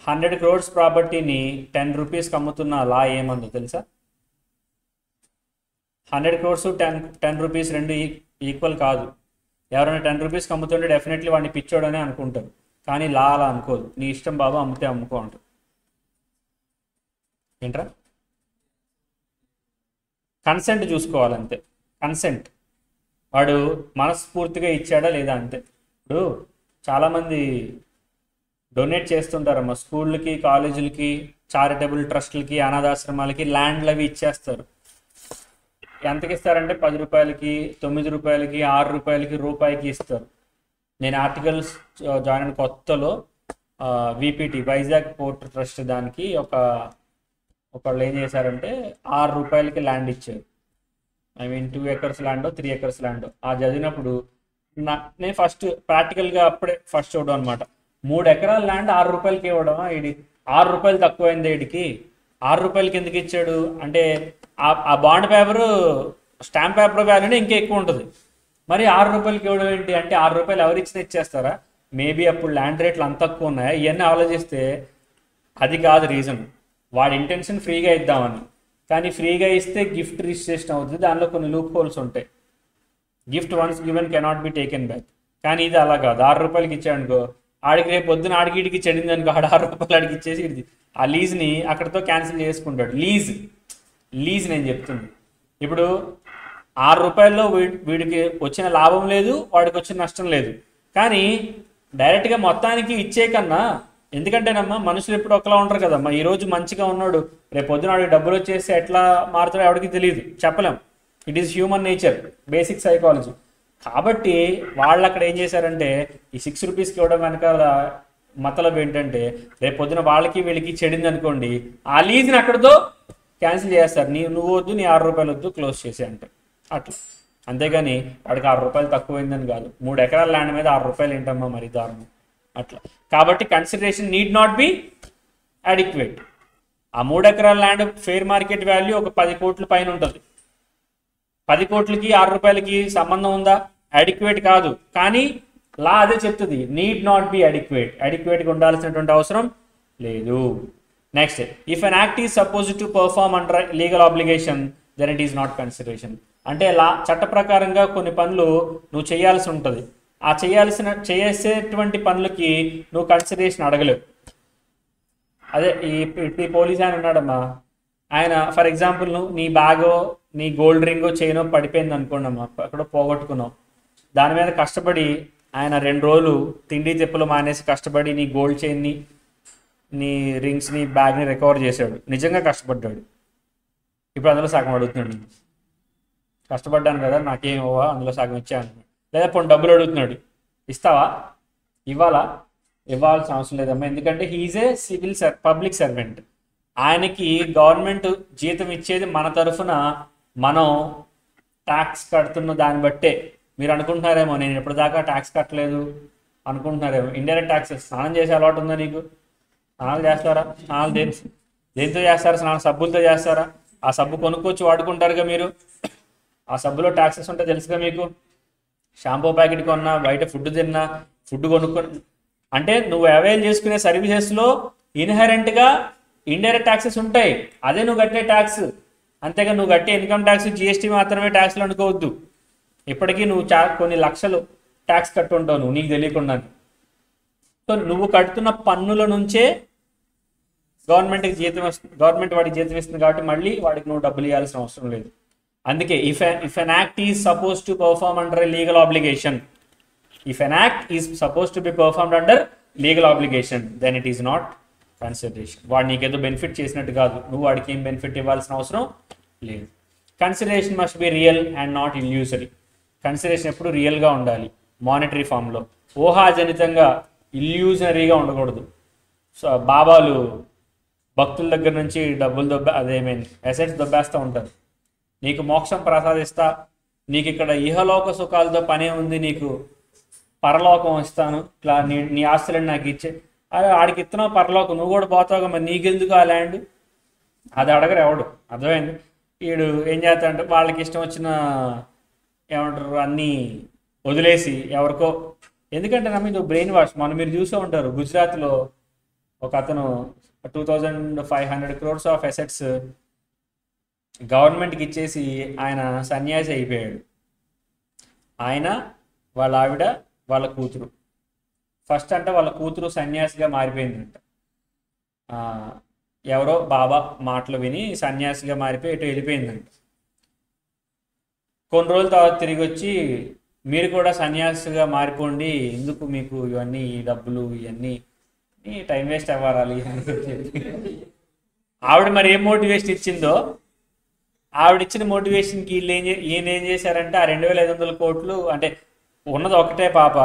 Speaker 1: 100 crores ప్రాపర్టీని 10 రూపీస్కి అమ్ముతున్న లా ఏమందో తెలుసా? 100 crores 10 రూపీస్ రెండు ఈక్వల్ కాదు. ఎవరైనా 10 రూపీస్కి అమ్ముతుంటే డెఫినెట్లీ వాడిని పిచ్చోడనే అనుకుంటారు. కానీ లా అలా అనుకోదు. నీ ఇష్టం బాబా, అమ్మితే అమ్ముకో అంటారు. ఏంట్రా? కన్సెంట్ చూసుకోవాలంతే. కన్సెంట్ వాడు మనస్ఫూర్తిగా ఇచ్చాడా లేదా అంతే. ఇప్పుడు చాలామంది డొనేట్ చేస్తుంటారమ్మా స్కూళ్ళకి, కాలేజీలకి, చారిటబుల్ ట్రస్టులకి, అనాథాశ్రమాలకి ల్యాండ్లు అవి ఇచ్చేస్తారు. ఎంతకి ఇస్తారంటే 10 రూపాయలకి, 9 రూపాయలకి, 6 రూపాయలకి, రూపాయికి ఇస్తారు. నేను ఆర్టికల్స్ జాయిన్ అయిన కొత్తలో విపిటి వైజాగ్ పోర్ట్ ట్రస్ట్ దానికి ఒకళ్ళు ఏం చేశారంటే 6 రూపాయలకి ల్యాండ్ ఇచ్చారు. I mean 2 acres land, 3 acres land. ఆ చదివినప్పుడు నేను ఫస్ట్ ప్రాక్టికల్గా అప్పుడే ఫస్ట్ చూడడం అనమాట. 3 ఎకరాల ల్యాండ్ 6 రూపాయలకి ఇవ్వడమా? ఇది 6 రూపాయలు తక్కువైంది వీడికి. 6 రూపాయలకి ఎందుకు ఇచ్చాడు అంటే ఆ బాండ్ పేపరు, స్టాంప్ పేపర్ వాల్యూనే ఇంకా ఎక్కువ ఉంటుంది. మరి 6 రూపాయలకి ఇవ్వడం ఏంటి అంటే 6 రూపాయలు ఎవరు ఇచ్చినా ఇచ్చేస్తారా? మేబీ అప్పుడు ల్యాండ్ రేట్లు అంత తక్కువ ఉన్నాయా? ఇవన్నీ ఆలోచిస్తే అది కాదు రీజన్. వాడి ఇంటెన్షన్ ఫ్రీగా ఇద్దామని. కానీ ఫ్రీగా ఇస్తే గిఫ్ట్ రిజిస్ట్రేషన్ అవుతుంది, దానిలో కొన్ని లూప్ హోల్స్ ఉంటాయి. Gift once given cannot be taken back. కానీ ఇది అలా కాదు. 6 రూపాయలకి ఇచ్చాడనుకో, ఆడికి రేపు పొద్దున ఆడికి ఇడికి చెడింది అనుకో, ఆడ 6 రూపాయలు ఆడికి ఇచ్చేసి ఆ లీజ్ని అక్కడితో క్యాన్సిల్ చేసుకుంటాడు. లీజ్ నేను చెప్తుంది. ఇప్పుడు 6 రూపాయల్లో వీడికి వచ్చిన లాభం లేదు, వాడికి వచ్చిన నష్టం లేదు. కానీ డైరెక్ట్గా మొత్తానికి ఇచ్చే కన్నా, ఎందుకంటేనమ్మా మనుషులు ఎప్పుడు ఒకలా ఉంటారు కదమ్మా. ఈరోజు మంచిగా ఉన్నాడు, రేపు పొద్దున వాడికి డబ్బులు వచ్చేసి ఎట్లా మారుతాడో ఎవరికి తెలియదు, చెప్పలేం. It is human nature, basic psychology. కాబట్టి వాళ్ళు అక్కడ ఏం చేశారంటే ఈ 6 రూపీస్కి ఇవ్వడం వెనకాల మతలబ్ ఏంటంటే, రేపు పొద్దున వాళ్ళకి వీళ్ళకి చెడింది అనుకోండి, ఆ లీజ్ని అక్కడితో క్యాన్సిల్ చేస్తారు. నువ్వు వద్దు, నీ 6 రూపాయలు వద్దు, క్లోజ్ చేసి అంటారు అట్లా. అంతేగాని వాడికి 6 రూపాయలు తక్కువైందని కాదు. 3 ఎకరాల ల్యాండ్ మీద 6 రూపాయలు ఏంటమ్మా మరి దారుణం అట్లా. కాబట్టి consideration need not be adequate. ఆ 3 ఎకరాల ల్యాండ్ ఫెయిర్ మార్కెట్ వాల్యూ ఒక 10 కోట్ల పైన ఉంటుంది. 10 కోట్లకి 6 రూపాయలకి సంబంధం ఉందా? అడిక్వేట్ కాదు. కానీ లా అదే చెప్తుంది, నీడ్ నాట్ బి అడిక్వేట్గా ఉండాల్సినటువంటి అవసరం లేదు. Next, if an act is suppose to perform under legal obligation then it is not consideration. అంటే చట్ట ప్రకారంగా కొన్ని పనులు నువ్వు చేయాల్సి ఉంటుంది. ఆ చేసేటువంటి పనులకి నువ్వు కన్సిడరేషన్ అడగలేవు. అదే ఈ పోలీస్ ఆయన ఉన్నాడమ్మా, ఆయన ఫర్ ఎగ్జాంపుల్ నువ్వు నీ బ్యాగో నీ గోల్డ్ రింగో చైనో పడిపోయింది అనుకోండి అమ్మా, అక్కడ పోగొట్టుకున్నావు. దాని మీద కష్టపడి ఆయన 2 రోజులు తిండి తిప్పలు మానేసి కష్టపడి నీ గోల్డ్ చైన్ని, నీ రింగ్స్ని, బ్యాగ్ని రికవర్ చేశాడు. నిజంగా కష్టపడ్డాడు. ఇప్పుడు అందులో సగం అడుగుతున్నాడు, కష్టపడ్డాను కదా నాకేం ఇవ్వవా, అందులో సగం ఇచ్చా అంటున్నాడు. లేదా పోనీ డబ్బులు అడుగుతున్నాడు, ఇస్తావా? ఇవ్వాల్సిన అవసరం లేదమ్మా, ఎందుకంటే హీఈస్ ఏ పబ్లిక్ సర్వెంట్. ఆయనకి గవర్నమెంట్ జీతం ఇచ్చేది మన తరఫున, మనం ట్యాక్స్ కడుతున్న దాన్ని బట్టే. మీరు అనుకుంటున్నారేమో నేను ఎప్పటిదాకా ట్యాక్స్ కట్టలేదు అనుకుంటున్నారేమో. ఇండైరెక్ట్ ట్యాక్సెస్, స్నానం చేసే అలవాటు ఉందా నీకు? స్నానాలు చేస్తారా? స్నానాలు దేంతో చేస్తారా? స్నానం సబ్బులతో చేస్తారా? ఆ సబ్బు కొనుక్కొచ్చి వాడుకుంటారుగా మీరు. ఆ సబ్బులో ట్యాక్సెస్ ఉంటే తెలుసుగా మీకు. షాంపూ ప్యాకెట్ కొన్నా, బయట ఫుడ్ తిన్నా, ఫుడ్ కొనుక్కొని, అంటే నువ్వు అవైల్ చేసుకునే సర్వీసెస్లో ఇన్హెరెంట్గా ఇండైరెక్ట్ ట్యాక్సెస్ ఉంటాయి. అదే నువ్వు కట్టే ట్యాక్స్. అంతేగా నువ్వు కట్టే ఇన్కమ్ ట్యాక్స్, జిఎస్టీ మాత్రమే ట్యాక్స్లు అనుకోవద్దు. ఇప్పటికీ నువ్వు కొన్ని లక్షలు ట్యాక్స్ కట్టుంటావు నువ్వు నీకు తెలియకుండా. సో నువ్వు కడుతున్న పన్నుల నుంచే గవర్నమెంట్కి జీతం వస్తుంది, గవర్నమెంట్ వాడికి జీతం ఇస్తుంది. కాబట్టి మళ్ళీ వాడికి నువ్వు డబ్బులు ఇవ్వాల్సిన అవసరం లేదు. అందుకే if an act is suppose to perform under a legal obligation, if an act is suppose to be performed under legal obligation then it is not consideration. వాడు నీకేదో బెనిఫిట్ చేసినట్టు కాదు, నువ్వు వాడికి ఏం బెనిఫిట్ ఇవ్వాల్సిన అవసరం లేదు. Consideration must be real and not illusory. Consideration ఎప్పుడు రియల్గా ఉండాలి, మానిటరీ ఫామ్లో. ఊహాజనితంగా, ఇల్యూజనరీగా ఉండకూడదు. సో బాబాలు భక్తుల దగ్గర నుంచి డబ్బులు అసెట్స్ దొబ్బేస్తూ ఉంటారు. నీకు మోక్షం ప్రసాదిస్తా, నీకు ఇక్కడ ఇహలోక సుఖాలతో పనే ఉంది, నీకు పరలోకం ఇస్తాను, ఇట్లా నీ ఆస్తులను నాకు ఇచ్చే. అదే ఆడికి ఇస్తున్నావు పరలోకం, నువ్వు కూడా పోతావు, మరి నీకెందుకు ఆ ల్యాండ్? అది అడగరు ఎవడు. అర్థమైంది? వీడు ఏం చేస్తాడంటే వాళ్ళకి ఇష్టం వచ్చిన ఏమంటారు అన్నీ వదిలేసి ఎవరికో, ఎందుకంటే ఇది బ్రెయిన్ వాష్. మీరు చూసే ఉంటారు, గుజరాత్లో ఒక అతను 2500 crores ఆఫ్ అసెట్స్ గవర్నమెంట్కి ఇచ్చేసి ఆయన సన్యాసి అయిపోయాడు. ఆయన, వాళ్ళ ఆవిడ, వాళ్ళ కూతురు. ఫస్ట్ అంటే వాళ్ళ కూతురు సన్యాసిగా మారిపోయిందంట. ఎవరో బాబా మాటలు విని సన్యాసిగా మారిపోయి ఇటు వెళ్ళిపోయిందంట. కొన్ని రోజుల తర్వాత తిరిగి వచ్చి, మీరు కూడా సన్యాసిగా మారిపోండి, ఎందుకు మీకు ఇవన్నీ, ఈ డబ్బులు ఇవన్నీ, టైం వేస్ట్ అవ్వాలి అని చెప్పి ఆవిడ మరి ఏం మోటివేషన్ ఇచ్చిందో, ఆవిడిచ్చిన మోటివేషన్కి ఈయన ఏం చేశారంటే ఆ 2500 కోట్లు, అంటే ఉన్నది ఒకటే పాప,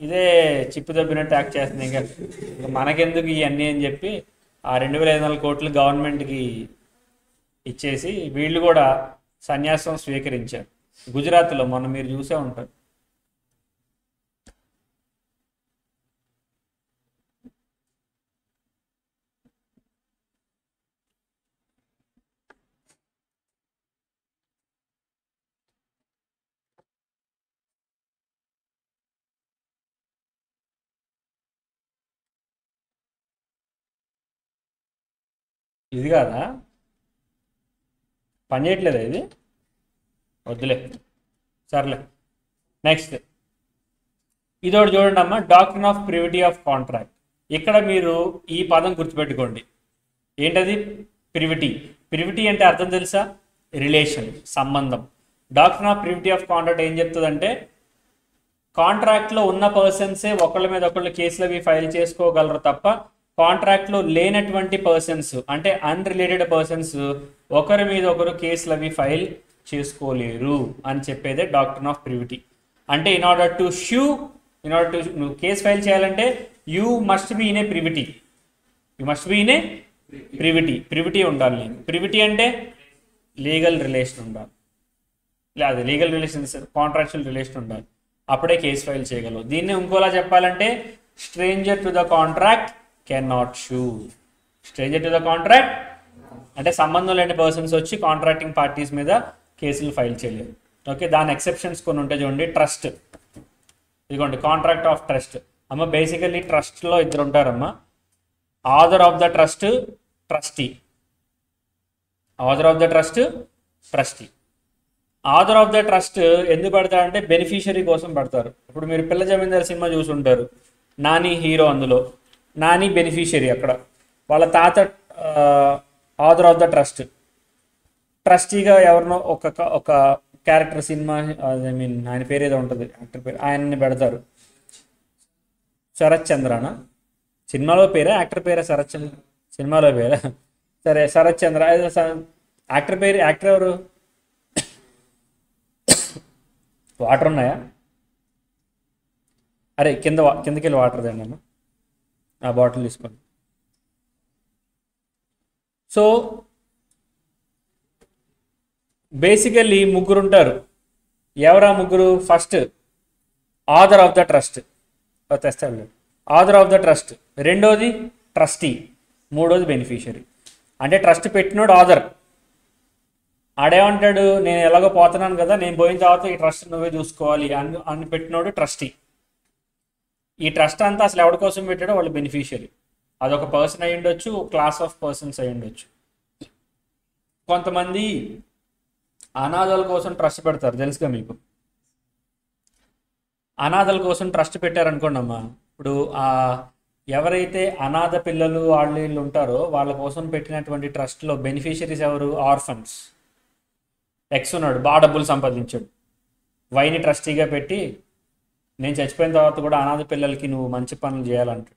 Speaker 1: ఇదే చిప్పు దబ్బినట్టు యాక్ట్ చేస్తుంది, ఇంకా మనకెందుకు ఇవన్నీ అని చెప్పి ఆ 2500 కోట్లు గవర్నమెంట్కి ఇచ్చేసి వీళ్ళు కూడా సన్యాసం స్వీకరించారు. గుజరాత్లో మొన్న మీరు చూసే ఉంటారు. ఇది కాదా? పని చేయట్లేదా ఇది? వద్దులే, సర్లే. నెక్స్ట్, ఇదొకటి చూడండి అమ్మా, doctrine of privity of contract. ఇక్కడ మీరు ఈ పదం గుర్తుపెట్టుకోండి. ఏంటది? ప్రివిటీ. ప్రివిటీ అంటే అర్థం తెలుసా? రిలేషన్, సంబంధం. Doctrine of privity of contract ఏం చెప్తుందంటే, కాంట్రాక్ట్లో ఉన్న పర్సన్సే ఒకళ్ళ మీద ఒకళ్ళు కేసులు అవి ఫైల్ చేసుకోగలరు తప్ప కాంట్రాక్ట్లో లేనటువంటి పర్సన్స్ అంటే అన్రిలేటెడ్ పర్సన్స్ ఒకరి మీద ఒకరు కేసులు అవి ఫైల్ చేసుకోలేరు అని చెప్పేదే డాక్ట్రిన్ ఆఫ్ ప్రివిటీ. అంటే ఇన్ ఆర్డర్ టు నువ్వు కేసు ఫైల్ చేయాలంటే you must be in a privity. You must be in a privity ఉండాలి. ప్రివిటీ అంటే లీగల్ రిలేషన్ ఉండాలి, లేదా లీగల్ రిలేషన్స్ కాంట్రాక్చువల్ రిలేషన్ ఉండాలి, అప్పుడే కేసు ఫైల్ చేయగలవు. దీన్ని ఇంకోలా చెప్పాలంటే stranger to the contract can not shoe. Stranger to the contract అంటే సంబంధం లేని పర్సన్స్ వచ్చి కాంట్రాక్టింగ్ పార్టీస్ మీద కేసులు ఫైల్ చేయలేరు. ఓకే, దాని ఎక్సెప్షన్స్ కొన్ని ఉంటాయి చూడండి. ట్రస్ట్, ఇదిగోండి కాంట్రాక్ట్ ఆఫ్ ట్రస్ట్. అమ్మ బేసికల్లీ ట్రస్ట్లో ఇద్దరు ఉంటారమ్మా, author of the trust, trustee. Author of the trust, trustee. Author of the trust ఎందుకు పెడతారంటే బెనిఫిషియరీ కోసం పెడతారు. ఇప్పుడు మీరు పిల్ల జమీందార్ సినిమా చూసి ఉంటారు, నాని హీరో, అందులో నాని బెనిఫిషియరీ. అక్కడ వాళ్ళ తాత ఆథర్ ఆఫ్ ద ట్రస్ట్. ట్రస్టీగా ఎవరినో ఒక క్యారెక్టర్ సినిమా, ఐ మీన్ ఆయన పేరు ఏదో ఉంటుంది, యాక్టర్ పేరు, ఆయన్ని పెడతారు. శరత్ చంద్రనా సినిమాలో పేరా, యాక్టర్ పేరా? శరత్ చంద్ర సినిమాలో పేరా? సరే, శరత్ చంద్ర. యాక్టర్ పేరు, యాక్టర్ ఎవరు? వాటర్ ఉన్నాయా? అరే కిందకి వెళ్ళి వాటర్ తండి అన్న, ఆ బాటిల్ తీసుకోండి. సో బేసికల్లీ ముగ్గురు ఉంటారు. ఎవరా ముగ్గురు? First author of the trust, తెస్తాడు ఆథర్ ఆఫ్ ద ట్రస్ట్. రెండోది ట్రస్టీ. మూడోది బెనిఫిషియరీ. అంటే ట్రస్ట్ పెట్టినోడు ఆథర్. ఆడేమంటాడు, నేను ఎలాగో పోతున్నాను కదా, నేను పోయిన తర్వాత ఈ ట్రస్ట్ నువ్వే చూసుకోవాలి అని పెట్టినోడు ట్రస్టీ. ఈ ట్రస్ట్ అంతా అసలు ఎవరి కోసం పెట్టాడో వాళ్ళు బెనిఫిషియరీ. అదొక పర్సన్ అయి ఉండొచ్చు, క్లాస్ ఆఫ్ పర్సన్స్ అయి ఉండొచ్చు. కొంతమంది అనాథల కోసం ట్రస్ట్ పెడతారు, తెలుసుగా మీకు. అనాథల కోసం ట్రస్ట్ పెట్టారనుకోండి అమ్మా, ఇప్పుడు ఎవరైతే అనాథ పిల్లలు వాళ్ళు ఉంటారో వాళ్ళ కోసం పెట్టినటువంటి ట్రస్ట్లో బెనిఫిషియరీస్ ఎవరు? ఆర్ఫన్స్. ఎక్స్ ఉన్నాడు, బాగా డబ్బులు సంపాదించాడు, వైని ట్రస్టీగా పెట్టి నేను చచ్చిపోయిన తర్వాత కూడా అనాథ పిల్లలకి నువ్వు మంచి పనులు చేయాలంటాడు.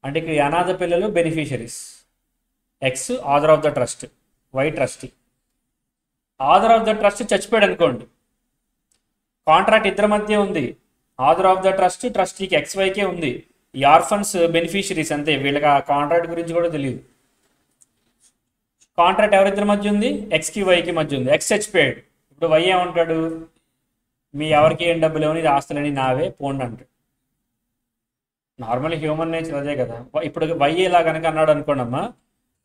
Speaker 1: అంటే ఇక్కడ అనాథ పిల్లలు beneficiaries. X author of the trust, Y trustee. Author of the trust చచ్చిపోయాడు అనుకోండి, కాంట్రాక్ట్ ఇద్దరి మధ్య ఉంది. ఆథర్ ఆఫ్ ద ట్రస్ట్ ట్రస్టీకి ఎక్స్వైకే ఉంది. ఈ ఆర్ఫన్స్ బెనిఫిషియరీస్ అంతే, వీళ్ళకి ఆ కాంట్రాక్ట్ గురించి కూడా తెలియదు. కాంట్రాక్ట్ ఎవరిద్దరి మధ్య ఉంది? ఎక్స్కి వైకి మధ్య ఉంది. ఎక్స్ చచ్చిపోయాడు, ఇప్పుడు వై ఏమంటాడు? మీ ఎవరికి ఏం డబ్బులు లేవని, ఇది ఆస్తులని నావే, పోండి అంటాడు. నార్మల్ హ్యూమన్ నేచర్ అదే కదా. ఇప్పుడు వై ఇలా కనుక అన్నాడు అనుకోండి అమ్మా,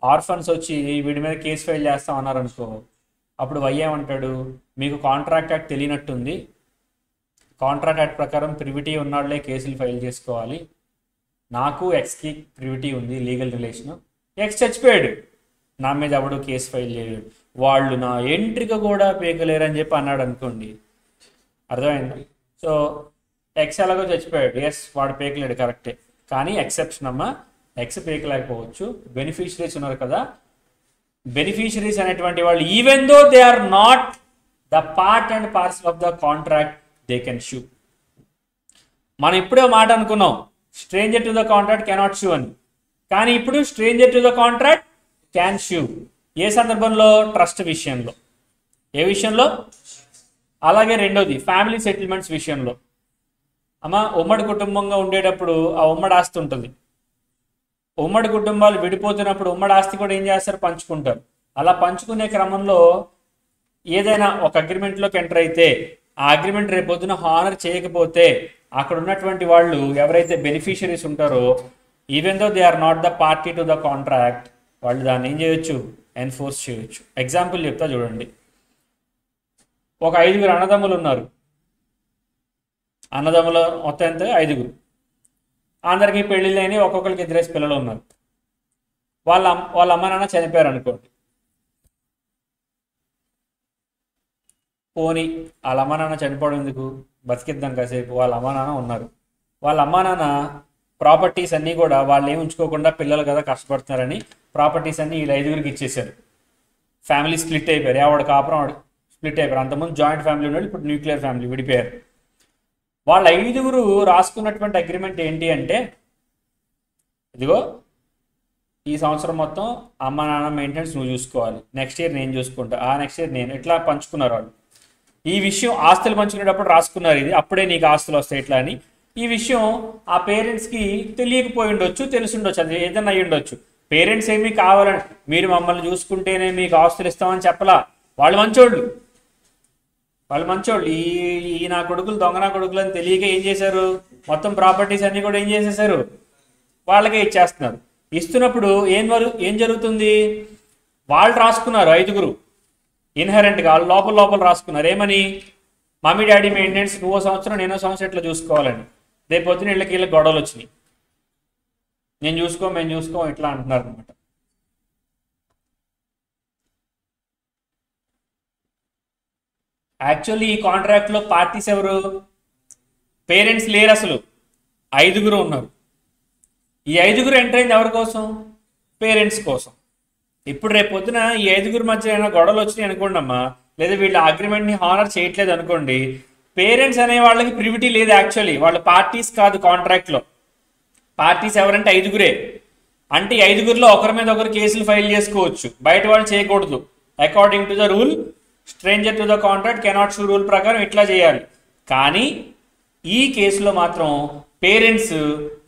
Speaker 1: ఆర్ఫన్స్ వచ్చి వీడి మీద కేసు ఫైల్ చేస్తాం అన్నారు అనుకో, అప్పుడు వై ఏమంటాడు? మీకు కాంట్రాక్ట్ యాక్ట్ తెలియనట్టుంది, కాంట్రాక్ట్ యాక్ట్ ప్రకారం ప్రివిటీ ఉన్నాడులే కేసులు ఫైల్ చేసుకోవాలి, నాకు ఎక్స్కి ప్రివిటీ ఉంది, లీగల్ రిలేషన్. ఎక్స్ చచ్చిపోయాడు, నా మీద ఎవడు కేసు ఫైల్ చేయలేడు, వాళ్ళు నా ఎంట్రిక కూడా పీకలేరు అని చెప్పి అన్నాడు అనుకోండి, అర్థమైంది? సో ఎక్స్ ఎలాగో చచ్చిపోయాడు, ఎస్ వాడు పీకలేడు, కరెక్టే. కానీ ఎక్సెప్షన్ అమ్మా, ఎక్స్ పీకలేకపోవచ్చు. బెనిఫిషరీస్ ఉన్నారు కదా, బెనిఫిషరీస్ అనేటువంటి వాళ్ళు even though they are not the part and parcel of the contract, they can sue. మనం ఇప్పుడే మాట అనుకున్నాం, stranger to the contract cannot sue అని. కానీ ఇప్పుడు stranger to the contract can sue. ఏ సందర్భంలో? ట్రస్ట్ విషయంలో. ఏ విషయంలో? అలాగే రెండోది ఫ్యామిలీ సెటిల్మెంట్స్ విషయంలో. అమ్మ ఉమ్మడి కుటుంబంగా ఉండేటప్పుడు ఆ ఉమ్మడి ఆస్తి ఉంటుంది. ఉమ్మడి కుటుంబాలు విడిపోతున్నప్పుడు ఉమ్మడి ఆస్తి కూడా ఏం చేస్తారు? పంచుకుంటారు. అలా పంచుకునే క్రమంలో ఏదైనా ఒక అగ్రిమెంట్లోకి ఎంటర్ అయితే ఆ అగ్రిమెంట్ రేపొద్దున హానర్ చేయకపోతే అక్కడ ఉన్నటువంటి వాళ్ళు ఎవరైతే బెనిఫిషరీస్ ఉంటారో, even though they are not the party to the contract, వాళ్ళు దాన్ని ఏం చేయొచ్చు? ఎన్ఫోర్స్ చేయొచ్చు. ఎగ్జాంపుల్ చెప్తా చూడండి. ఒక 5 అన్నదమ్ములు ఉన్నారు. అన్నదమ్ముల మొత్తం ఎంత? 5. అందరికీ పెళ్ళిళ్ళని, ఒక్కొక్కరికి 2 పిల్లలు ఉన్నారు. వాళ్ళ అమ్మ నాన్న చనిపోయారు అనుకోండి. పోనీ వాళ్ళ అమ్మ నాన్న చనిపోవడం ఎందుకు? బతికిద్దాం కాసేపు, వాళ్ళ అమ్మ నాన్న ఉన్నారు. వాళ్ళ అమ్మా నాన్న ప్రాపర్టీస్ అన్నీ కూడా వాళ్ళు ఏమి ఉంచుకోకుండా పిల్లలు కదా కష్టపడుతున్నారని ప్రాపర్టీస్ అన్నీ వీళ్ళ ఐదుగురికి ఇచ్చేశారు. ఫ్యామిలీ స్ప్లిట్ అయిపోయారు. ఎవడు కాపురం వాడు స్ప్లిట్ అయిపోయారు. అంతకుముందు జాయింట్ ఫ్యామిలీ ఉన్నాడు, ఇప్పుడు న్యూక్లియర్ ఫ్యామిలీ విడిపోయారు. వాళ్ళ ఐదుగురు రాసుకున్నటువంటి అగ్రిమెంట్ ఏంటి అంటే, ఇదిగో ఈ సంవత్సరం మొత్తం అమ్మ నాన్న మెయింటెనెన్స్ నువ్వు చూసుకోవాలి, నెక్స్ట్ ఇయర్ నేను చూసుకుంటా, ఆ నెక్స్ట్ ఇయర్ నేను, ఇట్లా పంచుకున్నారు వాళ్ళు. ఈ విషయం ఆస్తులు పంచుకునేటప్పుడు రాసుకున్నారు, ఇది అప్పుడే నీకు ఆస్తులు వస్తాయి ఇట్లా అని. ఈ విషయం ఆ పేరెంట్స్కి తెలియకపోయి ఉండొచ్చు, తెలిసి ఉండొచ్చు, అది ఏదైనా అయ్యి ఉండొచ్చు. పేరెంట్స్ ఏమీ కావాలని మీరు మమ్మల్ని చూసుకుంటేనే మీకు ఆస్తులు ఇస్తామని చెప్పలా. వాళ్ళు మంచోళ్ళు, ఈ నా కొడుకులు దొంగ నా కొడుకులు అని తెలియక ఏం చేశారు, మొత్తం ప్రాపర్టీస్ అన్నీ కూడా ఏం చేసేసారు, వాళ్ళకే ఇచ్చేస్తున్నారు. ఇస్తున్నప్పుడు ఏం జరుగుతుంది, వాళ్ళు రాసుకున్నారు ఐదుగురు ఇన్హెరెంట్గా, వాళ్ళు లోపల రాసుకున్నారు ఏమని, మమ్మీ డాడీ మెయింటెనెన్స్ నువ్వో సంవత్సరం నేనో సంవత్సరం ఇట్లా చూసుకోవాలని. రేపు పొద్దున వీళ్ళకి గొడవలు వచ్చినాయి, మేము చూసుకోం ఇట్లా అంటున్నారు అనమాట. యాక్చువల్లీ ఈ కాంట్రాక్ట్లో పార్టీస్ ఎవరు, పేరెంట్స్ లేరు, అసలు ఐదుగురు ఉన్నారు. ఈ ఐదుగురు ఎంటర్ అయింది ఎవరి కోసం, పేరెంట్స్ కోసం. ఇప్పుడు రేపు పొద్దున ఈ ఐదుగురు మధ్య ఏమైనా గొడవలు వచ్చినాయి అనుకోండి అమ్మా, లేదా వీళ్ళ అగ్రిమెంట్ని హానర్ చేయట్లేదు అనుకోండి, పేరెంట్స్ అనే వాళ్ళకి ప్రివిటీ లేదు. యాక్చువల్లీ వాళ్ళు పార్టీస్ కాదు కాంట్రాక్ట్లో. పార్టీస్ ఎవరంటే ఐదుగురే. అంటే ఈ ఐదుగురిలో ఒకరి మీద ఒకరు కేసులు ఫైల్ చేసుకోవచ్చు, బయట వాళ్ళు చేయకూడదు. According to the rule stranger to the contract cannot shoe rule ప్రకారం ఇట్లా చేయాలి. కానీ ఈ కేసులో మాత్రం పేరెంట్స్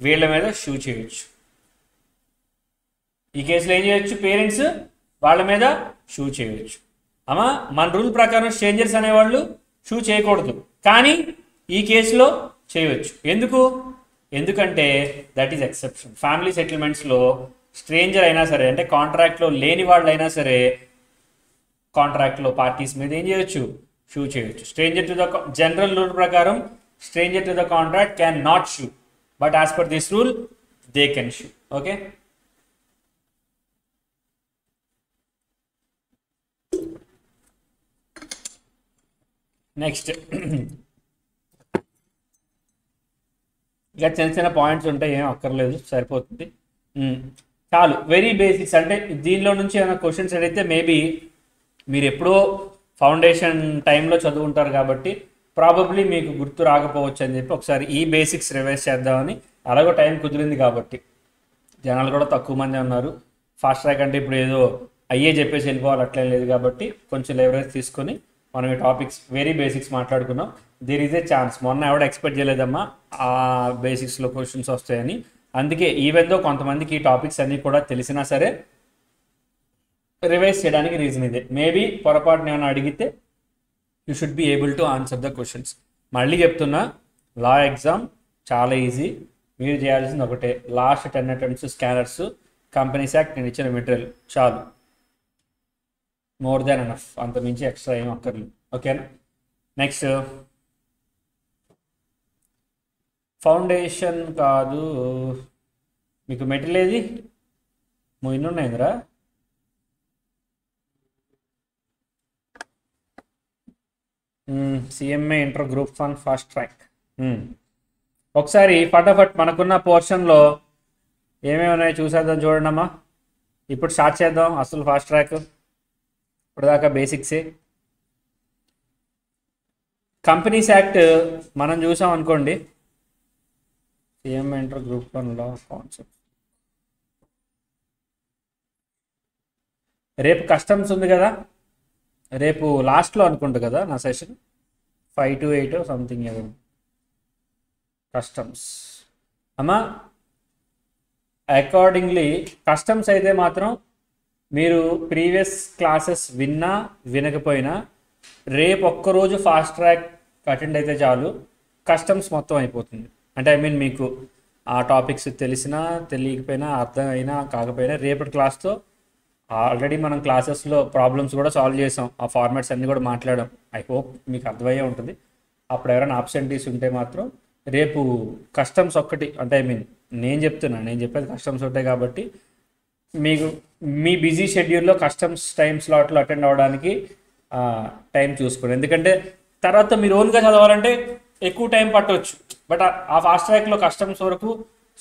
Speaker 1: వీళ్ళ మీద షూ చేయొచ్చు. ఈ కేసులో ఏం చేయొచ్చు, పేరెంట్స్ వాళ్ళ మీద షూ చేయొచ్చు. అమ్మా మన రూల్ ప్రకారం స్ట్రేంజర్స్ అనేవాళ్ళు షూ చేయకూడదు, కానీ ఈ కేసులో చేయవచ్చు. ఎందుకంటే దట్ ఈస్ ఎక్సెప్షన్. ఫ్యామిలీ సెటిల్మెంట్స్లో స్ట్రేంజర్ అయినా సరే, అంటే కాంట్రాక్ట్లో లేని వాళ్ళు అయినా సరే, కాంట్రాక్ట్లో పార్టీస్ మీద ఏం చేయొచ్చు, షూ చేయొచ్చు. Stranger to the general rule ప్రకారం stranger to the contract can not sue, but as per this rule they can sue. Okay, next ఇక చిన్న పాయింట్స్ ఉంటాయి, ఏం అక్కర్లేదు, సరిపోతుంది, చాలు. Very basics. అంటే దీనిలో నుంచి ఏమైనా క్వశ్చన్స్ అడిగితే మేబీ మీరు ఎప్పుడో ఫౌండేషన్ టైంలో చదువుకుంటారు కాబట్టి ప్రాబబ్లీ మీకు గుర్తు రాకపోవచ్చు అని చెప్పి ఒకసారి ఈ బేసిక్స్ రివైజ్ చేద్దామని. అలాగో టైం కుదిరింది కాబట్టి, జనాలు కూడా తక్కువ మంది ఉన్నారు. ఫాస్ట్ ట్రాక్ అంటే ఇప్పుడు ఏదో అయ్యే చెప్పేసి వెళ్ళిపోవాలి అట్లేం లేదు కాబట్టి కొంచెం లెవరేజ్ తీసుకొని మనం ఈ టాపిక్స్ వెరీ బేసిక్స్ మాట్లాడుకున్నాం. దేర్ ఈజ్ ఏ ఛాన్స్, మొన్న ఎవడ ఎక్స్పెక్ట్ చేయలేదమ్మా ఆ బేసిక్స్లో క్వశ్చన్స్ వస్తాయని. అందుకే ఈవెన్ కొంతమందికి ఈ టాపిక్స్ అన్నీ కూడా తెలిసినా సరే రివైజ్ చేయడానికి రీజన్ ఇదే. మేబీ పొరపాటున ఏమైనా అడిగితే you should be able to answer the questions. మళ్ళీ చెప్తున్నా, లా ఎగ్జామ్ చాలా ఈజీ. మీరు చేయాల్సింది ఒకటే, last 10 attempts scanners, companies act, నేను ఇచ్చిన మెటీరియల్ చాలు, మోర్ దాన్ ఎనఫ్. అంత మించి ఎక్స్ట్రా ఏం అక్కర్లేదు. ఓకేనా, నెక్స్ట్ ఫౌండేషన్ కాదు, మీకు మెటీరియల్ ఏది ఇన్ని ఉన్నాయిందిరా. CMA inter group 1 fast track. ఒకసారి ఫటాఫట్ మనకున్న పోర్షన్లో ఏమేమి ఉన్నాయో చూసేద్దాం. చూడండి అమ్మా, ఇప్పుడు స్టార్ట్ చేద్దాం అసలు ఫాస్ట్ ట్రాక్. ఇప్పటిదాకా బేసిక్సే. కంపెనీస్ యాక్ట్ మనం చూసాం అనుకోండి, సిఎంఏ ఇంటర్ గ్రూప్ 1 లా కాన్సెప్ట్. రేపు కస్టమ్స్ ఉంది కదా, రేపు లాస్ట్లో అనుకుంటా కదా నా సెషన్ 5 to 8 సంథింగ్ ఏదో కస్టమ్స్. అమ్మా అకార్డింగ్లీ కస్టమ్స్ అయితే మాత్రం మీరు ప్రీవియస్ క్లాసెస్ విన్నా వినకపోయినా రేపు ఒక్కరోజు ఫాస్ట్ ట్రాక్ అటెండ్ అయితే చాలు, కస్టమ్స్ మొత్తం అయిపోతుంది. అంటే ఐ మీన్ మీకు ఆ టాపిక్స్ తెలిసినా తెలియకపోయినా అర్థం అయినా కాకపోయినా రేపటి క్లాస్తో ఆల్రెడీ మనం క్లాసెస్లో ప్రాబ్లమ్స్ కూడా సాల్వ్ చేసాం, ఆ ఫార్మాట్స్ అన్నీ కూడా మాట్లాడాం. ఐ హోప్ మీకు అర్థమయ్యే ఉంటుంది. అప్పుడు ఎవరైనా ఆబ్సెంటీస్ ఉంటే మాత్రం రేపు కస్టమ్స్ ఒక్కటి, అంటే ఐ మీన్ నేను చెప్పేది కస్టమ్స్ ఉంటాయి కాబట్టి మీకు మీ బిజీ షెడ్యూల్లో కస్టమ్స్ టైం స్లాట్లో అటెండ్ అవ్వడానికి టైం చూసుకోండి. ఎందుకంటే తర్వాత మీరు ఓన్గా చదవాలంటే ఎక్కువ టైం పట్టవచ్చు. బట్ ఆ ఫాస్ట్ ట్రాక్లో కస్టమ్స్ వరకు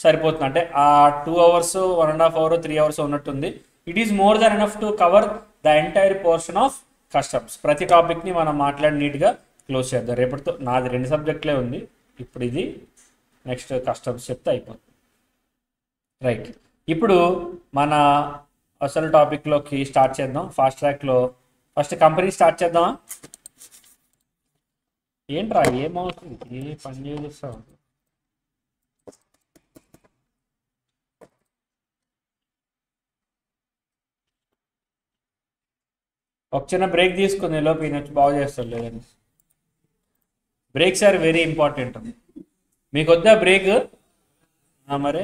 Speaker 1: సరిపోతుంది. అంటే ఆ 2 అవర్స్ 1.5 అవర్ 3 అవర్స్ ఉన్నట్టుంది. It is more than enough to cover the entire portion of customs. ప్రతి టాపిక్ని మనం మాట్లాడి నీట్గా క్లోజ్ చేద్దాం. రేపటితో నాది 2 సబ్జెక్టులే ఉంది. ఇప్పుడు ఇది నెక్స్ట్ కస్టమ్స్ చెప్తే అయిపోతుంది. రైట్, ఇప్పుడు మన అసలు టాపిక్లోకి స్టార్ట్ చేద్దాం. ఫాస్ట్ ట్రాక్లో ఫస్ట్ కంపెనీ స్టార్ట్ చేద్దామా? ఏంట్రా ఏమవుతుంది, ఏ పని చేస్తావు? ఒక చిన్న బ్రేక్ తీసుకుని లోపు ఈయన వచ్చి బాగు చేస్తాడు. లేదని బ్రేక్స్ ఆర్ వెరీ ఇంపార్టెంట్. మీకు వద్దా బ్రేక్? మరి